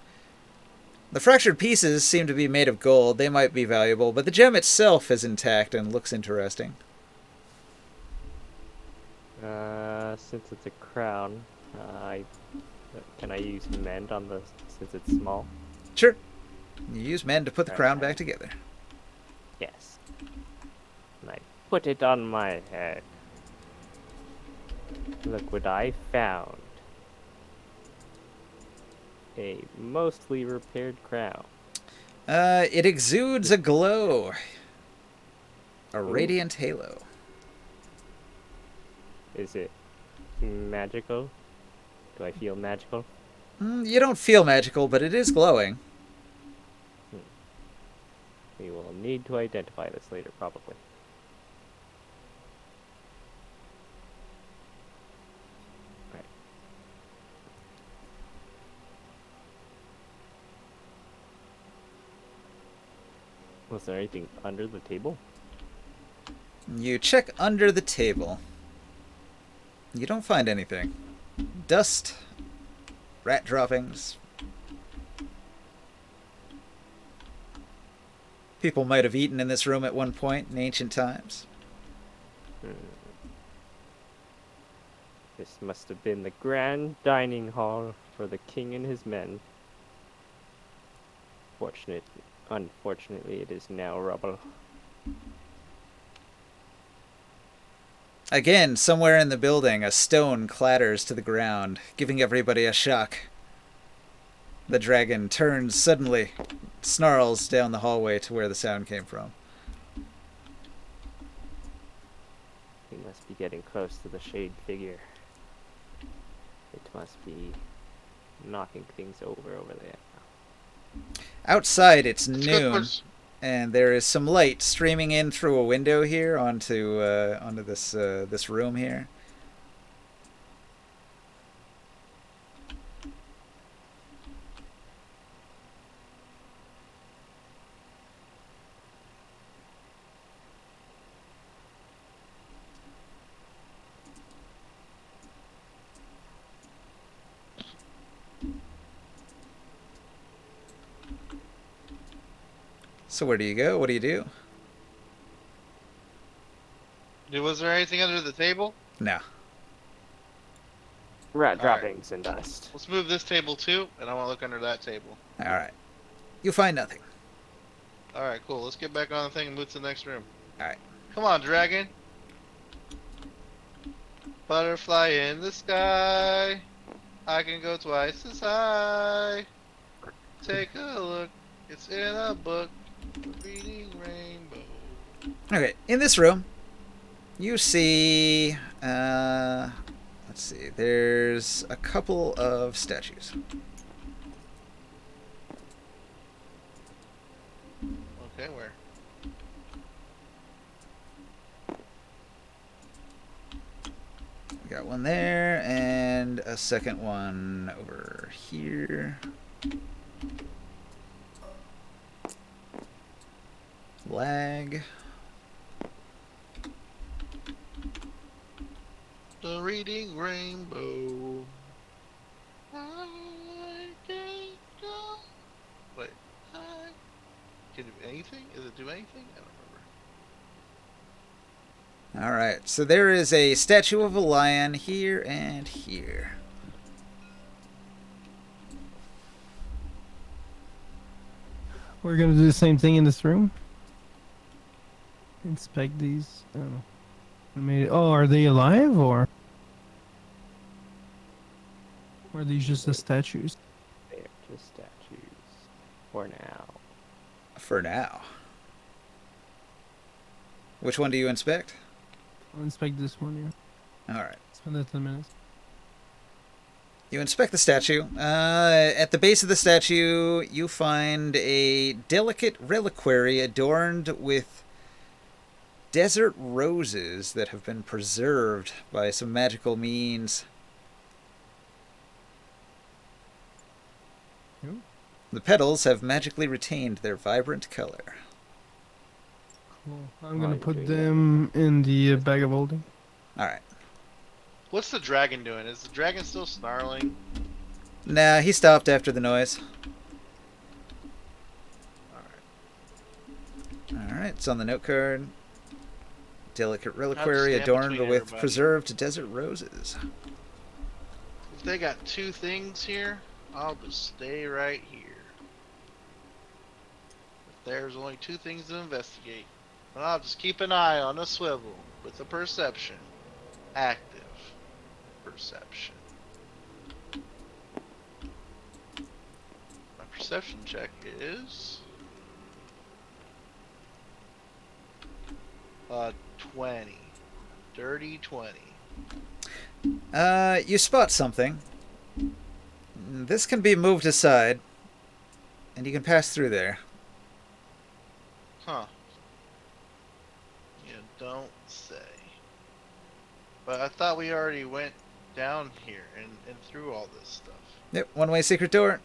The fractured pieces seem to be made of gold. They might be valuable, but the gem itself is intact and looks interesting. Since it's a crown, can I use mend on the since it's small? Sure. You use men to put the crown back Alright. together. Yes. And I put it on my head. Look what I found. A mostly repaired crown. It exudes a glow. A Ooh. radiant halo. Is it magical? Do I feel magical? You don't feel magical, but it is glowing. We will need to identify this later, probably. Right. Was there anything under the table? You check under the table. You don't find anything. Dust. Rat droppings. People might have eaten in this room at one point in ancient times. This must have been the grand dining hall for the king and his men. Unfortunately, it is now rubble. Again, somewhere in the building, a stone clatters to the ground, giving everybody a shock. The dragon turns suddenly, snarls down the hallway to where the sound came from. We must be getting close to the shade figure. It must be knocking things over there. Outside, it's Let's go noon, towards- and there is some light streaming in through a window here onto this room here. So where do you go? What do you do? Dude, was there anything under the table? No. Rat All right. droppings and dust. Let's move this table too, and I want to look under that table. All right. You find nothing. All right, cool. Let's get back on the thing and move to the next room. All right. Come on, dragon. Butterfly in the sky. I can go twice as high. Take a look. It's in a book. Reading rainbow. Okay. In this room, you see. Let's see. There's a couple of statues. Okay, where? We got one there and a second one over here. Lag. The reading rainbow. I can't go. Wait. Can it do anything? Does it do anything? I don't remember. All right. So there is a statue of a lion here and here. We're gonna do the same thing in this room. Inspect these. Oh. I mean, oh, are they alive or are these just the statues? They're just statues. For now. For now. Which one do you inspect? I'll inspect this one here. All right. Spend that 10 minutes. You inspect the statue. At the base of the statue, you find a delicate reliquary adorned with desert roses that have been preserved by some magical means. Ooh. The petals have magically retained their vibrant color. Cool. I'm While gonna you're put doing them in the bag of holding. All right. What's the dragon doing? Is the dragon still snarling? Nah, he stopped after the noise. Alright. All right, it's on the note card. Delicate I'll reliquary just stand adorned between with everybody. preserved desert roses. If they got two things here, I'll just stay right here. If there's only two things to investigate, then I'll just keep an eye on a swivel with a perception. Active perception. My perception check is 20. Dirty 20. You spot something. This can be moved aside, and you can pass through there. Huh. You don't say. But I thought we already went down here and through all this stuff. Yep, one-way secret door.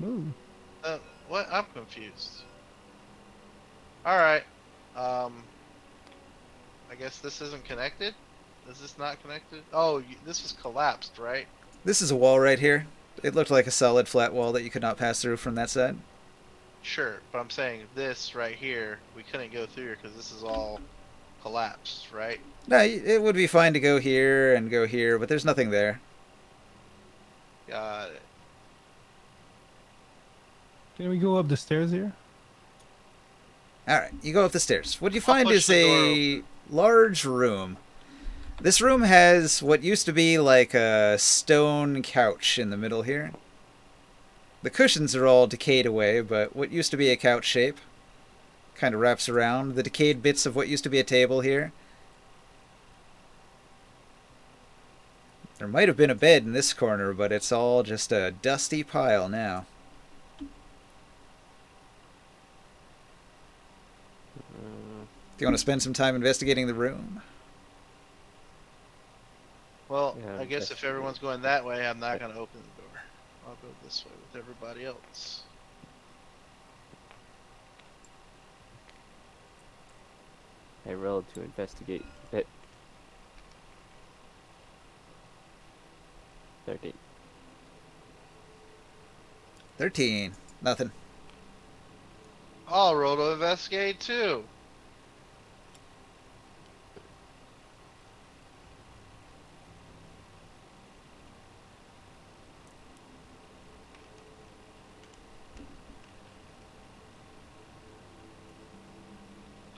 Ooh. What? I'm confused. Alright. I guess this isn't connected? Is this not connected? Oh, this was collapsed, right? This is a wall right here. It looked like a solid flat wall that you could not pass through from that side. Sure, but I'm saying this right here, we couldn't go through here because this is all collapsed, right? No, it would be fine to go here and go here, but there's nothing there. Got it. Can we go up the stairs here? Alright, you go up the stairs. What you I'll find push is the door a large room. This room has what used to be like a stone couch in the middle here. The cushions are all decayed away, but what used to be a couch shape kind of wraps around the decayed bits of what used to be a table here. There might have been a bed in this corner, but it's all just a dusty pile now. Do you want to spend some time investigating the room? Well, Yeah, I guess if everyone's going that way, I'm not going to open the door. I'll go this way with everybody else. I rolled to investigate bit 13. 13. Nothing. I'll roll to investigate too.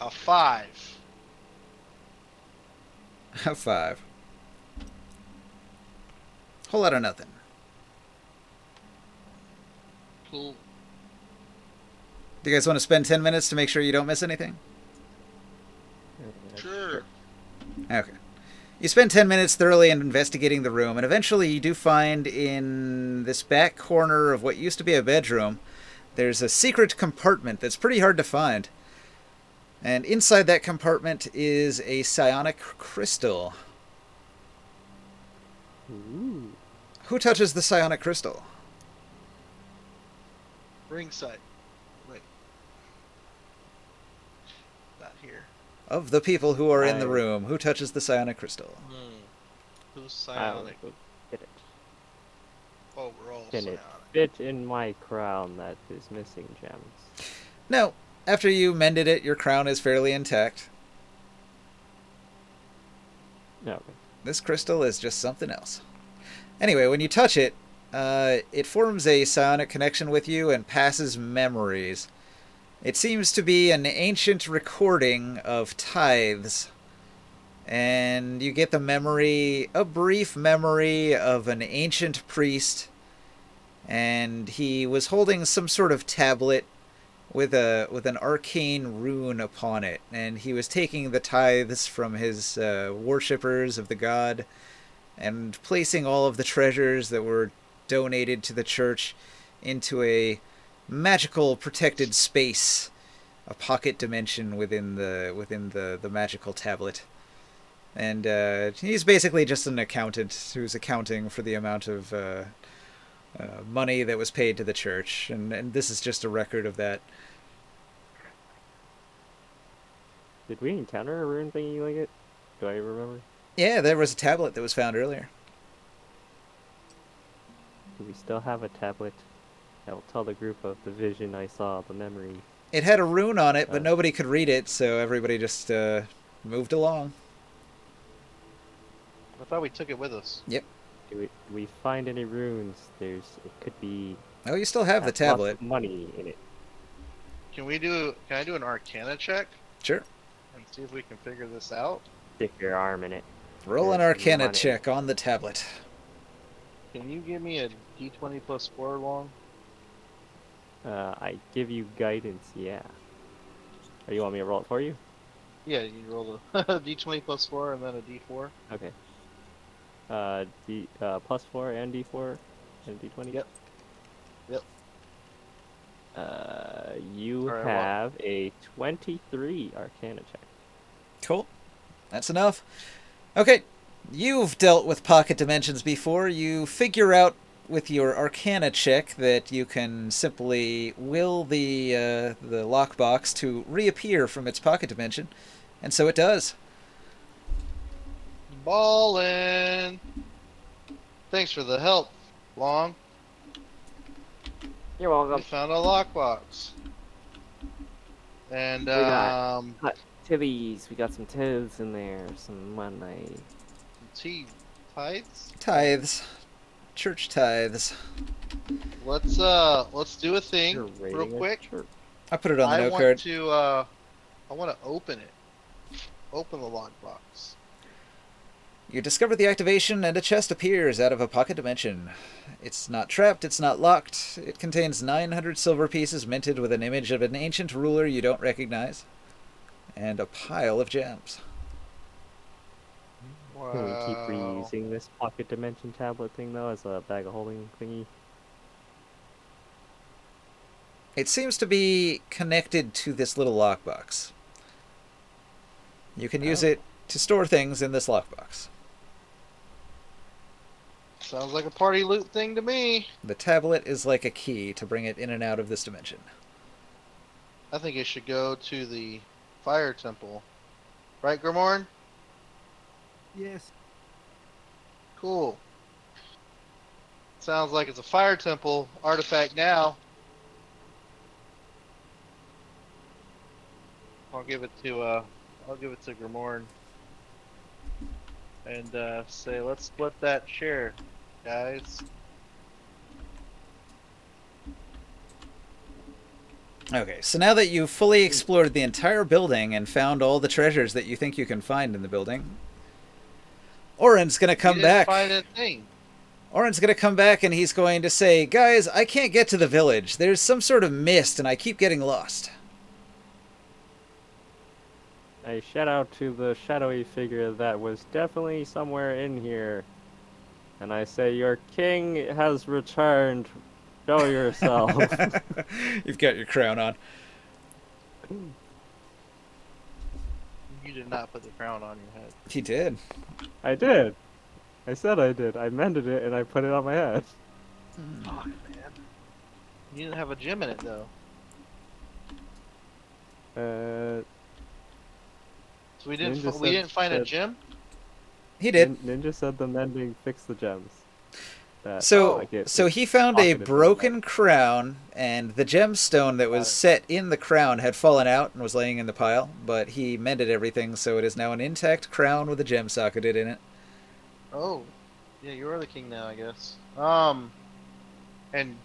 A 5. A 5. Whole lot of nothing. Cool. Do you guys want to spend 10 minutes to make sure you don't miss anything? Sure. Okay. You spend 10 minutes thoroughly investigating the room, and eventually you do find in this back corner of what used to be a bedroom, there's a secret compartment that's pretty hard to find. And inside that compartment is a psionic crystal. Ooh. Who touches the psionic crystal? Ringside. Wait. Not here. Of the people who are in the I- room, who touches the psionic crystal? Who's I'll psionic? go get it. Oh, we're all Can psionic. it fit in my crown that is missing gems? No. After you mended it, your crown is fairly intact. No. Okay. This crystal is just something else. Anyway, when you touch it, it forms a psionic connection with you and passes memories. It seems to be an ancient recording of tithes. And you get the memory, a brief memory of an ancient priest. And he was holding some sort of tablet with an arcane rune upon it. And he was taking the tithes from his worshippers of the god and placing all of the treasures that were donated to the church into a magical protected space, a pocket dimension within the magical tablet. And he's basically just an accountant who's accounting for the amount of money that was paid to the church, and this is just a record of that. Did we encounter a rune thingy like it? Do I remember? Yeah, there was a tablet that was found earlier. Do we still have a tablet that will tell the group of the vision I saw, the memory? It had a rune on it, but Oh. nobody could read it, so everybody just moved along. I thought we took it with us. Do we find any runes? It could be Oh, you still have the lots tablet. of money in it. Can I do an Arcana check Sure. and see if we can figure this out? Stick your arm in it. Roll an There's Arcana money. check on the tablet. Can you give me a D20 plus 4 long? I give you guidance, yeah. Or you want me to roll it for you? Yeah, you roll a D20 plus 4 and then a D4. Okay. Plus 4 and D4 and D20? Yep. Yep. You Alright, well- have a 23 Arcana check. Cool. That's enough. Okay. You've dealt with pocket dimensions before. You figure out with your Arcana check that you can simply will the lockbox to reappear from its pocket dimension, and so it does. Ballin'! Thanks for the help, Long. You're We welcome. found a lockbox. And, got- Tibbies, we got some tithes in there, some money. tithes? Tithes. Church tithes. Let's do a thing You're real raiding a quick. church. I put it on the I note want card. to I want to open it. Open the lockbox. You discover the activation, and a chest appears out of a pocket dimension. It's not trapped, it's not locked. It contains 900 silver pieces minted with an image of an ancient ruler you don't recognize, and a pile of gems. Wow. Can we keep reusing this pocket dimension tablet thing though as a bag of holding thingy? It seems to be connected to this little lockbox. You can use Oh. it to store things in this lockbox. Sounds like a party loot thing to me. The tablet is like a key to bring it in and out of this dimension. I think it should go to the fire temple. Right, Grimorn? Yes. Cool. Sounds like it's a fire temple artifact now. I'll give it to Grimorn and say let's split that share, guys. Okay, so now that you've fully explored the entire building and found all the treasures that you think you can find in the building, Oren's gonna come You didn't back. find a thing. Oren's gonna come back and he's going to say, "Guys, I can't get to the village. There's some sort of mist and I keep getting lost." I shout out to the shadowy figure that was definitely somewhere in here. And I say, your king has returned. Show yourself. You've got your crown on. You did not put the crown on your head. He did. I did. I said I did. I mended it and I put it on my head. Fuck, man. You didn't have a gem in it though. So we didn't Ninja we didn't find a said- gem. He did. Ninja said the mending fixed the gems. So, get so he found a pocketed from broken crown, and the gemstone that was set in the crown had fallen out and was laying in the pile. But he mended everything, so it is now an intact crown with a gem socketed in it. Oh, yeah, you are the king now, I guess. And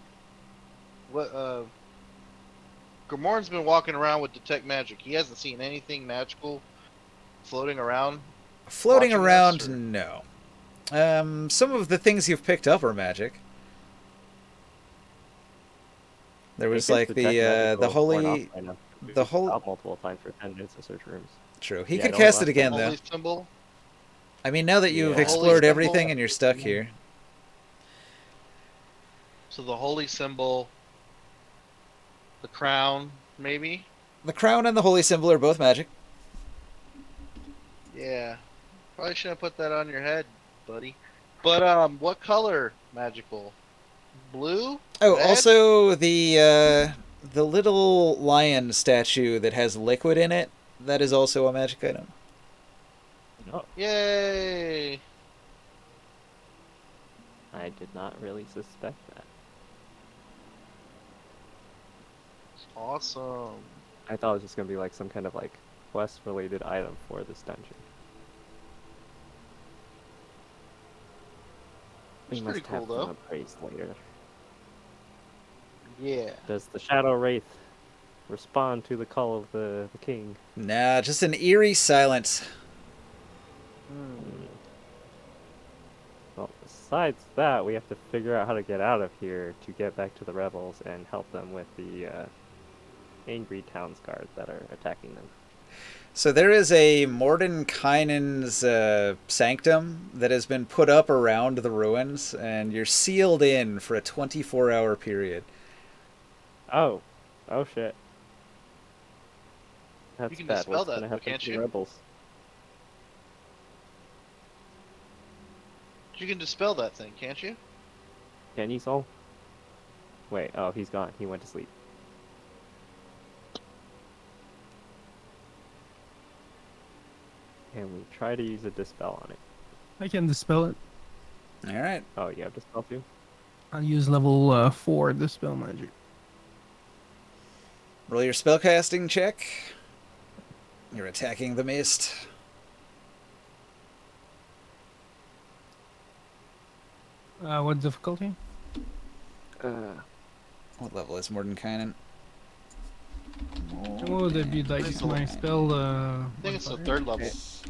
what? Grimorn's been walking around with detect magic. He hasn't seen anything magical floating around. Floating Watching around, us, or- no. Some of the things you've picked up are magic. There It was gets like detect magic the worn holy. off by now. We've the whole- stopped multiple times for 10 minutes to search rooms. True. He Yeah, could don't cast laugh it again, though. Holy symbol. I mean, now that you've Yeah. explored Holy everything symbol. and you're stuck here. So the holy symbol. The crown, maybe. The crown and the holy symbol are both magic. Yeah. Probably shouldn't have put that on your head, buddy. But what color magical? Blue? Oh, Red? also the little lion statue that has liquid in it, that is also a magic item. Oh, Yay! I did not really suspect that. Awesome. I thought it was just gonna be like some kind of like quest-related item for this dungeon. We It's must pretty cool, have though. them appraised later. Yeah. Does the Shadow Wraith respond to the call of the king? Nah, just an eerie silence. Well, besides that, we have to figure out how to get out of here to get back to the rebels and help them with the angry towns guard that are attacking them. So there is a Mordenkainen's sanctum that has been put up around the ruins, and you're sealed in for a 24-hour period. Oh shit. That's You can bad. dispel What's that, gonna happen can't to the you? rebels? You can dispel that thing, can't you? Can you, Soul? Wait, oh, he's gone. He went to sleep. And we try to use a dispel on it. I can dispel it. All right. Oh, you have dispel too? I'll use level 4 dispel magic. Roll your spellcasting check. You're attacking the mist. What difficulty? What level is Mordenkainen? What would it be like It's my spell? I think it's the modifier? third level. Is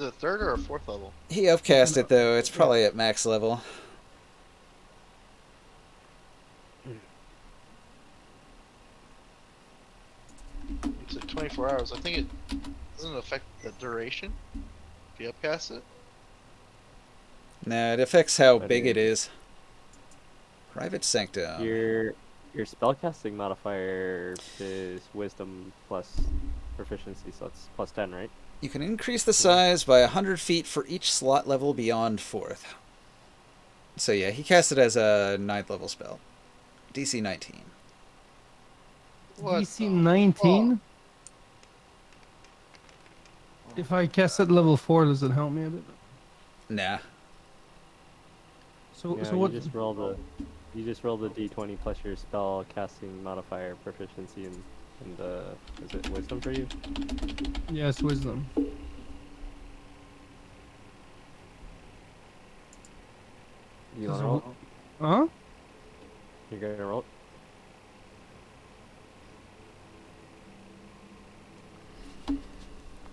it a third or a fourth level? He upcast it, though. It's probably at max level. It's at 24 hours. I think it doesn't affect the duration if you upcast it. No, it affects how That big is- it is. Private Sanctum. Your spellcasting modifier is wisdom plus proficiency, so it's plus 10, right? You can increase the size by 100 feet for each slot level beyond 4th. So yeah, he cast it as a 9th level spell. DC 19. What DC the 19? fuck? If I cast at level 4, does it help me a bit? Nah. So Yeah, so you what? just rolled a You just roll the d20 plus your spell casting modifier proficiency in the is it wisdom for you? Yes, wisdom. You Does wanna it roll? Huh? You're gonna roll?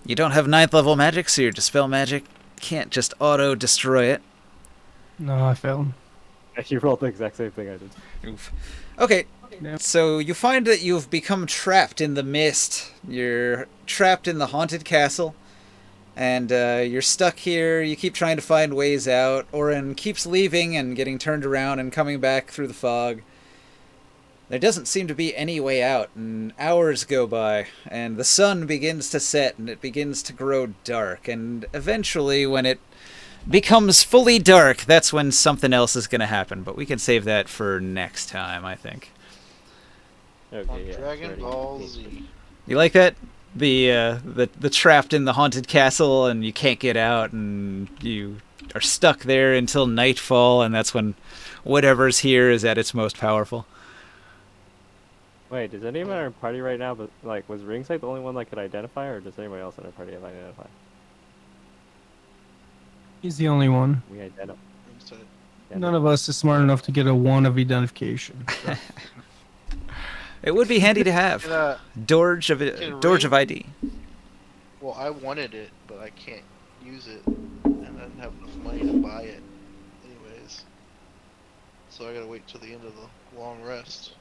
You don't have 9th level magic, so your dispel magic can't just auto destroy it. No, I failed. You rolled the exact same thing I did. Oof. Okay, Yeah. so you find that you've become trapped in the mist. You're trapped in the haunted castle, and you're stuck here. You keep trying to find ways out. Orin keeps leaving and getting turned around and coming back through the fog. There doesn't seem to be any way out, and hours go by, and the sun begins to set, and it begins to grow dark, and eventually, when it becomes fully dark, that's when something else is going to happen, but we can save that for next time, I think. Okay, On yeah. Dragon ready. Ball Z. You like that? The trapped in the haunted castle, and you can't get out, and you are stuck there until nightfall, and that's when whatever's here is at its most powerful. Wait, does anyone in our party right now, but like, was Ringside the only one that could identify, or does anybody else in our party have identify? He's the only one. We identify. Inside. None of us is smart enough to get a wand of identification. So. It would be handy to Can, have. can Dorge of ID. well, I wanted it, but I can't use it, and I didn't have enough money to buy it, anyways. So I gotta wait till the end of the long rest,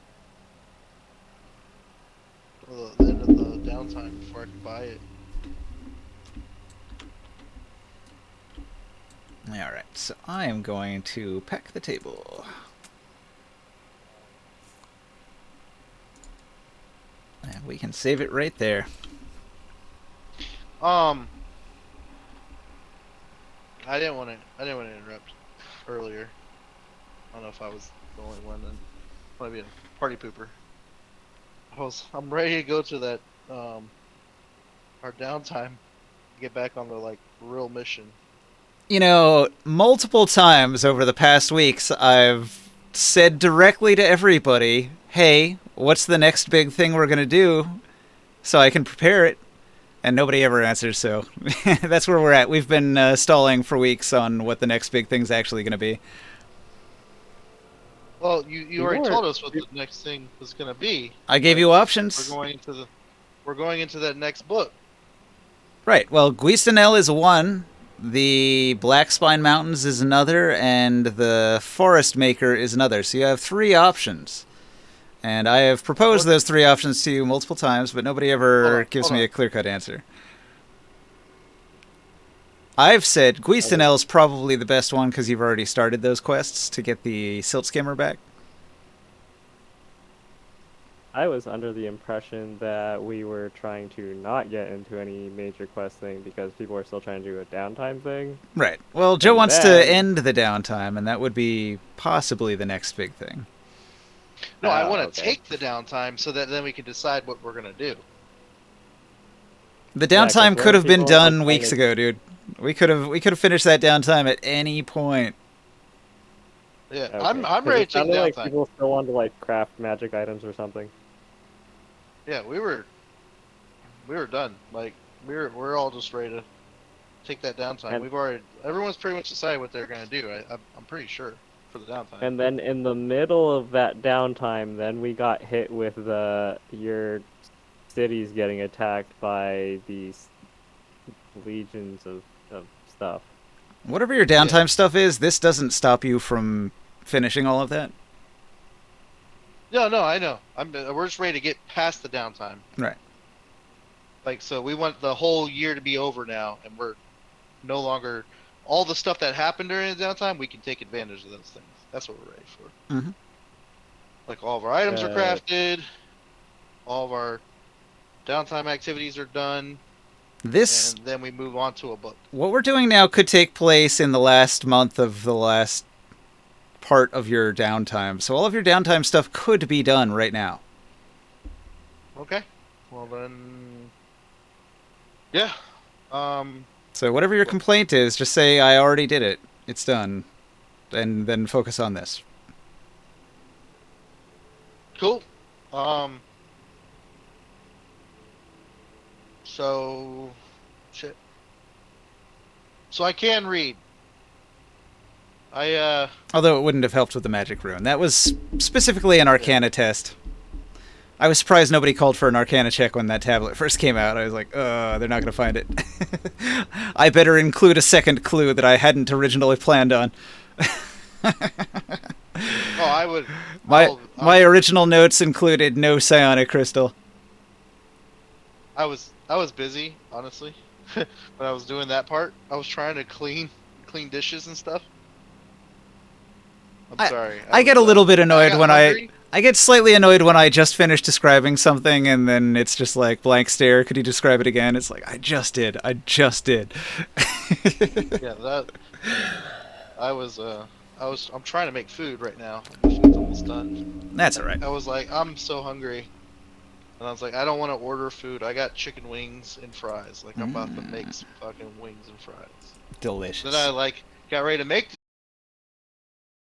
or the end of the downtime before I can buy it. Alright, so I am going to pack the table. And we can save it right there. I didn't want to interrupt earlier. I don't know if I was the only one, and might be a party pooper. I'm ready to go to that our downtime, get back on the like real mission. You know, multiple times over the past weeks, I've said directly to everybody, hey, what's the next big thing we're going to do so I can prepare it? And nobody ever answers, so that's where we're at. We've been stalling for weeks on what the next big thing's actually going to be. Well, you already told us what the next thing was going to be. I gave you options. We're going into that next book. Right, well, Guistanel is one, the Black Spine Mountains is another, and the Forest Maker is another. So you have 3 options. And I have proposed those 3 options to you multiple times, but nobody ever gives me a clear-cut answer. I've said Guistanel is probably the best one because you've already started those quests to get the Silt Skimmer back. I was under the impression that we were trying to not get into any major quest thing because people are still trying to do a downtime thing. Right. Well, Joe And wants to then- end the downtime, and that would be possibly the next big thing. No, I Oh, want to okay. take the downtime so that then we can decide what we're going to do. The Yeah, 'cause downtime there could are have been people done like weeks trying to- ago, dude. We could have finished that downtime at any point. Yeah, Okay, I'm 'cause ready it to take sounded like downtime. people still wanted to like craft magic items or something. Yeah, we were done. Like we're all just ready to take that downtime. And- Everyone's pretty much decided what they're going to do. I'm pretty sure for the downtime. And then in the middle of that downtime, then we got hit with your cities getting attacked by these legions of stuff. Whatever your downtime stuff is, this doesn't stop you from finishing all of that. No, I know. We're just ready to get past the downtime. Right. Like, so we want the whole year to be over now, and we're no longer all the stuff that happened during the downtime. We can take advantage of those things. That's what we're ready for. Mhm. Like all of our items are Uh, crafted, all of our downtime activities are done, This, and then we move on to a book. what we're doing now, could take place in the last month of the last part of your downtime. So all of your downtime stuff could be done right now. Okay. Well then, yeah. So whatever your complaint is, just say, I already did it. It's done. And then focus on this. Cool. Um. So, shit. So I can read. Although it wouldn't have helped with the magic rune. That was specifically an Arcana test. I was surprised nobody called for an Arcana check when that tablet first came out. I was like, they're not going to find it. I better include a second clue that I hadn't originally planned on. Oh, I would. My original notes included no psionic crystal. I was busy, honestly. When I was doing that part, I was trying to clean dishes and stuff. I'm sorry. I get a little bit annoyed when hungry. I get slightly annoyed when I just finished describing something and then it's just like blank stare. Could you describe it again? It's like I just did. Yeah, that. I'm trying to make food right now. The food's almost done. That's all right. I was like, I'm so hungry. And I was like, I don't want to order food. I got chicken wings and fries. Like, I'm about to make some fucking wings and fries. Delicious. Then I got ready to make